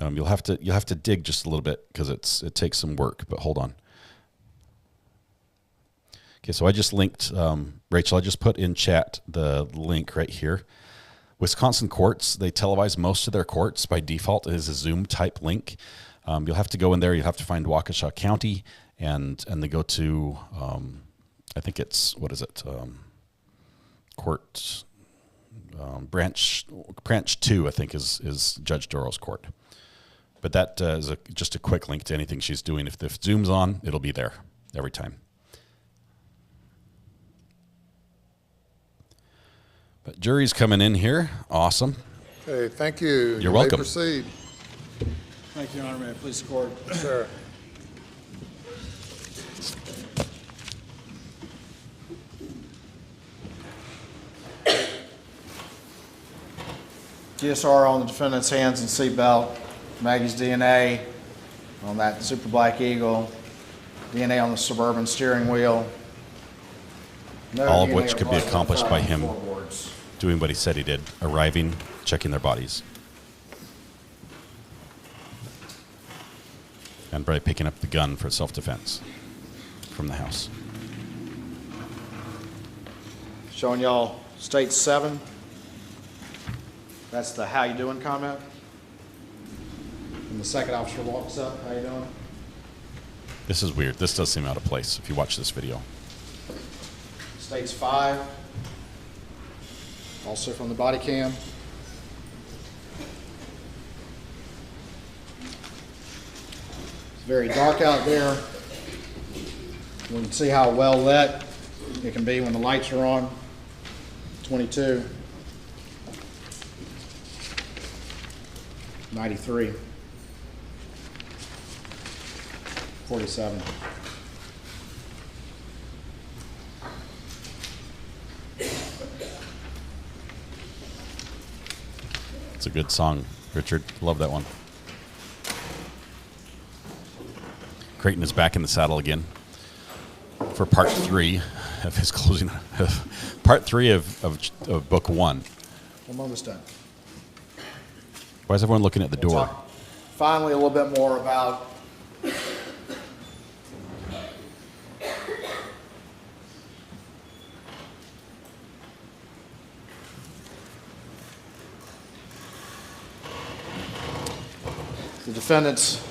You'll have to dig just a little bit because it takes some work. But hold on. Okay, so I just linked, Rachel, I just put in chat the link right here. Wisconsin courts, they televise most of their courts by default. It is a Zoom type link. You'll have to go in there. You'll have to find Waukesha County and they go to, I think it's, what is it? Court, branch 2, I think is Judge Dora's court. But that is just a quick link to anything she's doing. If Zoom's on, it'll be there every time. But jury's coming in here. Awesome. Okay, thank you. You're welcome. May proceed. Thank you, Your Honor. May I please the court? Sir. GSR on the defendant's hands and seatbelt, Maggie's DNA on that Super Black Eagle, DNA on the Suburban steering wheel. No All of DNA which could be or blood accomplished by him floorboards. doing what he said he did, arriving, checking their bodies. And by picking up the gun for self-defense from the house. Showing y'all state 7. That's the how you doing comment. And the second officer walks up, how you doing? This is weird. This does seem out of place if you watch this video. States 5. Also from the body cam. It's very dark out there. You can see how well lit it can be when the lights are on. 22. 93. 47. It's a good song, Richard. Love that one. Creighton is back in the saddle again for part 3 of his closing. Part 3 of book 1. I'm almost done. Why is everyone looking at the door? Talk finally a little bit more about the defendant's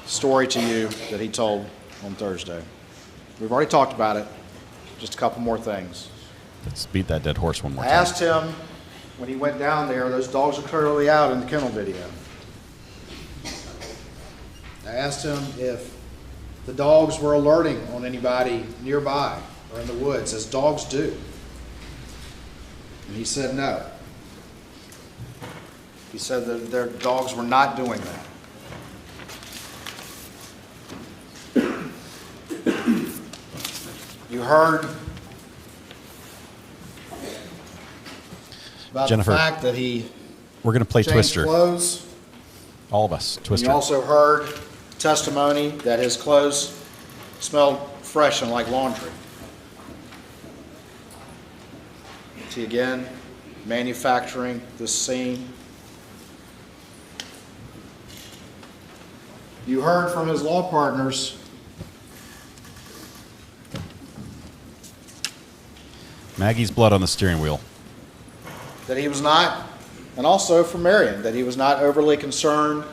story to you that he told on Thursday. We've already talked about it. Just a couple more things. Let's beat that dead horse one more I time. asked him when he went down there, those dogs are clearly out in the kennel video. I asked him if the dogs were alerting on anybody nearby or in the woods, as dogs do. And he said no. He said that their dogs were not doing that. You heard about Jennifer, the fact that he we're going to play changed Twister. Clothes. All of us, Twister. You also heard testimony that his clothes smelled fresh and like laundry. See again, manufacturing this scene. You heard from his law partners Maggie's blood on the steering wheel. that he was not, and also from Marion, that he was not overly concerned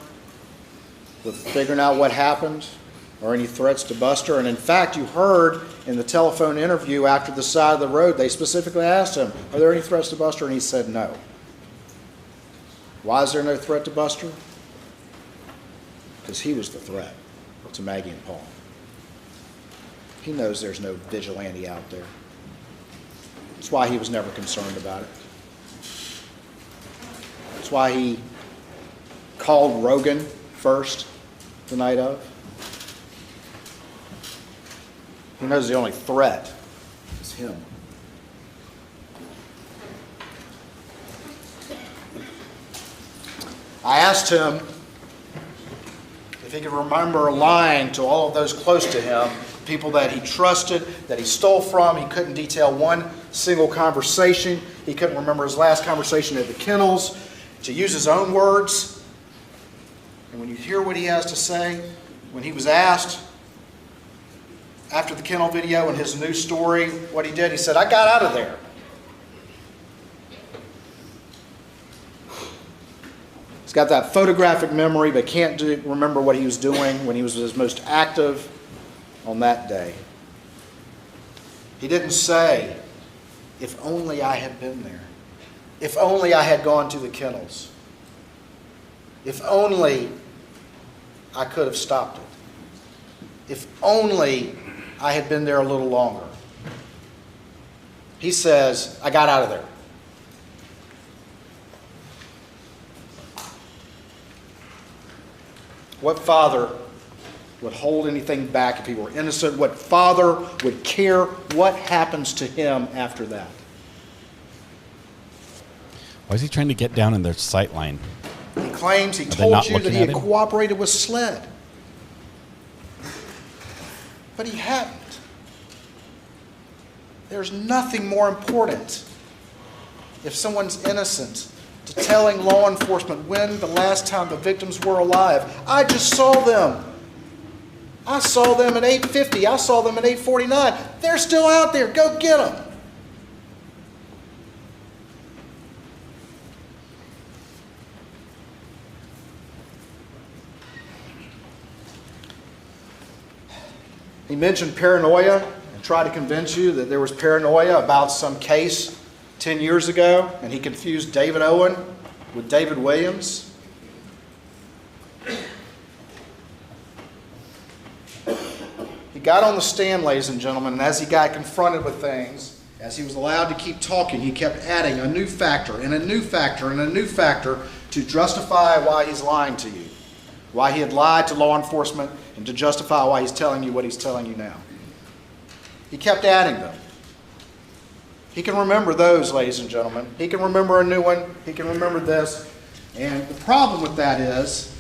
with figuring out what happened or any threats to Buster. And in fact, you heard in the telephone interview after the side of the road, they specifically asked him, are there any threats to Buster? And he said no. Why is there no threat to Buster? Because he was the threat to Maggie and Paul. He knows there's no vigilante out there. That's why he was never concerned about it. That's why he called Rogan first the night of. He knows the only threat is him. I asked him if he could remember lying to all of those close to him, people that he trusted, that he stole from. He couldn't detail one single conversation. He couldn't remember his last conversation at the kennels. To use his own words, and when you hear what he has to say, when he was asked after the kennel video and his new story, what he did, he said, I got out of there. He's got that photographic memory, but can't remember what he was doing when he was his most active on that day. He didn't say, if only I had been there. If only I had gone to the kennels. If only I could have stopped it. If only I had been there a little longer. He says, I got out of there. What father would hold anything back if he were innocent? What father would care what happens to him after that? Why is he trying to get down in their sight line? He claims he Are they told not you that looking he at had him? cooperated with SLED. But he hadn't. There's nothing more important, if someone's innocent, to telling law enforcement when the last time the victims were alive. I just saw them. I saw them at 8:50. I saw them at 8:49. They're still out there. Go get them. He mentioned paranoia and tried to convince you that there was paranoia about some case 10 years ago, and he confused David Owen with David Williams. He got on the stand, ladies and gentlemen, and as he got confronted with things, as he was allowed to keep talking, he kept adding a new factor and a new factor and a new factor to justify why he's lying to you, why he had lied to law enforcement, and to justify why he's telling you what he's telling you now. He kept adding them. He can remember those, ladies and gentlemen. He can remember a new one. He can remember this. And the problem with that is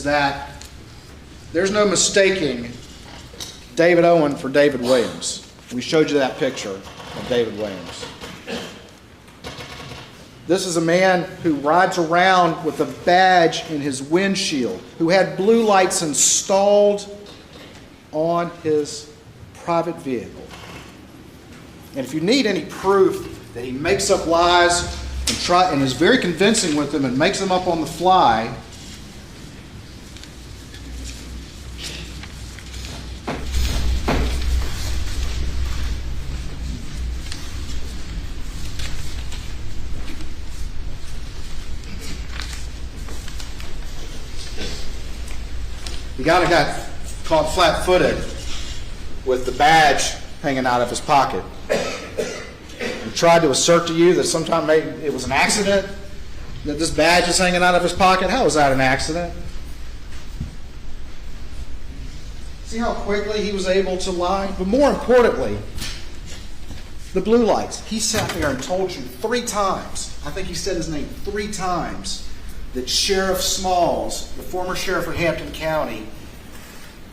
that there's no mistaking David Owen for David Williams. We showed you that picture of David Williams. This is a man who rides around with a badge in his windshield, who had blue lights installed on his private vehicle. And if you need any proof that he makes up lies and is very convincing with them and makes them up on the fly, the guy that got caught flat-footed with the badge hanging out of his pocket and tried to assert to you that sometime maybe it was an accident, that this badge is hanging out of his pocket. How is that an accident? See how quickly he was able to lie? But more importantly, the blue lights. He sat there and told you 3 times, I think he said his name 3 times, that Sheriff Smalls, the former sheriff of Hampton County,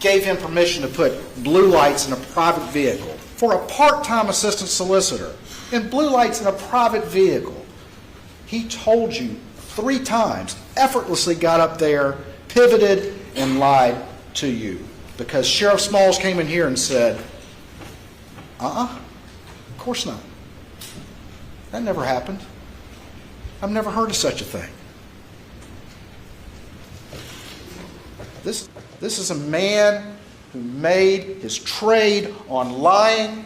gave him permission to put blue lights in a private vehicle for a part-time assistant solicitor. And blue lights in a private vehicle. He told you 3 times, effortlessly got up there, pivoted, and lied to you. Because Sheriff Smalls came in here and said, of course not. That never happened. I've never heard of such a thing. This is a man who made his trade on lying.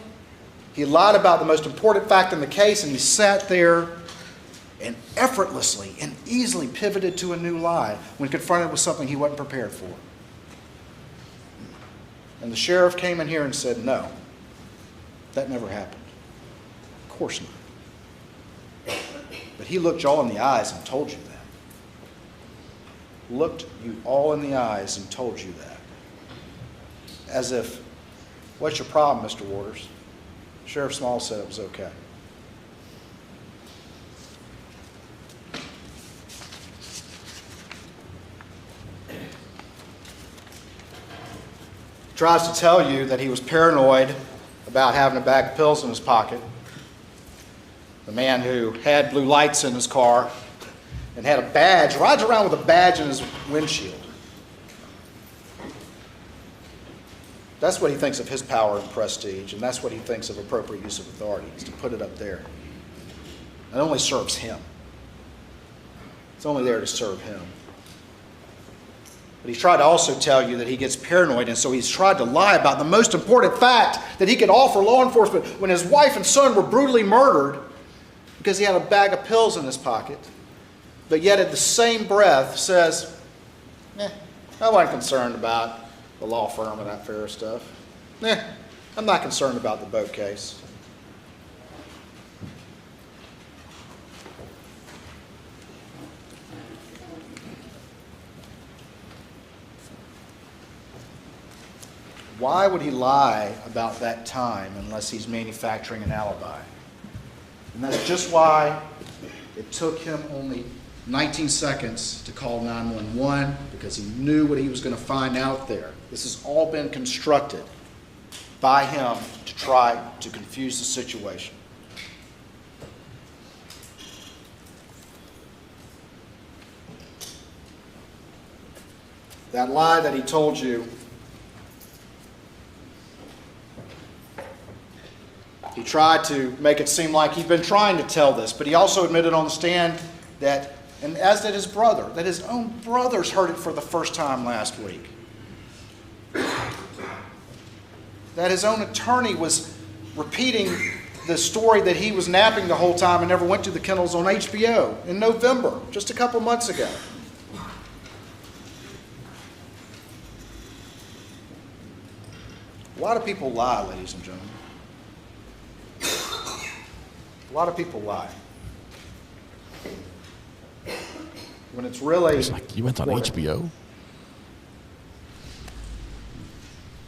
He lied about the most important fact in the case, and he sat there and effortlessly and easily pivoted to a new lie when confronted with something he wasn't prepared for. And the sheriff came in here and said, no, that never happened. Of course not. But he looked you all in the eyes and told you that. Looked you all in the eyes and told you that. As if, what's your problem, Mr. Waters? Sheriff Small said it was okay. Tries to tell you that he was paranoid about having a bag of pills in his pocket. The man who had blue lights in his car and had a badge, rides around with a badge in his windshield. That's what he thinks of his power and prestige, and that's what he thinks of appropriate use of authority, is to put it up there. It only serves him. It's only there to serve him. But he's tried to also tell you that he gets paranoid, and so he's tried to lie about the most important fact that he could offer law enforcement when his wife and son were brutally murdered because he had a bag of pills in his pocket. But yet at the same breath says, I wasn't concerned about the law firm and that fair stuff. I'm not concerned about the boat case. Why would he lie about that time unless he's manufacturing an alibi? And that's just why it took him only 19 seconds to call 911, because he knew what he was going to find out there. This has all been constructed by him to try to confuse the situation. That lie that he told you, he tried to make it seem like he'd been trying to tell this, but he also admitted on the stand that, and as did his brother, that his own brothers heard it for the first time last week. That his own attorney was repeating the story that he was napping the whole time and never went to the kennels on HBO in November, just a couple months ago. A lot of people lie, ladies and gentlemen. A lot of people lie. when it's really It's like you went on important. HBO.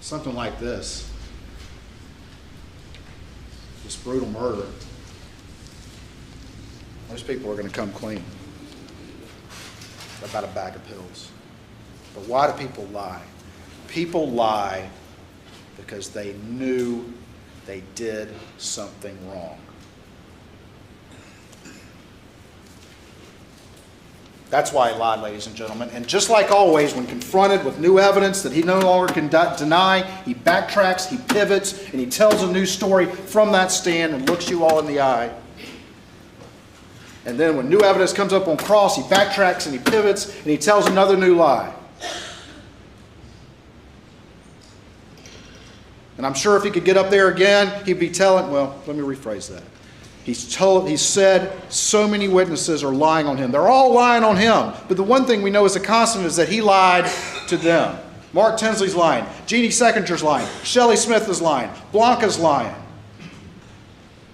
Something like this brutal murder, most people are going to come clean about a bag of pills. But why do people lie? People lie because they knew they did something wrong. That's why he lied, ladies and gentlemen. And just like always, when confronted with new evidence that he no longer can deny, he backtracks, he pivots, and he tells a new story from that stand and looks you all in the eye. And then when new evidence comes up on cross, he backtracks and he pivots and he tells another new lie. And I'm sure if he could get up there again, he'd be telling, well, let me rephrase that. He said so many witnesses are lying on him. They're all lying on him. But the one thing we know is a constant is that he lied to them. Mark Tinsley's lying. Jeannie Seckinger's lying. Shelley Smith is lying. Blanca's lying.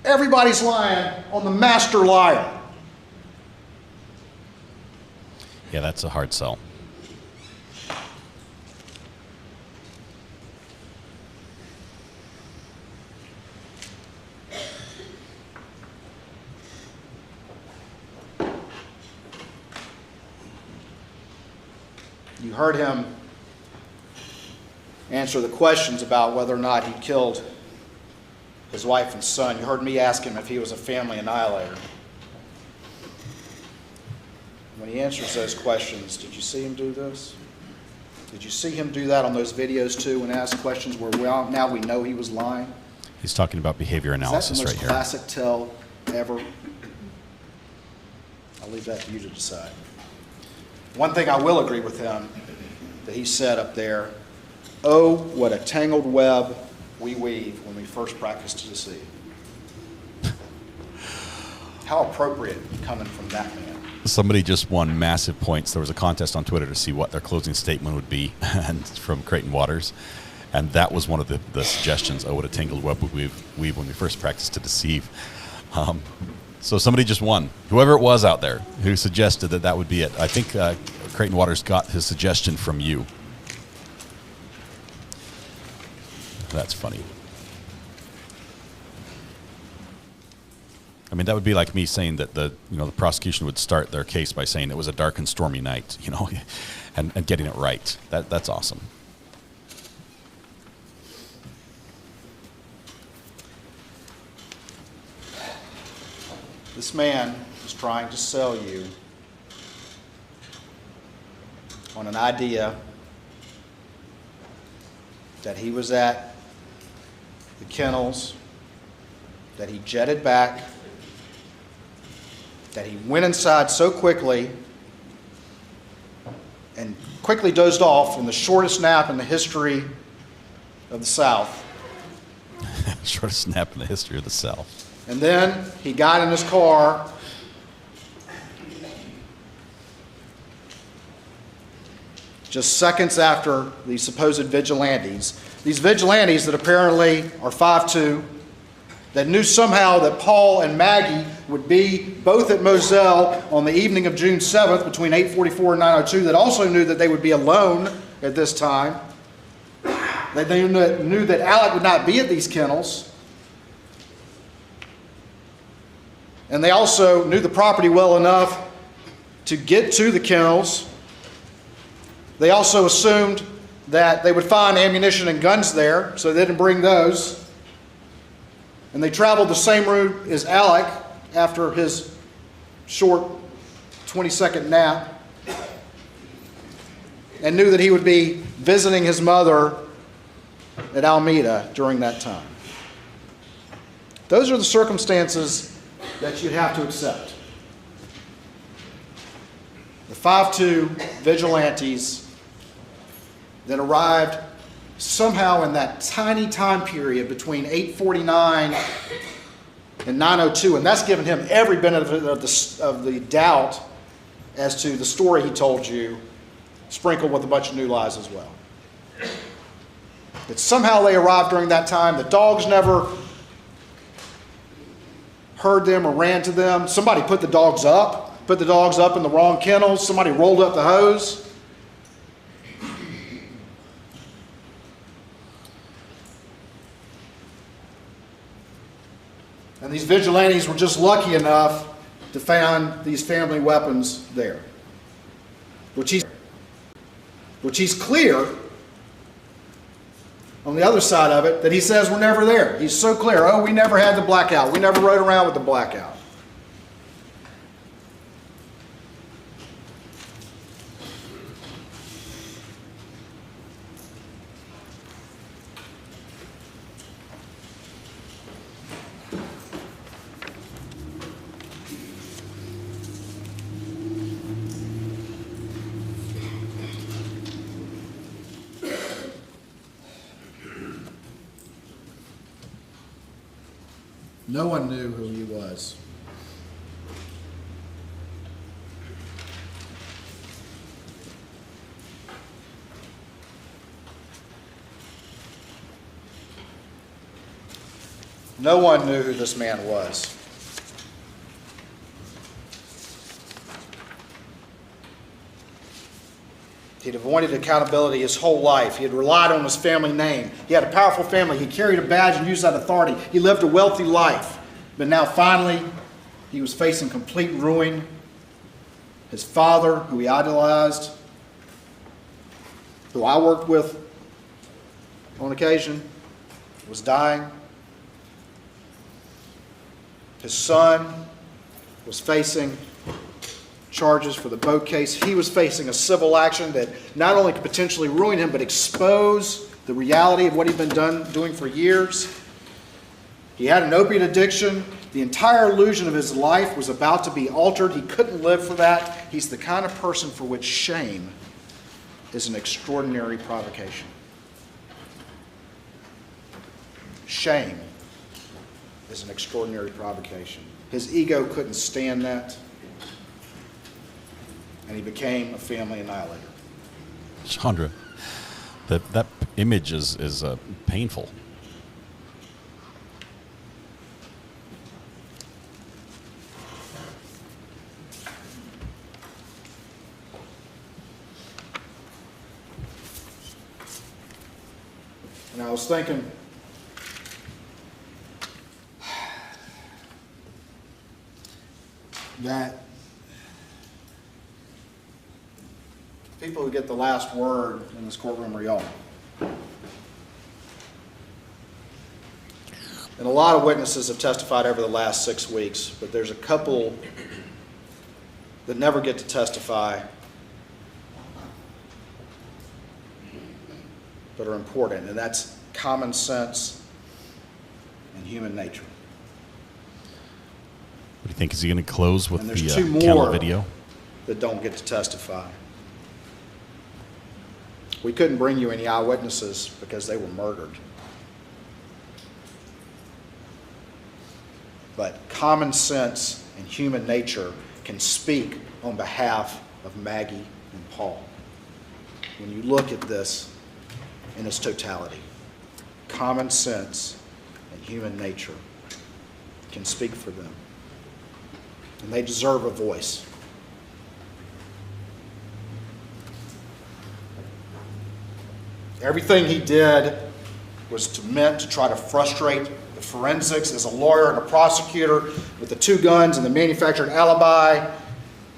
Everybody's lying on the master liar. Yeah, that's a hard sell. You heard him answer the questions about whether or not he killed his wife and son. You heard me ask him if he was a family annihilator. When he answers those questions, did you see him do this? Did you see him do that on those videos too, and ask questions where now we know he was lying? He's talking about behavior analysis right here. That's the most classic tell ever. I'll leave that to you to decide. One thing I will agree with him that he said up there, oh, what a tangled web we weave when we first practice to deceive. How appropriate coming from that man. Somebody just won massive points. There was a contest on Twitter to see what their closing statement would be, and from Creighton Waters. And that was one of the suggestions. Oh, what a tangled web we weave when we first practice to deceive. So somebody just won. Whoever it was out there who suggested that would be it. I think Creighton Waters got his suggestion from you. That's funny. I mean, that would be like me saying that the prosecution would start their case by saying it was a dark and stormy night, and getting it right. That's awesome. This man is trying to sell you on an idea that he was at the kennels, that he jetted back, that he went inside so quickly and quickly dozed off in the shortest nap in the history of the South. Shortest nap in the history of the South. And then he got in his car just seconds after these supposed vigilantes. These vigilantes that apparently are 5'2", that knew somehow that Paul and Maggie would be both at Moselle on the evening of June 7th between 8:44 and 9:02, that also knew that they would be alone at this time. They knew that Alec would not be at these kennels. And they also knew the property well enough to get to the kennels. They also assumed that they would find ammunition and guns there, so they didn't bring those. And they traveled the same route as Alec after his short 20-second nap, and knew that he would be visiting his mother at Alameda during that time. Those are the circumstances that you'd have to accept. The 5'2" vigilantes that arrived somehow in that tiny time period between 8:49 and 9:02, and that's given him every benefit of the doubt as to the story he told you, sprinkled with a bunch of new lies as well. That somehow they arrived during that time. The dogs never heard them or ran to them. Somebody put the dogs up. put the dogs up in the wrong kennels, somebody rolled up the hose. And these vigilantes were just lucky enough to find these family weapons there. Which he's clear on the other side of it that he says we're never there. He's so clear. Oh, we never had the blackout. We never rode around with the blackout. No one knew who he was. No one knew who this man was. He'd avoided accountability his whole life. He had relied on his family name. He had a powerful family. He carried a badge and used that authority. He lived a wealthy life. But now finally, he was facing complete ruin. His father, who he idolized, who I worked with on occasion, was dying. His son was facing charges for the boat case. He was facing a civil action that not only could potentially ruin him, but expose the reality of what he'd been doing for years. He had an opiate addiction. The entire illusion of his life was about to be altered. He couldn't live for that. He's the kind of person for which shame is an extraordinary provocation. Shame is an extraordinary provocation. His ego couldn't stand that. And he became a family annihilator. Chandra, that image is painful. And I was thinking, that people who get the last word in this courtroom are y'all. And a lot of witnesses have testified over the last 6 weeks, but there's a couple that never get to testify but are important, and that's common sense and human nature. What do you think? Is he going to close with And the there's two camel more video? that don't get to testify. We couldn't bring you any eyewitnesses because they were murdered. But common sense and human nature can speak on behalf of Maggie and Paul. When you look at this in its totality, common sense and human nature can speak for them. And they deserve a voice. Everything he did was meant to try to frustrate the forensics as a lawyer and a prosecutor with the 2 guns and the manufactured alibi,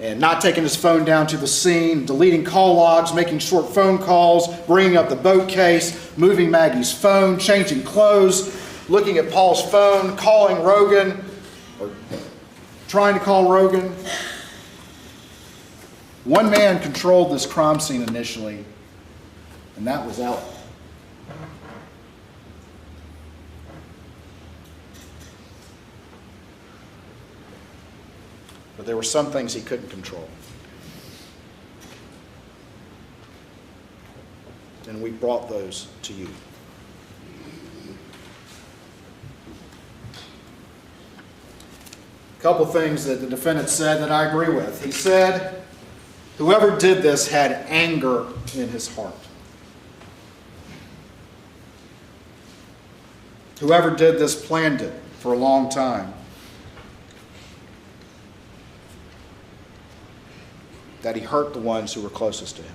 and not taking his phone down to the scene, deleting call logs, making short phone calls, bringing up the boat case, moving Maggie's phone, changing clothes, looking at Paul's phone, calling Rogan, or trying to call Rogan. One man controlled this crime scene initially, and that was Ellen. But there were some things he couldn't control. And we brought those to you. A couple things that the defendant said that I agree with. He said, whoever did this had anger in his heart. Whoever did this planned it for a long time. that he hurt the ones who were closest to him.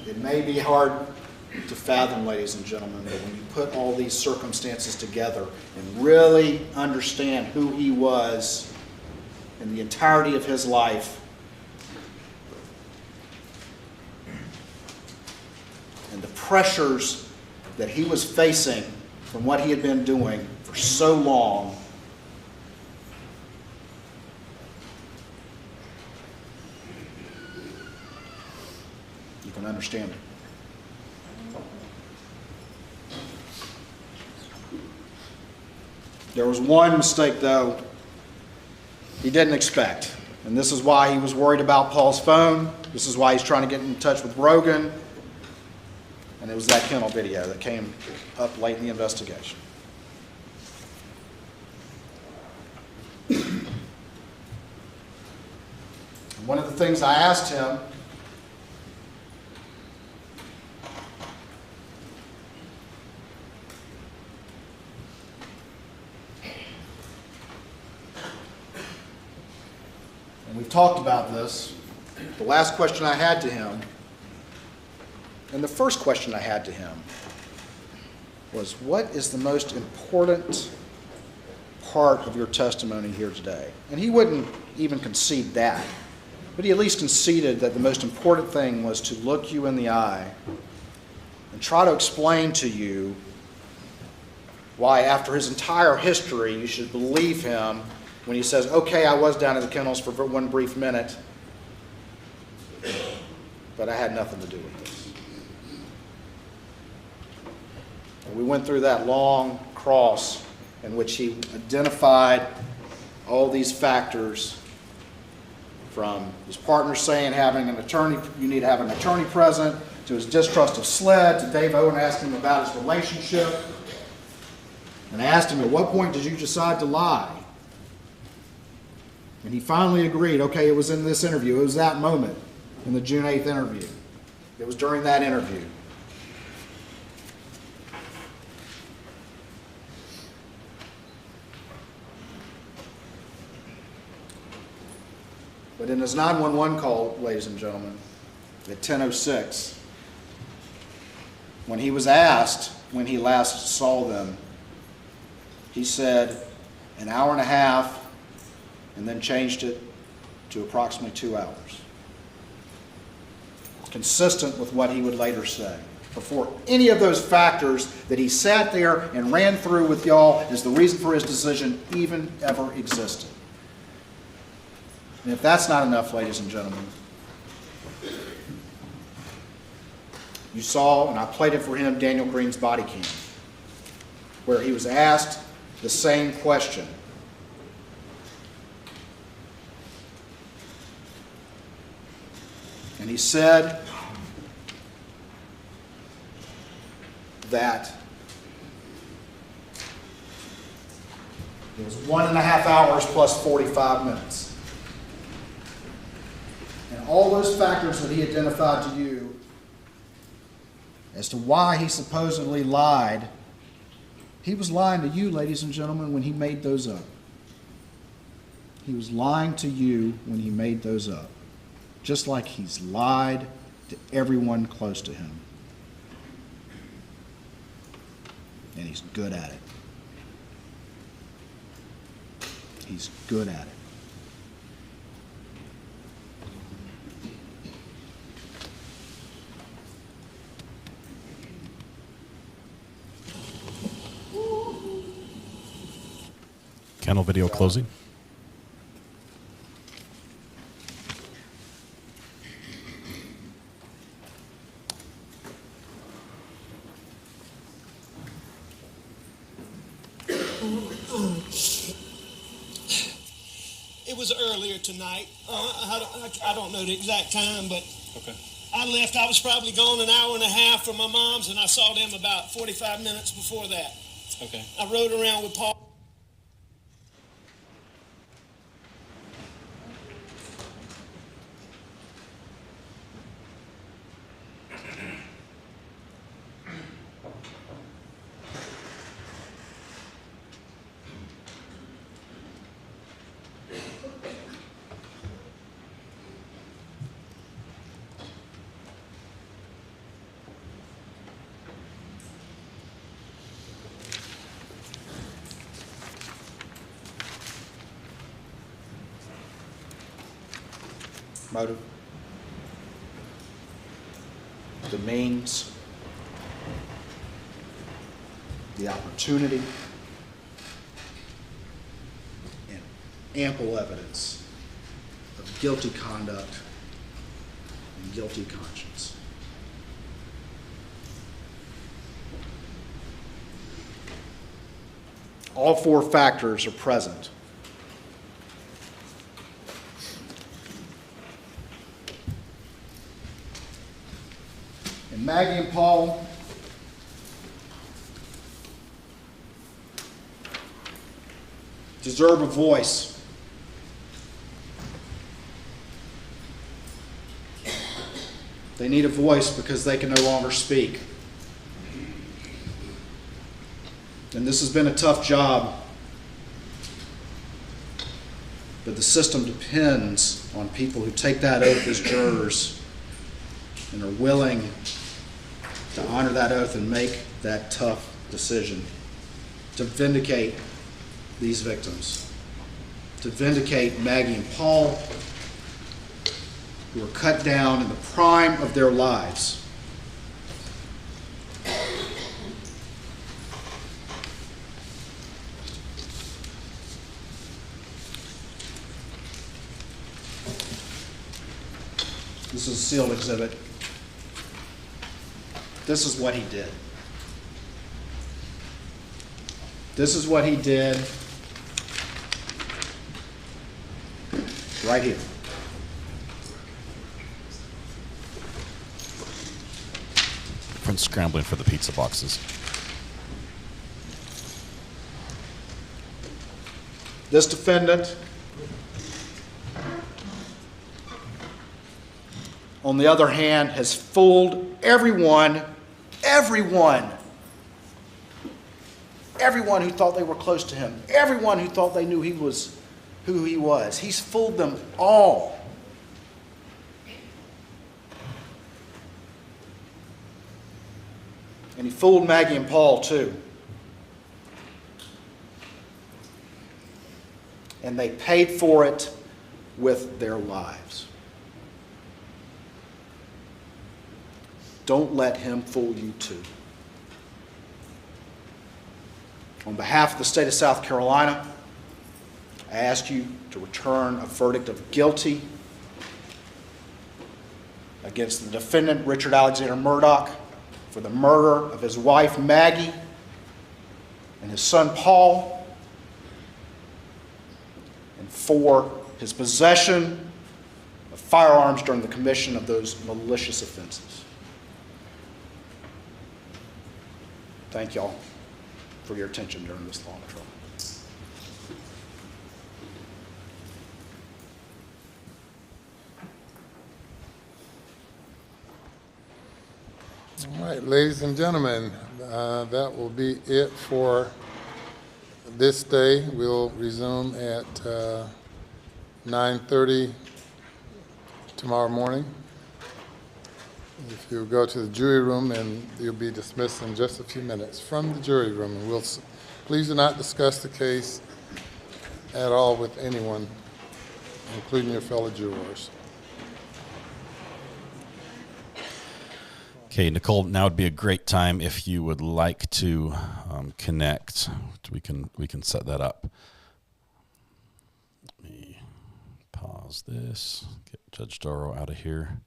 It may be hard to fathom, ladies and gentlemen, but when you put all these circumstances together and really understand who he was in the entirety of his life, and the pressures that he was facing from what he had been doing for so long, you can understand it. There was one mistake, though, he didn't expect. And this is why he was worried about Paul's phone. This is why he's trying to get in touch with Rogan. And it was that kennel video that came up late in the investigation. And one of the things I asked him we've talked about this. The last question I had to him, and the first question I had to him, was, what is the most important part of your testimony here today? And he wouldn't even concede that, but he at least conceded that the most important thing was to look you in the eye and try to explain to you why, after his entire history, you should believe him when he says, okay, I was down at the kennels for one brief minute, but I had nothing to do with this. And we went through that long cross in which he identified all these factors, from his partner saying having an attorney, you need to have an attorney present, to his distrust of SLED, to Dave Owen asking him about his relationship. And I asked him, at what point did you decide to lie? And he finally agreed, okay, it was in this interview. It was that moment in the June 8th interview. It was during that interview. But in his 911 call, ladies and gentlemen, at 10:06, when he was asked when he last saw them, he said an hour and a half, and then changed it to approximately 2 hours. Consistent with what he would later say. Before any of those factors that he sat there and ran through with y'all as the reason for his decision even ever existed. And if that's not enough, ladies and gentlemen, you saw, and I played it for him, Daniel Green's body cam, where he was asked the same question. And he said that it was 1.5 hours plus 45 minutes. And all those factors that he identified to you as to why he supposedly lied, he was lying to you, ladies and gentlemen, when he made those up. He was lying to you when he made those up. Just like he's lied to everyone close to him. And he's good at it. He's good at it. Kennel video closing. It was earlier tonight. I don't know the exact time, but okay. I left. I was probably gone an hour and a half from my mom's, and I saw them about 45 minutes before that. Okay. I rode around with Paul. motive, the means, the opportunity, and ample evidence of guilty conduct and guilty conscience. All four factors are present. And Maggie and Paul deserve a voice. They need a voice because they can no longer speak. And this has been a tough job, but the system depends on people who take that oath as jurors and are willing to honor that oath and make that tough decision to vindicate these victims, to vindicate Maggie and Paul, who were cut down in the prime of their lives. This is a sealed exhibit. This is what he did. This is what he did right here. Everyone's scrambling for the pizza boxes. This defendant, on the other hand, has fooled everyone who thought they were close to him, everyone who thought they knew he was who he was. He's fooled them all. And he fooled Maggie and Paul too. And they paid for it with their lives. Don't let him fool you too. On behalf of the state of South Carolina, I ask you to return a verdict of guilty against the defendant, Richard Alexander Murdaugh, for the murder of his wife, Maggie, and his son, Paul, and for his possession of firearms during the commission of those malicious offenses. Thank y'all for your attention during this long trial. All right, ladies and gentlemen, that will be it for this day. We'll resume at 9:30 tomorrow morning. If you go to the jury room, and you'll be dismissed in just a few minutes from the jury room. And please do not discuss the case at all with anyone, including your fellow jurors. Okay, Nicole, now would be a great time if you would like to connect. We can set that up. Let me pause this, get Judge Doro out of here.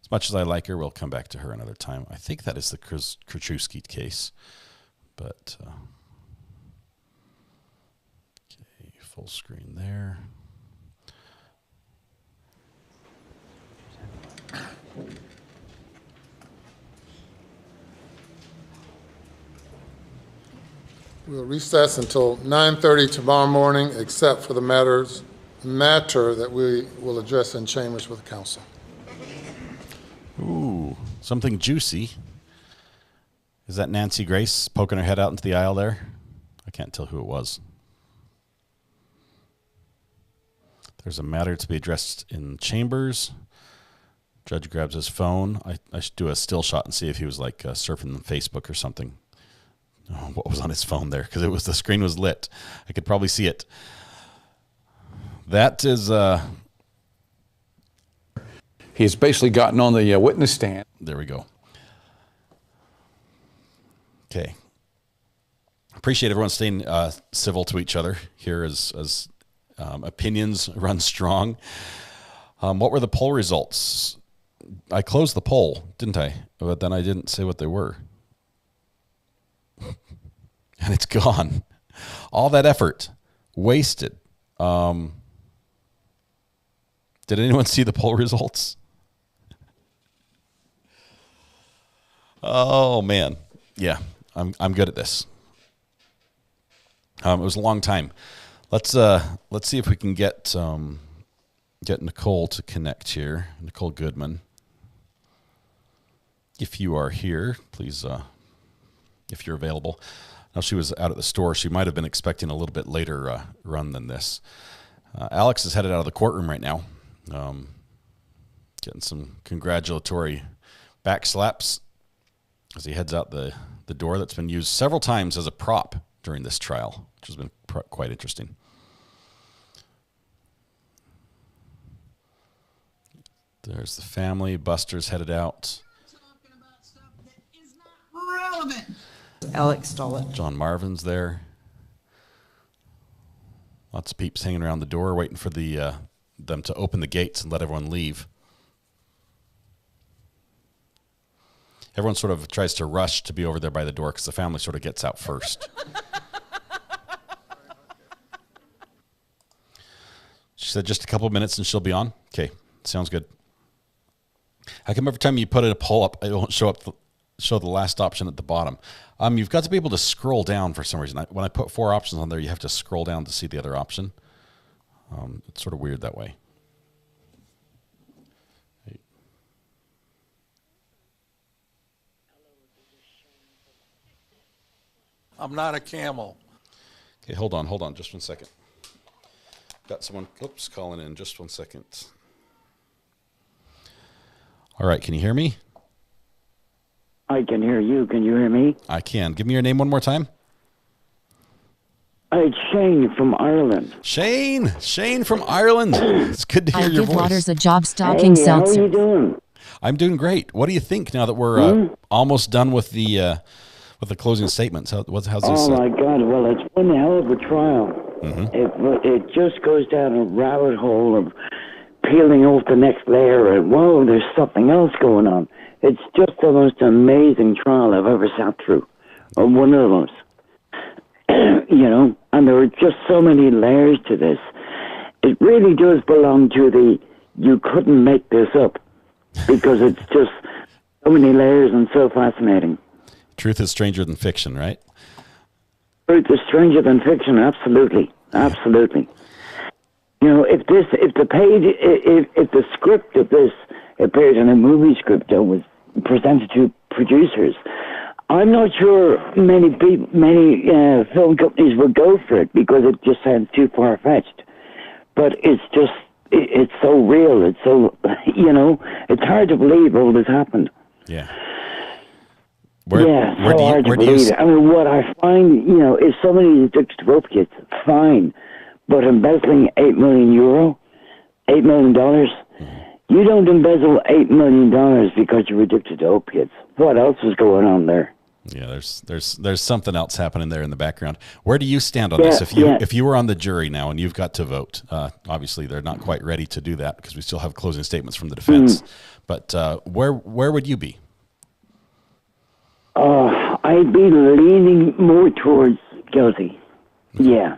As much as I like her, we'll come back to her another time. I think that is the Krachewski case. But, okay, full screen there. We'll recess until 9:30 tomorrow morning, except for the matter that we will address in chambers with counsel. Ooh, something juicy. Is that Nancy Grace poking her head out into the aisle there? I can't tell who it was. There's a matter to be addressed in chambers. Judge grabs his phone. I should do a still shot and see if he was like surfing Facebook or something. Oh, what was on his phone there? Because the screen was lit. I could probably see it. That is He has basically gotten on the witness stand. There we go. Okay. Appreciate everyone staying civil to each other here as opinions run strong. What were the poll results? I closed the poll, didn't I? But then I didn't say what they were. And it's gone. All that effort wasted. Did anyone see the poll results? Oh man, yeah, I'm good at this. It was a long time. Let's see if we can get Nicole to connect here. Nicole Goodman, if you are here, please, if you're available. Now she was out at the store. She might have been expecting a little bit later run than this. Alex is headed out of the courtroom right now, getting some congratulatory back slaps as he heads out the door that's been used several times as a prop during this trial, which has been quite interesting. There's the family. Buster's headed out. Relevant. Alex stole it. John Marvin's there. Lots of peeps hanging around the door waiting for them to open the gates and let everyone leave. Everyone sort of tries to rush to be over there by the door because the family sort of gets out first. She said just a couple of minutes and she'll be on. Okay, sounds good. How come every time you put a poll up, it won't show the last option at the bottom? You've got to be able to scroll down for some reason. When I put 4 options on there, you have to scroll down to see the other option. It's sort of weird that way. I'm not a camel. Okay, hold on, just 1 second. Got someone, calling in, just 1 second. All right, can you hear me? I can hear you. Can you hear me? I can. Give me your name one more time. It's Shane from Ireland. Shane from Ireland. It's good to hear your voice. I give Waters a job stocking seltzer. How are you doing? I'm doing great. What do you think now that we're almost done with the closing statements? How's this? Oh my God! Well, it's one hell of a trial. It just goes down a rabbit hole of peeling off the next layer, and whoa, there's something else going on. It's just the most amazing trial I've ever sat through, or one of those. And there are just so many layers to this. It really does belong to you couldn't make this up, because it's just so many layers and so fascinating. Truth is stranger than fiction, right? Truth is stranger than fiction, absolutely. Absolutely. If the script of this appeared in a movie script that was presented to producers, I'm not sure many film companies would go for it because it just sounds too far-fetched. But it's so real. It's so, it's hard to believe all this happened. Yeah. So hard to believe. I mean, what I find, if somebody is addicted to opiates, fine. But embezzling €8 million, $8 million, you don't embezzle $8 million because you're addicted to opiates. What else is going on there? Yeah, there's something else happening there in the background. Where do you stand on this? If you were on the jury now and you've got to vote, obviously they're not quite ready to do that because we still have closing statements from the defense. But where would you be? I'd be leaning more towards guilty. Yeah,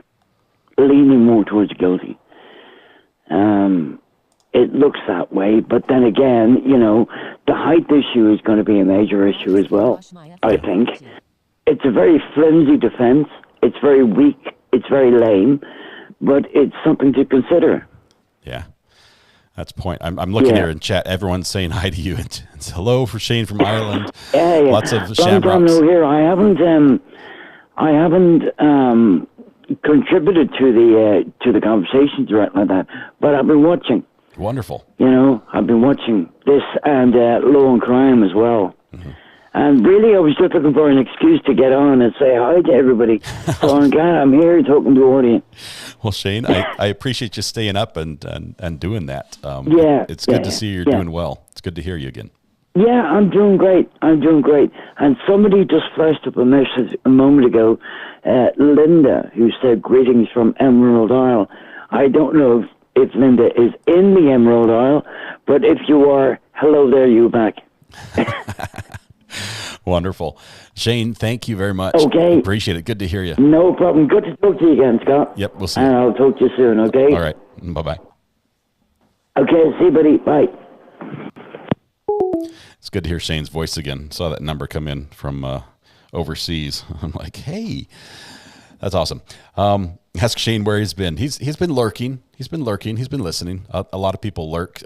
leaning more towards guilty. It looks that way, but then again, the height issue is going to be a major issue as well, I think. It's a very flimsy defense. It's very weak. It's very lame, but it's something to consider. Yeah. That's the point. I'm looking here in chat. Everyone's saying hi to you. It's hello for Shane from Ireland. Yeah. Lots of shamrocks. Long time no here. I haven't contributed to the conversations or anything like that, but I've been watching. Wonderful. I've been watching this and Law and Crime as well. And really, I was just looking for an excuse to get on and say hi to everybody. So I'm glad I'm here talking to the audience. Well, Shane, I appreciate you staying up and doing that. It's good to see you're doing well. It's good to hear you again. Yeah, I'm doing great. And somebody just flashed up a message a moment ago, Linda, who said greetings from Emerald Isle. I don't know if Linda is in the Emerald Isle, but if you are, hello there, you back. Wonderful. Shane, thank you very much. Okay. Appreciate it. Good to hear you. No problem. Good to talk to you again, Scott. Yep, we'll see And you. I'll talk to you soon, okay? All right. Bye-bye. Okay, see you, buddy. Bye. It's good to hear Shane's voice again. Saw that number come in from overseas. I'm like, hey, that's awesome. Ask Shane where he's been. He's been lurking. He's been listening. A lot of people lurk.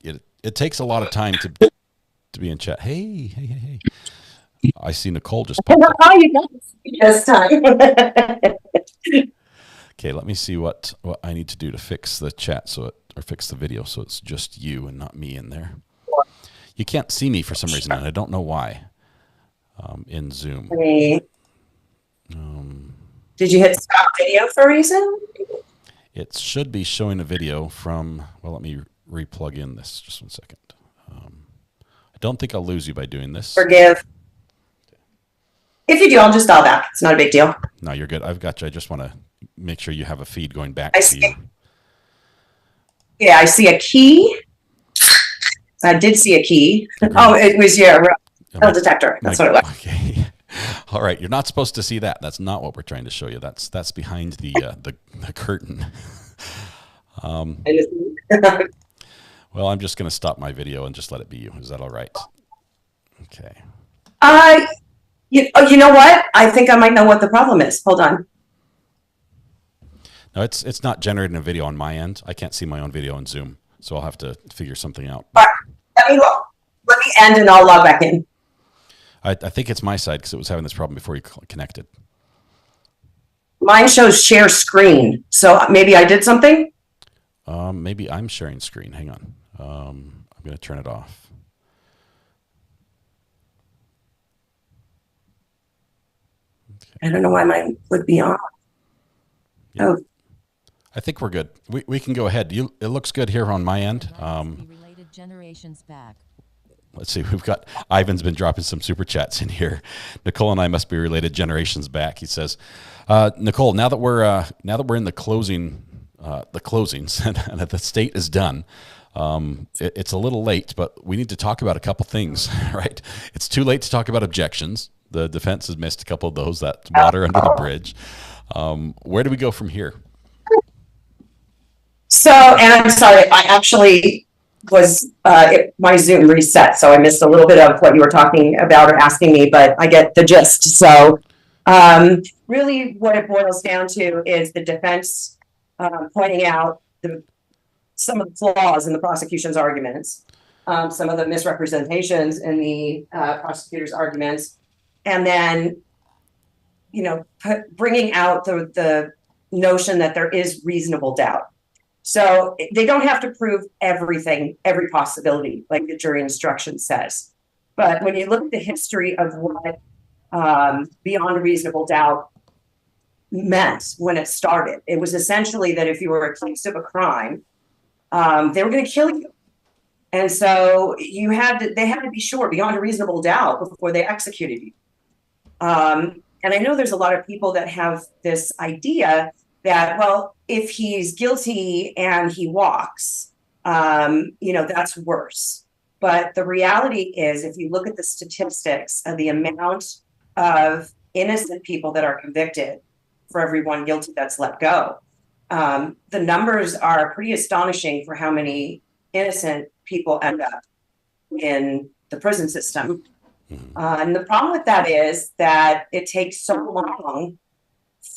It takes a lot of time to be in chat. Hey. I see Nicole just popped up. Oh, you got this time. Okay, let me see what I need to do to fix the chat or fix the video so it's just you and not me in there. You can't see me for some reason, and I don't know why. In Zoom. Did you hit stop video for a reason? It should be showing a video from. Well, let me replug in this. Just 1 second. I don't think I'll lose you by doing this. Forgive. If you do, I'll just dial back. It's not a big deal. No, you're good. I've got you. I just want to make sure you have a feed going back to you. Yeah, I see a key. I did see a key. Oh, it was your metal detector. That's what it was. Okay. All right. You're not supposed to see that. That's not what we're trying to show you. That's behind the curtain. Well, I'm just going to stop my video and just let it be you. Is that all right? Okay. You know what? I think I might know what the problem is. Hold on. No, it's not generating a video on my end. I can't see my own video in Zoom, so I'll have to figure something out. All right. Let me end and I'll log back in. I think it's my side because it was having this problem before you connected. Mine shows share screen, so maybe I did something. Maybe I'm sharing screen. Hang on. I'm going to turn it off. Okay. I don't know why mine would be on. Yeah. Oh. I think we're good. We can go ahead. It looks good here on my end. Related generations back. Let's see. We've got Ivan's been dropping some super chats in here. Nicole and I must be related generations back. He says, Nicole, now that we're in the closings and that the state is done, it's a little late, but we need to talk about a couple things, right? It's too late to talk about objections. The defense has missed a couple of those. That's water under the bridge. Where do we go from here? So, and I'm sorry, I actually was, my Zoom reset, so I missed a little bit of what you were talking about or asking me, but I get the gist. So, really what it boils down to is the defense pointing out some of the flaws in the prosecution's arguments, some of the misrepresentations in the prosecutor's arguments, and then, bringing out the notion that there is reasonable doubt. So they don't have to prove everything, every possibility, like the jury instruction says. But when you look at the history of what beyond a reasonable doubt meant when it started, it was essentially that if you were accused of a crime, they were going to kill you. And so they had to be sure beyond a reasonable doubt before they executed you. And I know there's a lot of people that have this idea that, well, if he's guilty and he walks, that's worse. But the reality is, if you look at the statistics of the amount of innocent people that are convicted for every one guilty that's let go, the numbers are pretty astonishing for how many innocent people end up in the prison system. And the problem with that is that it takes so long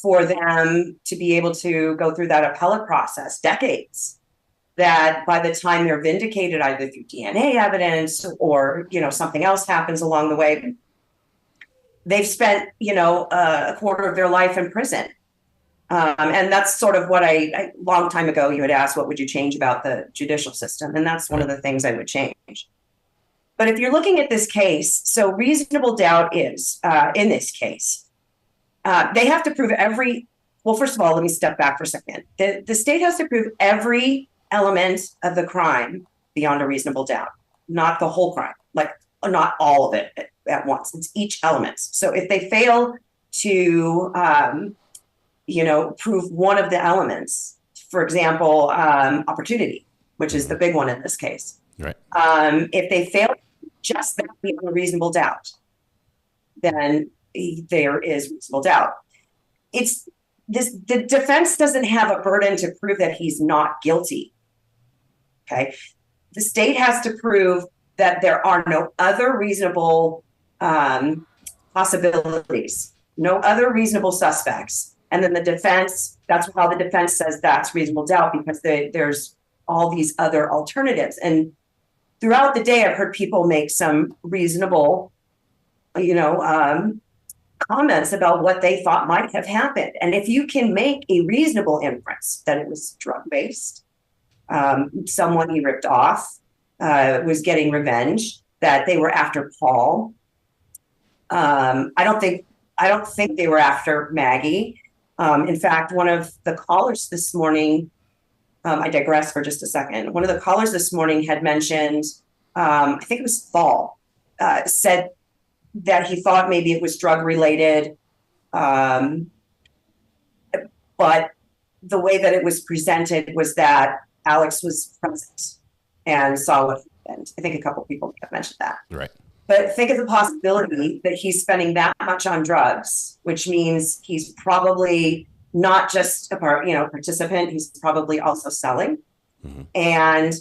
for them to be able to go through that appellate process, decades, that by the time they're vindicated, either through DNA evidence or, something else happens along the way, they've spent, a quarter of their life in prison. And that's sort of what a long time ago, you had asked, what would you change about the judicial system? And that's one of the things I would change. But if you're looking at this case, so reasonable doubt is, in this case, they have to prove every well, first of all, let me step back for a second. The state has to prove every element of the crime beyond a reasonable doubt, not the whole crime, like not all of it at once. It's each element. So if they fail to, prove one of the elements, for example, opportunity, which is the big one in this case. Right. If they fail just that beyond a reasonable doubt, then there is reasonable doubt. The defense doesn't have a burden to prove that he's not guilty. Okay. The state has to prove that there are no other reasonable possibilities, no other reasonable suspects. And then the defense, that's how the defense says that's reasonable doubt, because there's all these other alternatives. And throughout the day, I've heard people make some reasonable, comments about what they thought might have happened. And if you can make a reasonable inference that it was drug-based, someone he ripped off was getting revenge, that they were after Paul. I don't think they were after Maggie. In fact, one of the callers this morning, I digress for just a second. One of the callers this morning had mentioned, I think it was Fall, said that he thought maybe it was drug related. But the way that it was presented was that Alex was present and saw what happened. I think a couple of people have mentioned that. Right. But think of the possibility that he's spending that much on drugs, which means he's probably not just a participant, he's probably also selling. Mm-hmm. And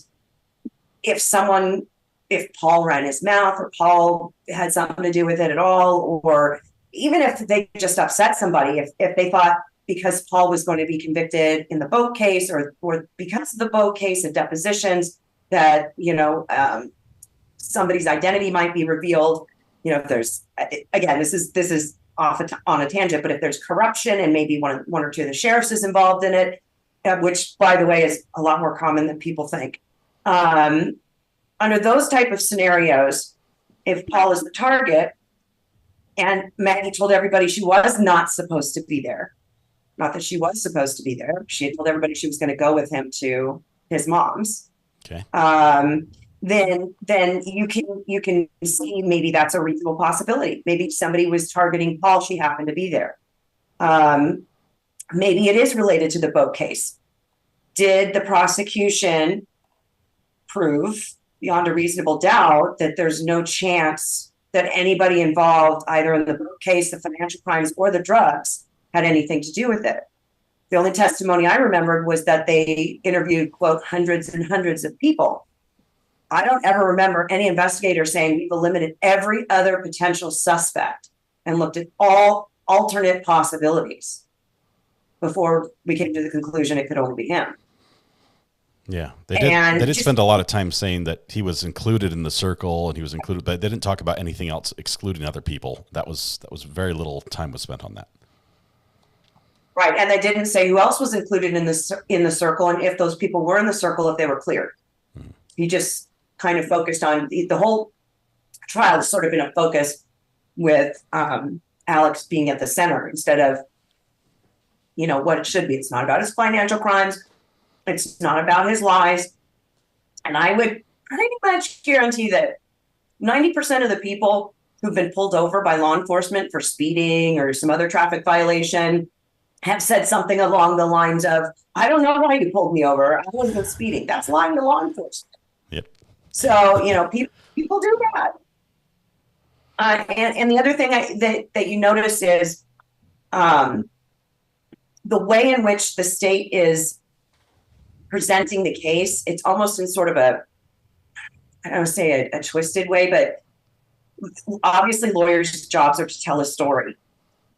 if Paul ran his mouth, or Paul had something to do with it at all, or even if they just upset somebody, if they thought because Paul was going to be convicted in the boat case, or because of the boat case and depositions, that, somebody's identity might be revealed. If there's, again, this is off on a tangent, but if there's corruption and maybe one or two of the sheriffs is involved in it, which, by the way, is a lot more common than people think. Under those type of scenarios, if Paul is the target and Maggie told everybody she was not supposed to be there, not that she was supposed to be there, she had told everybody she was going to go with him to his mom's. Okay. Then you can see maybe that's a reasonable possibility. Maybe somebody was targeting Paul. She happened to be there. Maybe it is related to the boat case. Did the prosecution prove beyond a reasonable doubt that there's no chance that anybody involved, either in the boat case, the financial crimes, or the drugs, had anything to do with it? The only testimony I remembered was that they interviewed, quote, hundreds and hundreds of people. I don't ever remember any investigator saying we've eliminated every other potential suspect and looked at all alternate possibilities before we came to the conclusion it could only be him. Yeah, they did spend a lot of time saying that he was included in the circle and he was included, but they didn't talk about anything else excluding other people. That was very little time was spent on that. Right, and they didn't say who else was included in the circle, and if those people were in the circle, if they were cleared. He just kind of focused on the whole trial has sort of been a focus with Alex being at the center instead of, what it should be. It's not about his financial crimes. It's not about his lies. And I would pretty much guarantee that 90% of the people who've been pulled over by law enforcement for speeding or some other traffic violation have said something along the lines of, I don't know why you pulled me over. I wasn't speeding. That's lying to law enforcement. Yep. So, people do that. And the other thing that you notice is the way in which the state is presenting the case. It's almost in sort of I don't want to say a twisted way, but obviously lawyers' jobs are to tell a story.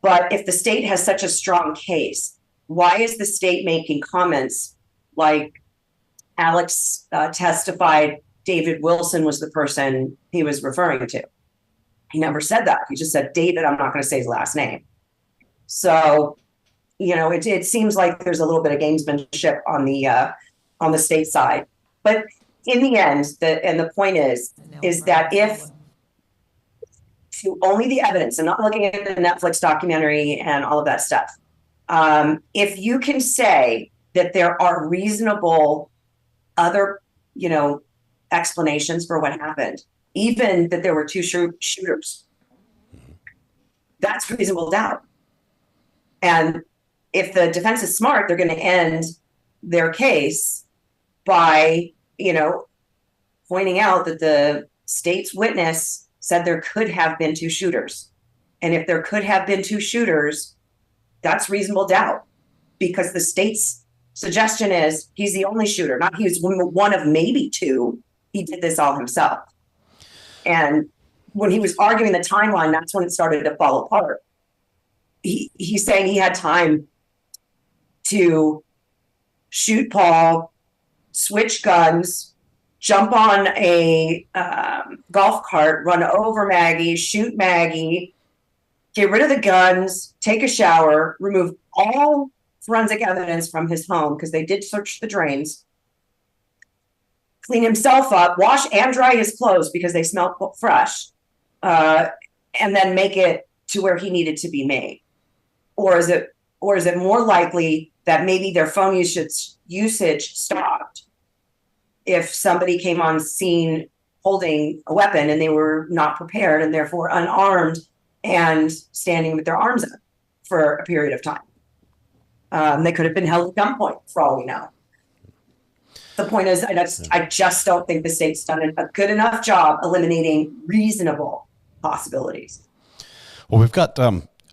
But if the state has such a strong case, why is the state making comments like Alex testified David Wilson was the person he was referring to? He never said that. He just said David. I'm not going to say his last name. So, it seems like there's a little bit of gamesmanship on the state side. But in the end, the point is that if to only the evidence and not looking at the Netflix documentary and all of that stuff, If you can say that there are reasonable other, explanations for what happened, even that there were two shooters, that's reasonable doubt. And if the defense is smart, they're going to end their case by, pointing out that the state's witness said there could have been two shooters. And if there could have been two shooters, that's reasonable doubt, because the state's suggestion is he's the only shooter, not he was one of maybe two. He did this all himself. And when he was arguing the timeline, that's when it started to fall apart. He's saying he had time to shoot Paul, switch guns, jump on a golf cart, run over Maggie, shoot Maggie, get rid of the guns, take a shower, remove all forensic evidence from his home, because they did search the drains, clean himself up, wash and dry his clothes because they smelled fresh, and then make it to where he needed to be made. Or is it more likely that maybe their phone usage stopped if somebody came on scene holding a weapon and they were not prepared and therefore unarmed and standing with their arms up for a period of time? They could have been held at gunpoint for all we know. The point is, I just don't think the state's done a good enough job eliminating reasonable possibilities. Well, we've got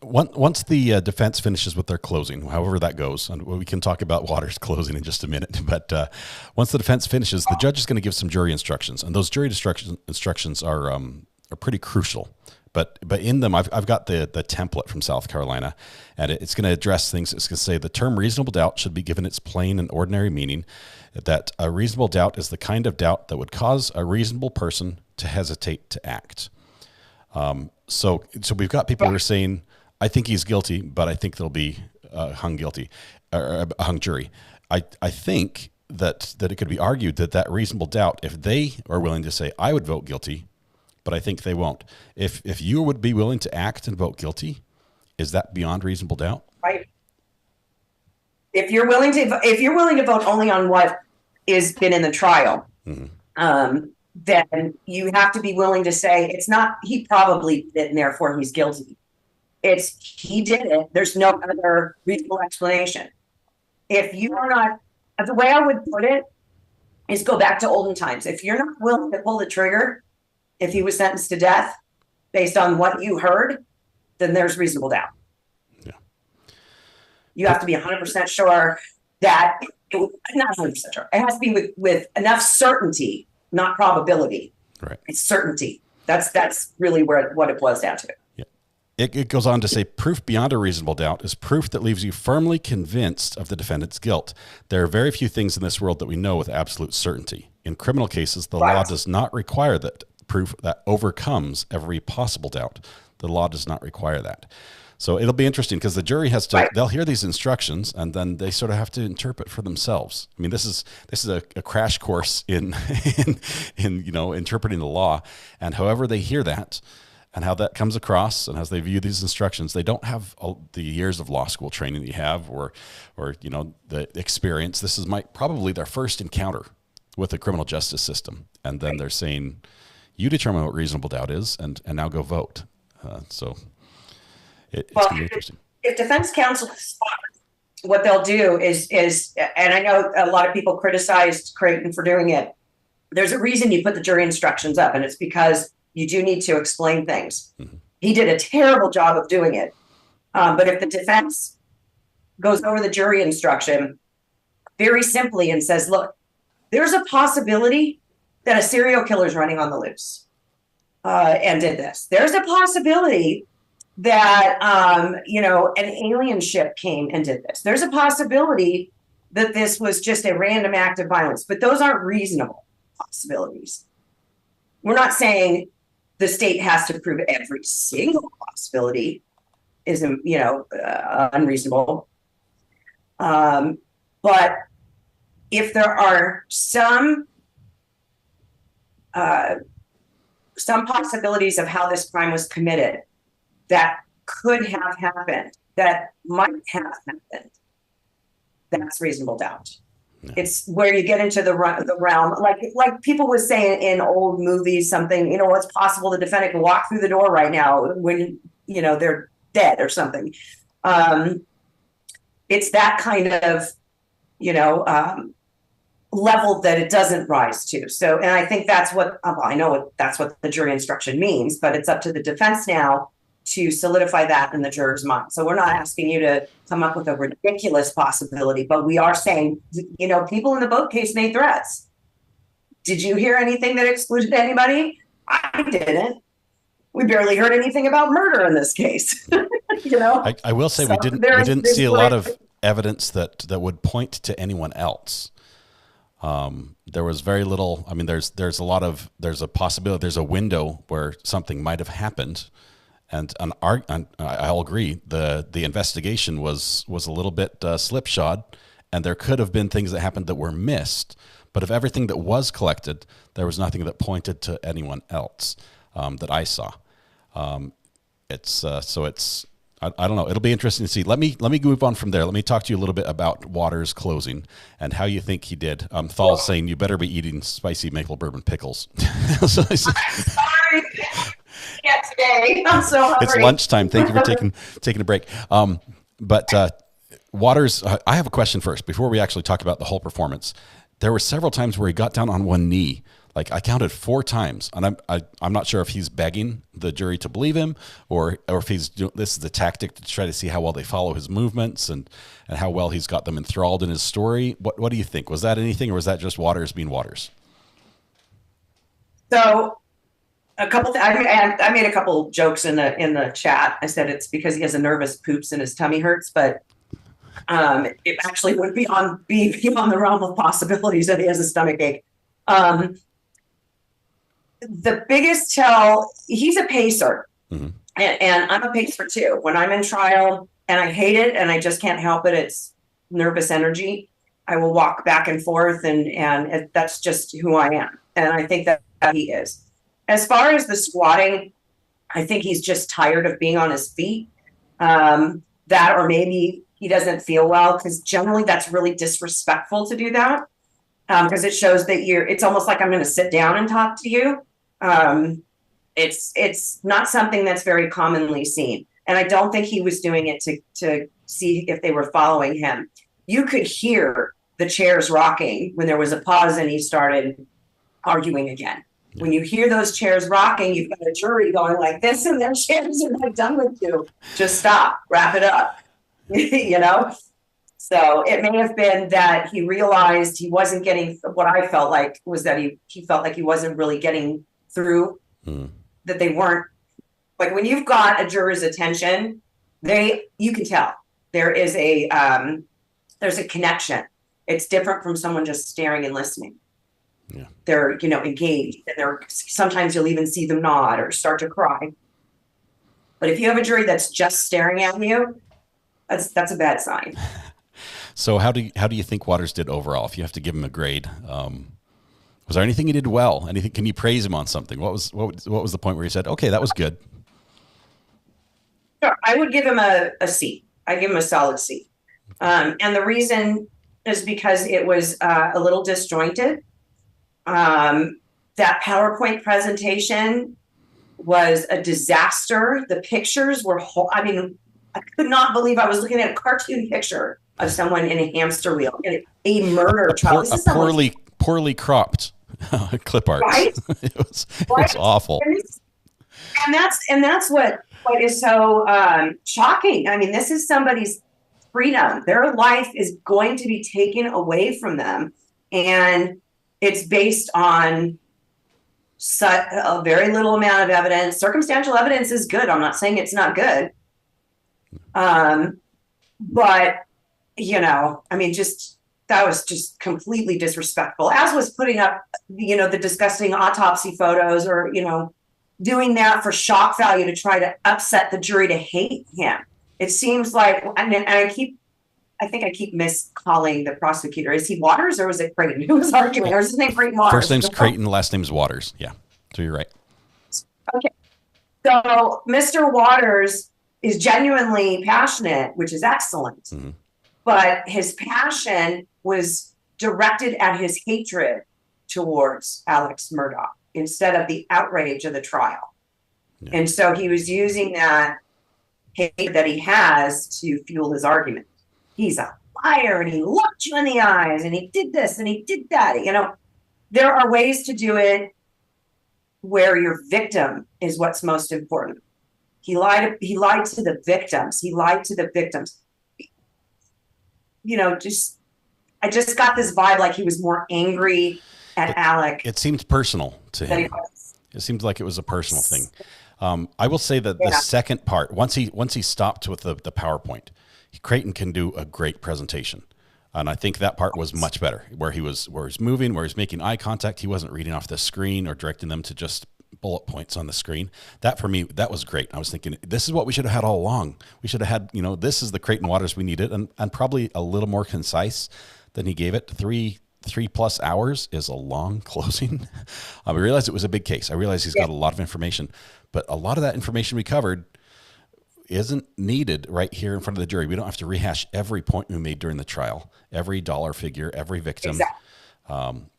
once the defense finishes with their closing, however that goes, and we can talk about Waters' closing in just a minute. But once the defense finishes, the judge is going to give some jury instructions, and those jury instructions are pretty crucial. But in them, I've got the template from South Carolina, and it's going to address things. It's going to say the term reasonable doubt should be given its plain and ordinary meaning, that a reasonable doubt is the kind of doubt that would cause a reasonable person to hesitate to act. So we've got people who are saying, I think he's guilty, but I think they'll be hung guilty, or a hung jury. I think that it could be argued that reasonable doubt, if they are willing to say, I would vote guilty, but I think they won't. If you would be willing to act and vote guilty, is that beyond reasonable doubt? Right. If you're willing to vote only on what is been in the trial, then you have to be willing to say it's not he probably did it and therefore he's guilty. It's he did it. There's no other reasonable explanation. If you are not, the way I would put it is go back to olden times. If you're not willing to pull the trigger, if he was sentenced to death based on what you heard, then there's reasonable doubt. Yeah. You have to be 100% sure that, not 100% sure, it has to be with enough certainty, not probability. Right. It's certainty. That's really what it boils down to. Yeah. It goes on to say, proof beyond a reasonable doubt is proof that leaves you firmly convinced of the defendant's guilt. There are very few things in this world that we know with absolute certainty. In criminal cases, the law does not require that proof that overcomes every possible doubt. The law does not require that. So it'll be interesting because the jury has to, they'll hear these instructions and then they sort of have to interpret for themselves. I mean, this is a crash course in interpreting the law, and however they hear that and how that comes across and as they view these instructions, they don't have the years of law school training that you have or the experience. This is probably their first encounter with the criminal justice system. And then they're saying, you determine what reasonable doubt is, and now go vote. So it's going to be interesting. If defense counsel is smart, what they'll do is, and I know a lot of people criticized Creighton for doing it. There's a reason you put the jury instructions up, and it's because you do need to explain things. Mm-hmm. He did a terrible job of doing it. But if the defense goes over the jury instruction very simply and says, look, there's a possibility that a serial killer is running on the loose and did this. There's a possibility that, an alien ship came and did this. There's a possibility that this was just a random act of violence, but those aren't reasonable possibilities. We're not saying the state has to prove every single possibility is, unreasonable. But if there are some possibilities of how this crime was committed that could have happened, that might have happened, that's reasonable doubt. It's where you get into the realm, like people would say in old movies, something, it's possible the defendant can walk through the door right now when, they're dead or something. It's that kind of, level that it doesn't rise to. So, and I think that's what, I know that's what the jury instruction means, but it's up to the defense now to solidify that in the juror's mind. So we're not asking you to come up with a ridiculous possibility, but we are saying, people in the boat case made threats. Did you hear anything that excluded anybody? I didn't. We barely heard anything about murder in this case. I will say we didn't see a lot of evidence that would point to anyone else. There was very little. I mean, there's a possibility, there's a window where something might have happened, and I'll agree the investigation was a little bit slipshod, and there could have been things that happened that were missed. But of everything that was collected, there was nothing that pointed to anyone else that I saw. I don't know. It'll be interesting to see. Let me move on from there. Let me talk to you a little bit about Waters' closing and how you think he did. Thal's saying you better be eating spicy maple bourbon pickles. So I'm sorry. Yeah, today. I'm so hungry. It's lunchtime. Thank you for taking a break. But Waters, I have a question first before we actually talk about the whole performance. There were several times where he got down on one knee. Like I counted 4 times, and I'm not sure if he's begging the jury to believe him, or if this is the tactic to try to see how well they follow his movements and how well he's got them enthralled in his story. What do you think? Was that anything, or was that just Waters being Waters? So, I made a couple jokes in the chat. I said it's because he has a nervous poops and his tummy hurts, but it actually would be beyond the realm of possibilities that he has a stomach ache. The biggest tell, he's a pacer, and I'm a pacer too. When I'm in trial and I hate it and I just can't help it, it's nervous energy. I will walk back and forth, and that's just who I am. And I think that he is. As far as the squatting, I think he's just tired of being on his feet. That, or maybe he doesn't feel well, because generally that's really disrespectful to do that. Because it shows that it's almost like I'm going to sit down and talk to you. It's not something that's very commonly seen. And I don't think he was doing it to see if they were following him. You could hear the chairs rocking when there was a pause and he started arguing again. When you hear those chairs rocking, you've got a jury going like this, and their chairs are not done with you. Just stop, wrap it up, So it may have been that he realized he wasn't getting, what I felt like was that he felt like he wasn't really getting through, that they weren't, like when you've got a juror's attention, you can tell there is there's a connection. It's different from someone just staring and listening. Yeah. They're, engaged, and sometimes you'll even see them nod or start to cry. But if you have a jury that's just staring at you, that's a bad sign. So how do you think Waters did overall? If you have to give him a grade, was there anything he did well? Anything? Can you praise him on something? What was the point where you said, okay, that was good? Sure, I would give him a C. I give him a solid C. And the reason is because it was a little disjointed. That PowerPoint presentation was a disaster. The pictures were I could not believe I was looking at a cartoon picture of someone in a hamster wheel in a murder trial. A poorly cropped clip art. Right? It was awful. And that's what is so shocking. This is somebody's freedom. Their life is going to be taken away from them, and it's based on a very little amount of evidence. Circumstantial evidence is good. I'm not saying it's not good. But that was just completely disrespectful, as was putting up, the disgusting autopsy photos, or, doing that for shock value to try to upset the jury to hate him. It seems like, and I think I keep miscalling the prosecutor. Is he Waters, or was it Creighton who was arguing? Or is his name Creighton Waters? First name's Creighton, last name's Waters. Yeah, so you're right. Okay. So Mr. Waters is genuinely passionate, which is excellent. Mhm. But his passion was directed at his hatred towards Alex Murdaugh instead of the outrage of the trial. Yeah. And so he was using that hate that he has to fuel his argument. He's a liar and he looked you in the eyes and he did this and he did that. You know, there are ways to do it where your victim is what's most important. He lied to the victims. He lied to the victims. You know, I just got this vibe like he was more angry at Alec. It seemed personal to than he him. was. It seemed like it was a personal thing. I will say that the second part, once he stopped with the PowerPoint, Creighton can do a great presentation. And I think that part was much better, where he's moving, where he's making eye contact. He wasn't reading off the screen or directing them to just bullet points on the screen. That, for me, that was great. I was thinking, this is what we should have had all along. We should have had, you know, this is the Creighton Waters we needed, and probably a little more concise than he gave it. 3+ hours is a long closing. I realized it was a big case. I realized he's got a lot of information, but a lot of that information we covered isn't needed right here in front of the jury. We don't have to rehash every point we made during the trial, every dollar figure, every victim. Exactly.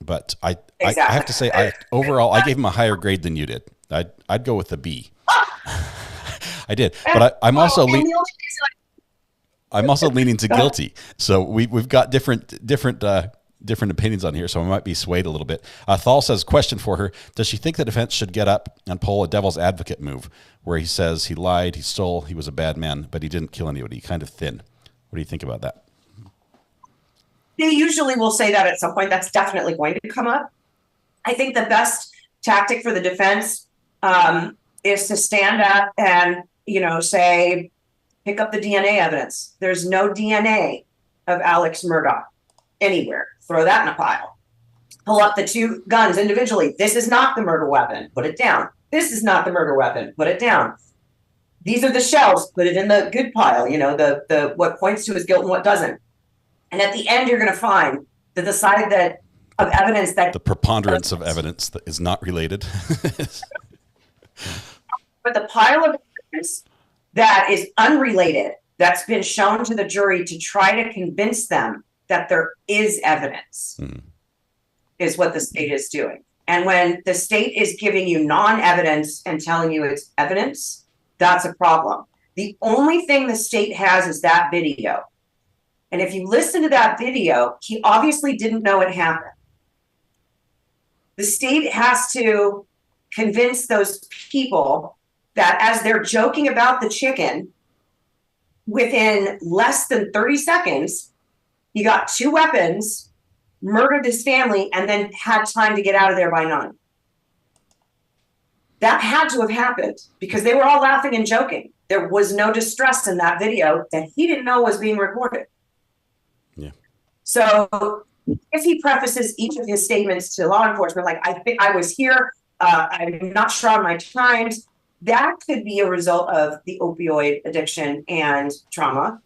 But I have to say, overall, I gave him a higher grade than you did. I'd go with a B. I did, but I'm also leaning to guilty. So we've got different opinions on here, so I might be swayed a little bit. Thal says, question for her: does she think the defense should get up and pull a devil's advocate move, where he says he lied, he stole, he was a bad man, but he didn't kill anybody? Kind of thin. What do you think about that? They usually will say that at some point. That's definitely going to come up. I think the best tactic for the defense is to stand up and, you know, say, pick up the DNA evidence. There's no DNA of Alex Murdaugh anywhere. Throw that in a pile. Pull up the two guns individually. This is not the murder weapon. Put it down. This is not the murder weapon. Put it down. These are the shells. Put it in the good pile. You know, the what points to his guilt and what doesn't. And at the end, you're going to find that the side of evidence that the preponderance of evidence that is not related. But the pile of evidence that is unrelated, that's been shown to the jury to try to convince them that there is evidence, is what the state is doing. And when the state is giving you non-evidence and telling you it's evidence, that's a problem. The only thing the state has is that video. And if you listen to that video, he obviously didn't know it happened. The state has to convince those people that as they're joking about the chicken, within less than 30 seconds, he got 2 weapons, murdered his family, and then had time to get out of there by 9. That had to have happened because they were all laughing and joking. There was no distress in that video that he didn't know was being recorded. Yeah. So if he prefaces each of his statements to law enforcement, like, I think I was here, I'm not sure on my times, that could be a result of the opioid addiction and trauma,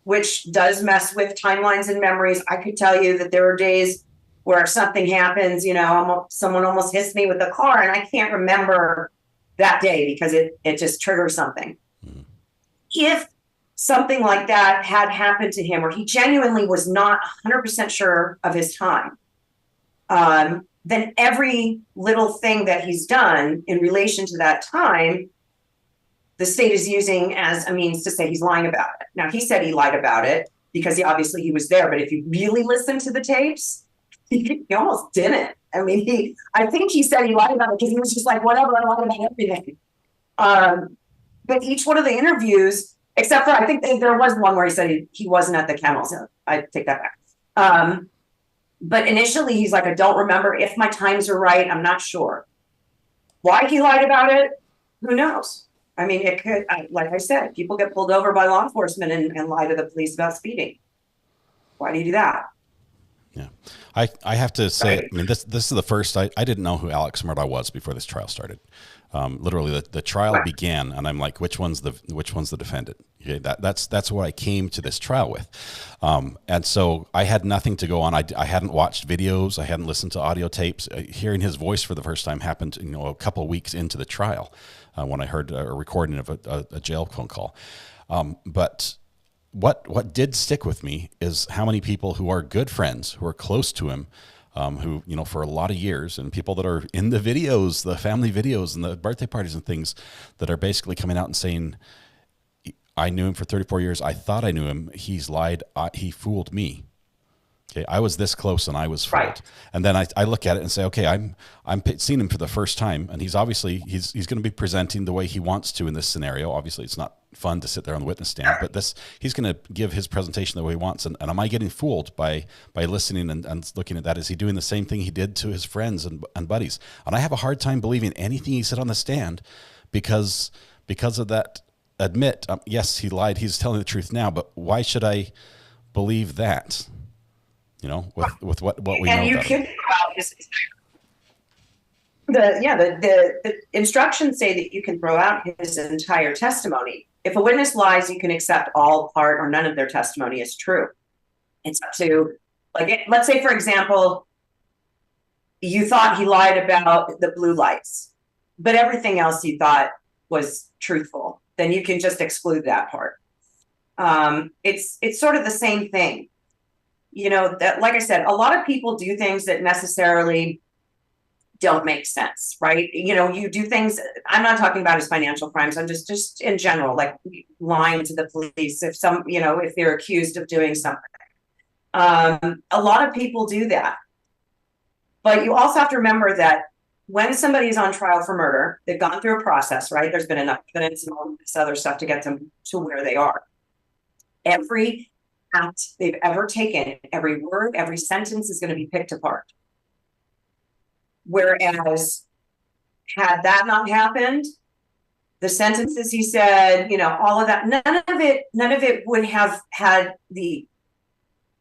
which does mess with timelines and memories. I could tell you that there are days where something happens, you know, someone almost hits me with a car and I can't remember that day because it just triggers something. If something like that had happened to him, where he genuinely was not 100% sure of his time, then every little thing that he's done in relation to that time, the state is using as a means to say he's lying about it. Now, he said he lied about it because he was there. But if you really listen to the tapes, he almost didn't. I mean, I think he said he lied about it because he was just like, whatever, I lied about everything. But each one of the interviews, except for, I think there was one where he said he wasn't at the kennels. I take that back. But initially he's like, I don't remember if my times are right. I'm not sure. Why he lied about it, who knows? I mean, it could, like I said, people get pulled over by law enforcement and lie to the police about speeding. Why do you do that? Yeah. I have to say, I mean, this is the first, I didn't know who Alex Murdaugh was before this trial started. Literally, the trial began, and I'm like, which one's the defendant? Okay, that's what I came to this trial with, and so I had nothing to go on. I hadn't watched videos, I hadn't listened to audio tapes. Hearing his voice for the first time happened, a couple of weeks into the trial, when I heard a recording of a jail phone call. But what did stick with me is how many people who are good friends, who are close to him, who, for a lot of years, and people that are in the videos, the family videos and the birthday parties and things, that are basically coming out and saying, I knew him for 34 years. I thought I knew him. He's lied. He fooled me. Okay, I was this close and I was fooled. Right. And then I look at it and say, okay, I'm seeing him for the first time, and he's obviously he's going to be presenting the way he wants to in this scenario. Obviously, it's not fun to sit there on the witness stand, but he's going to give his presentation the way he wants. And am I getting fooled by listening and looking at that? Is he doing the same thing he did to his friends and buddies? And I have a hard time believing anything he said on the stand because of that. Admit, yes, he lied. He's telling the truth now, but why should I believe that? With what we know about him. The instructions say that you can throw out his entire testimony. If a witness lies, you can accept all, part, or none of their testimony as true. It's up to, let's say, for example, you thought he lied about the blue lights, but everything else you thought was truthful. Then you can just exclude that part. It's sort of the same thing. That, like I said, a lot of people do things that necessarily don't make sense, right? You do things, I'm not talking about his financial crimes. I'm just in general, like lying to the police if they're accused of doing something. A lot of people do that. But you also have to remember that when somebody is on trial for murder, they've gone through a process, right? There's been enough evidence and all this other stuff to get them to where they are. Every act they've ever taken, every word, every sentence is going to be picked apart. Whereas, had that not happened, the sentences he said, all of that, none of it would have had the,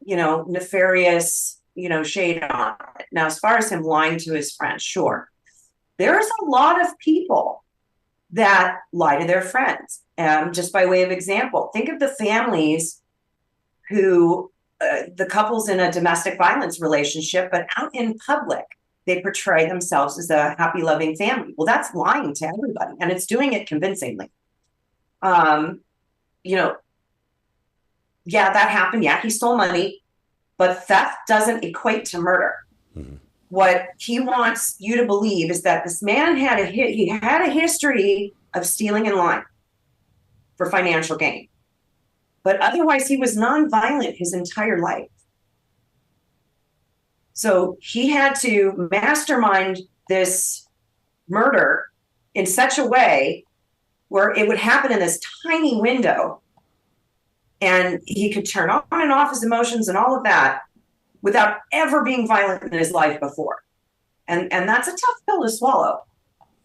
nefarious, shade on it. Now, as far as him lying to his friends, sure. There's a lot of people that lie to their friends. Just by way of example, think of the families who, the couples in a domestic violence relationship, but out in public, they portray themselves as a happy, loving family. Well, that's lying to everybody, and it's doing it convincingly. Yeah, that happened. Yeah, he stole money, but theft doesn't equate to murder. Mm-hmm. What he wants you to believe is that this man had a history of stealing and lying for financial gain. But otherwise, he was nonviolent his entire life. So he had to mastermind this murder in such a way where it would happen in this tiny window, and he could turn on and off his emotions and all of that without ever being violent in his life before. And that's a tough pill to swallow.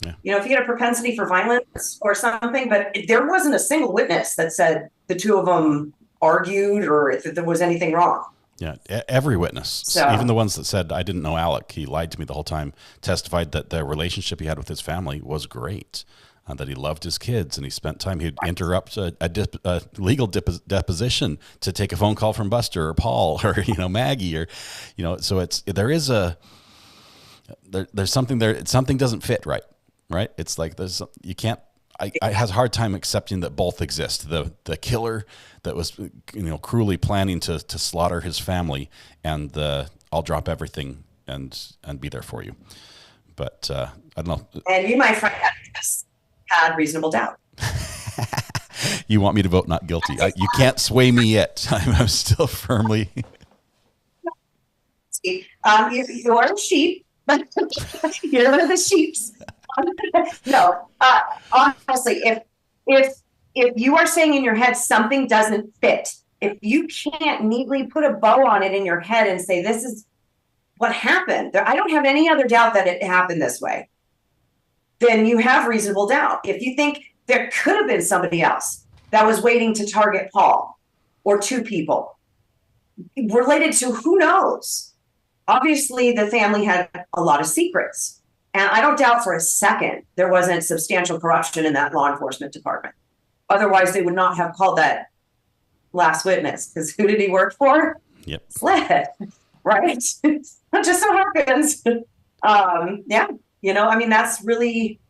Yeah. If you had a propensity for violence or something, but there wasn't a single witness that said the two of them argued or if there was anything wrong. Yeah, every witness, even the ones that said, I didn't know Alec, he lied to me the whole time, testified that the relationship he had with his family was great, that he loved his kids, and he spent time, he'd interrupt a legal deposition to take a phone call from Buster or Paul or, Maggie or, so there's something there, something doesn't fit right? It's like you can't. I has a hard time accepting that both exist. The killer that was cruelly planning to slaughter his family, and I'll drop everything and be there for you. But I don't know. And you, my friend, had reasonable doubt. You want me to vote not guilty? You can't sway me yet. I'm still firmly. You are a sheep, but you're one of the sheeps. No, honestly, if you are saying in your head something doesn't fit, if you can't neatly put a bow on it in your head and say this is what happened, I don't have any other doubt that it happened this way, then you have reasonable doubt. If you think there could have been somebody else that was waiting to target Paul, or two people related to who knows. Obviously, the family had a lot of secrets. And I don't doubt for a second there wasn't substantial corruption in that law enforcement department. Otherwise, they would not have called that last witness, because who did he work for? Yep. SLED, right? That just so happens. Yeah, I mean, that's really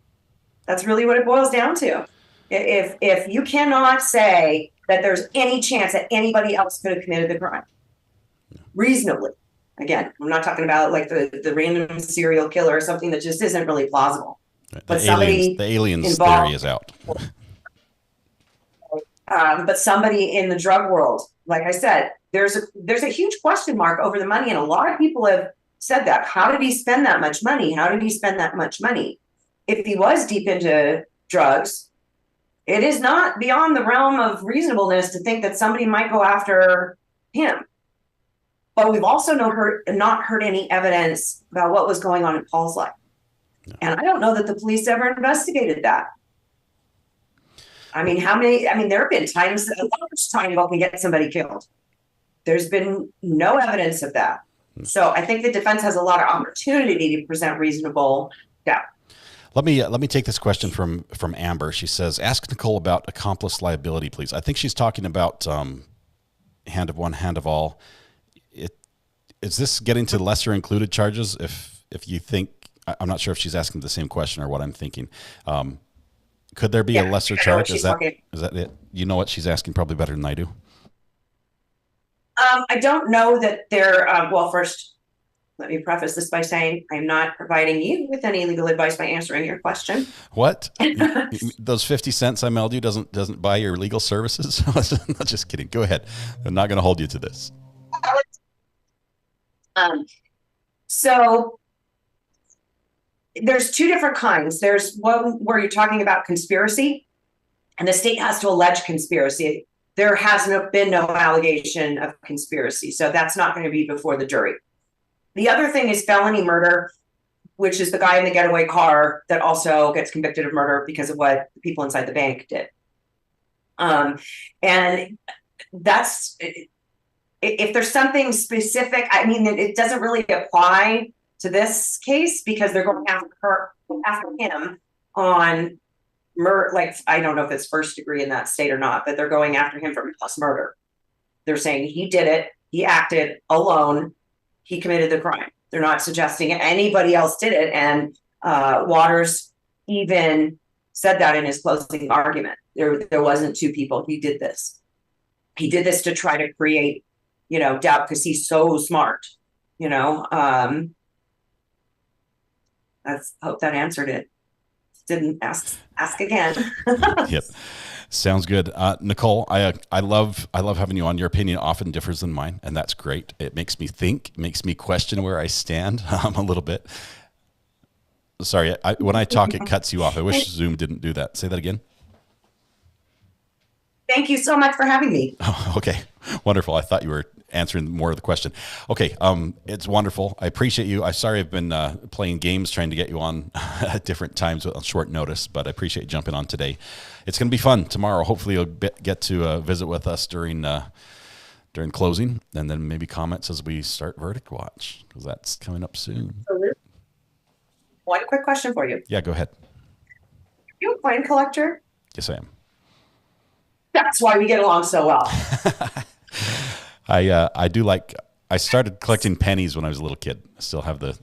what it boils down to. If you cannot say that there's any chance that anybody else could have committed the crime reasonably, again, I'm not talking about like the random serial killer or something that just isn't really plausible. But the aliens theory is out. But somebody in the drug world, like I said, there's a huge question mark over the money, and a lot of people have said that. How did he spend that much money? How did he spend that much money? If he was deep into drugs, it is not beyond the realm of reasonableness to think that somebody might go after him. But we've also not heard any evidence about what was going on in Paul's life. No. And I don't know that the police ever investigated that. I mean, there have been times that a large triangle can get somebody killed. There's been no evidence of that. So I think the defense has a lot of opportunity to present reasonable doubt. Let me take this question from Amber. She says, ask Nicole about accomplice liability, please. I think she's talking about hand of one, hand of all. Is this getting to lesser included charges? If you think, I'm not sure if she's asking the same question or what I'm thinking. Could there be a lesser charge? Is that it? You know what she's asking probably better than I do. I don't know that there. Well, first, let me preface this by saying I'm not providing you with any legal advice by answering your question. What? Those 50 cents I mailed you doesn't buy your legal services? Not just kidding. Go ahead. I'm not going to hold you to this. So there's two different kinds. There's one where you're talking about conspiracy, and the state has to allege conspiracy. There has been no allegation of conspiracy, so that's not going to be before the jury. The other thing is felony murder, which is the guy in the getaway car that also gets convicted of murder because of what the people inside the bank did. And that's, if there's something specific, I mean, it doesn't really apply to this case because they're going after him on murder. Like, I don't know if it's first degree in that state or not, but they're going after him for plus murder. They're saying he did it. He acted alone. He committed the crime. They're not suggesting anybody else did it. And Waters even said that in his closing argument. There wasn't two people. He did this. He did this to try to create, doubt because he's so smart. I hope that answered it. Didn't ask again. Yep. Sounds good. Nicole, I love having you on. Your opinion often differs than mine, and that's great. It makes me think, makes me question where I stand a little bit. Sorry, when I talk, it cuts you off. I wish Zoom didn't do that. Say that again. Thank you so much for having me. Oh, okay. Wonderful. I thought you were answering more of the question. Okay. It's wonderful. I appreciate you. I'm sorry I've been playing games trying to get you on at different times on short notice, but I appreciate you jumping on today. It's going to be fun tomorrow. Hopefully you'll get to visit with us during closing, and then maybe comments as we start Verdict Watch, because that's coming up soon. One quick question for you. Yeah, go ahead. Are you a coin collector? Yes, I am. That's why we get along so well. I do like. I started collecting pennies when I was a little kid. I still have the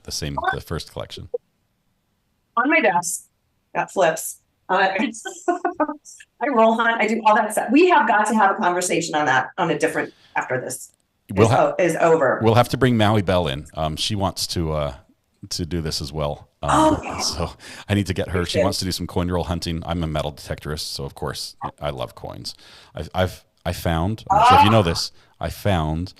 first collection. On my desk, got flips. I roll hunt. I do all that stuff. We have got to have a conversation on that after this is over. We'll have to bring Maui Bell in. She wants to do this as well. So I need to get her. She wants to do some coin roll hunting. I'm a metal detectorist, so of course I love coins. I found. I'm not sure if you know this. I found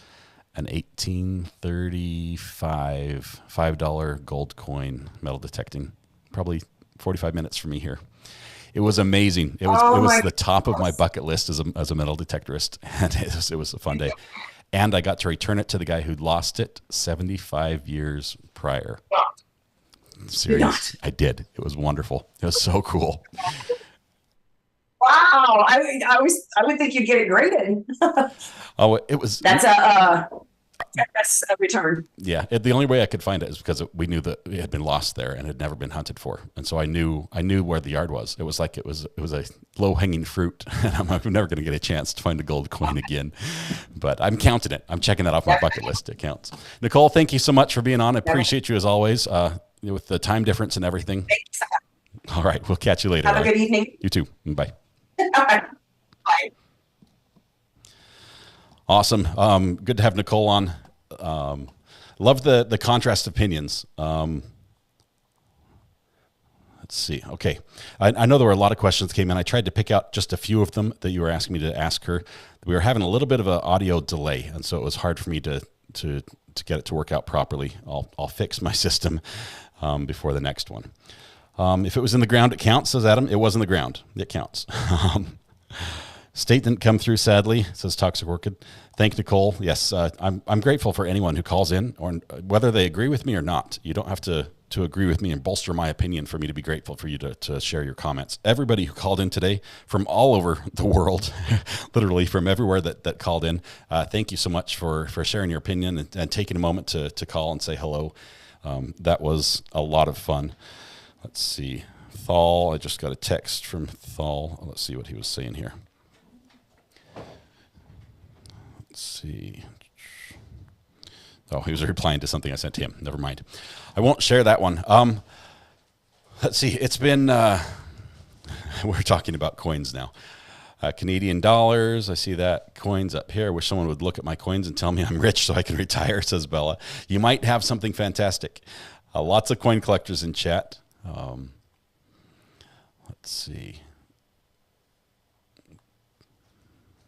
an 1835 $5 gold coin metal detecting. Probably 45 minutes for me here. It was amazing. It was the top of my bucket list as a metal detectorist, and it was a fun day. And I got to return it to the guy who'd lost it 75 years prior. Serious. I did. It was wonderful. It was so cool. Wow. I would think you'd get it graded. Oh, it was. That's get us a return. Yeah, the only way I could find it is because we knew that it had been lost there and had never been hunted for, and so I knew where the yard was. It was like it was a low hanging fruit, and I'm never going to get a chance to find a gold coin again. But I'm counting it. I'm checking that off my bucket list. It counts. Nicole, thank you so much for being on. I appreciate you as always. With the time difference and everything. Thanks. All right, we'll catch you later. Have a good evening. You too. Bye. Bye. Awesome. Good to have Nicole on. Love the contrast opinions. Let's see. Okay. I know there were a lot of questions that came in. I tried to pick out just a few of them that you were asking me to ask her. We were having a little bit of an audio delay, and so it was hard for me to get it to work out properly. I'll fix my system before the next one. If it was in the ground, it counts, says Adam. It was in the ground. It counts. State didn't come through, sadly, says Toxic Orchid. Thank Nicole. Yes, I'm grateful for anyone who calls in, or whether they agree with me or not. You don't have to agree with me and bolster my opinion for me to be grateful for you to share your comments. Everybody who called in today from all over the world, literally from everywhere that called in, thank you so much for sharing your opinion and taking a moment to call and say hello. That was a lot of fun. Let's see. Thal, I just got a text from Thal. Let's see what he was saying here. Let's see. Oh, he was replying to something I sent to him. Never mind. I won't share that one. Let's see. It's been, we're talking about coins now. Canadian dollars. I see that. Coins up here. I wish someone would look at my coins and tell me I'm rich so I can retire, says Bella. You might have something fantastic. Lots of coin collectors in chat. Let's see.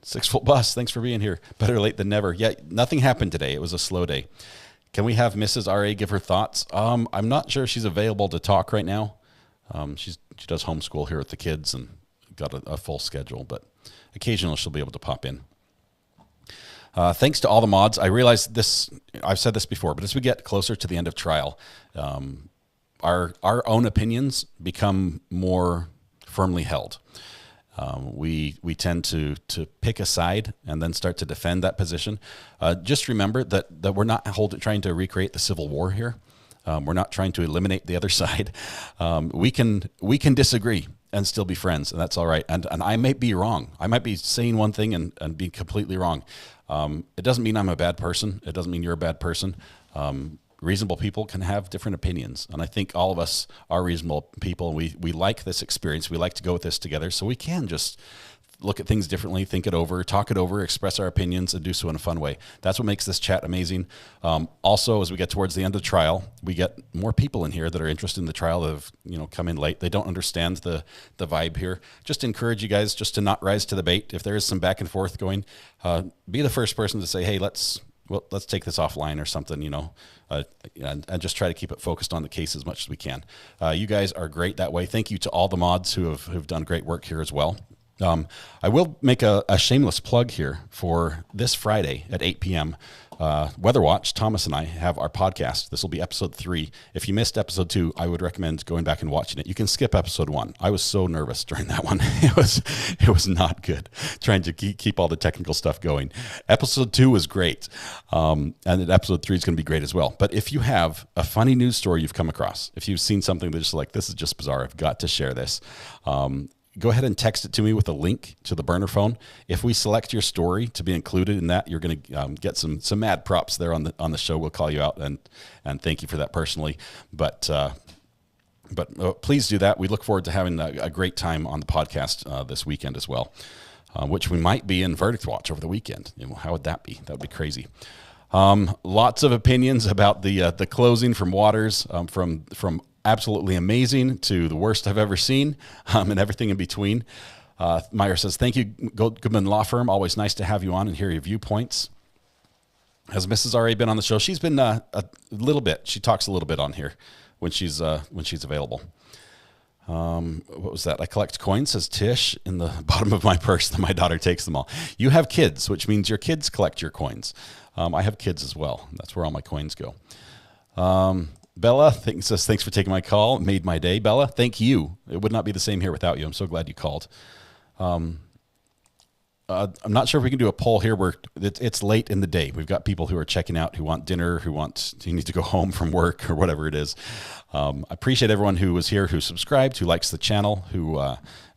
6-foot bus. Thanks for being here. Better late than never. Yeah, nothing happened today. It was a slow day. Can we have Mrs. R.A. give her thoughts? I'm not sure she's available to talk right now. She does homeschool here with the kids and got a full schedule, but occasionally she'll be able to pop in. Thanks to all the mods. I realize this, I've said this before, but as we get closer to the end of trial, our own opinions become more firmly held. We tend to pick a side and then start to defend that position. Just remember that we're not trying to recreate the Civil War here. We're not trying to eliminate the other side. We can disagree and still be friends, and that's all right. And I might be wrong. I might be saying one thing and be completely wrong. It doesn't mean I'm a bad person. It doesn't mean you're a bad person. Reasonable people can have different opinions, and I think all of us are reasonable people. We like this experience. We like to go with this together, so we can just look at things differently, think it over, talk it over, express our opinions, and do so in a fun way. That's what makes this chat amazing. Also, as we get towards the end of the trial, we get more people in here that are interested in the trial that have come in late. They don't understand the vibe here. Just encourage you guys just to not rise to the bait. If there is some back and forth going, be the first person to say, hey, let's take this offline or something, and just try to keep it focused on the case as much as we can. You guys are great that way. Thank you to all the mods who've done great work here as well. I will make a shameless plug here for this Friday at 8 p.m. Weather Watch, Thomas and I have our podcast. This will be episode 3. If you missed episode 2, I would recommend going back and watching it. You can skip episode 1. I was so nervous during that one. It was not good trying to keep all the technical stuff going. Episode 2 was great. And episode 3 is going to be great as well. But if you have a funny news story you've come across, if you've seen something that's just like, this is just bizarre, I've got to share this. Go ahead and text it to me with a link to the burner phone. If we select your story to be included in that, you're going to get some mad props there on the show. We'll call you out and thank you for that personally. But please do that. We look forward to having a great time on the podcast this weekend as well, which we might be in Verdict Watch over the weekend. How would that be? That would be crazy. Lots of opinions about the closing from Waters, from absolutely amazing to the worst I've ever seen, and everything in between. Meyer says, thank you, Goodman Law Firm. Always nice to have you on and hear your viewpoints. Has Mrs. R.A. been on the show? She's been a little bit. She talks a little bit on here when she's available. What was that? I collect coins, says Tish, in the bottom of my purse. My daughter takes them all. You have kids, which means your kids collect your coins. I have kids as well. That's where all my coins go. Bella says, thanks for taking my call. It made my day. Bella, thank you. It would not be the same here without you. I'm so glad you called. I'm not sure if we can do a poll here. It's late in the day. We've got people who are checking out, who want dinner, who need to go home from work or whatever it is. I appreciate everyone who was here, who subscribed, who likes the channel, who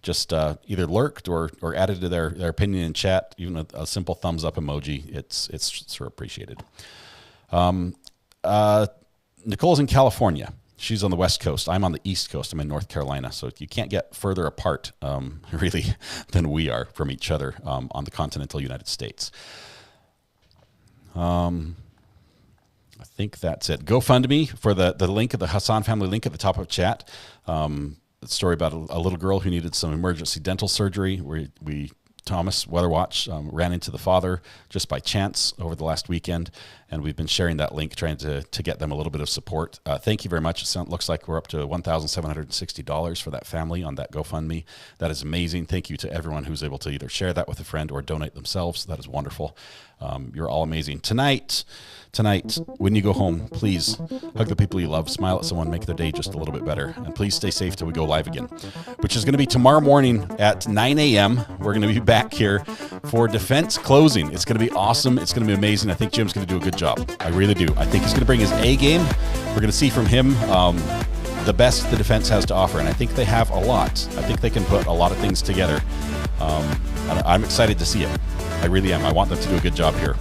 just either lurked or added to their opinion in chat. Even a simple thumbs up emoji. It's sort of appreciated. Nicole's in California. She's on the West Coast. I'm on the East Coast. I'm in North Carolina. So you can't get further apart, really, than we are from each other on the continental United States. I think that's it. GoFundMe for the link of the Hassan family link at the top of chat. The story about a little girl who needed some emergency dental surgery. Thomas Weatherwatch ran into the father just by chance over the last weekend, and we've been sharing that link, trying to get them a little bit of support. Thank you very much. It looks like we're up to $1,760 for that family on that GoFundMe. That is amazing. Thank you to everyone who's able to either share that with a friend or donate themselves. That is wonderful. You're all amazing. Tonight, when you go home, please hug the people you love, smile at someone, make their day just a little bit better. And please stay safe till we go live again, which is going to be tomorrow morning at 9 a.m. We're going to be back here for defense closing. It's going to be awesome. It's going to be amazing. I think Jim's going to do a good job. I really do. I think he's going to bring his A game. We're going to see from him the best the defense has to offer. And I think they have a lot. I think they can put a lot of things together. And I'm excited to see it. I really am. I want them to do a good job here.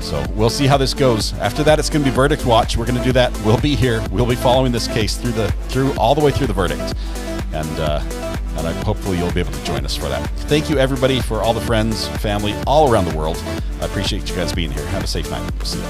So we'll see how this goes. After that, it's going to be verdict watch. We're going to do that. We'll be here. We'll be following this case through all the way through the verdict. And hopefully you'll be able to join us for that. Thank you, everybody, for all the friends, family, all around the world. I appreciate you guys being here. Have a safe night. We'll see you.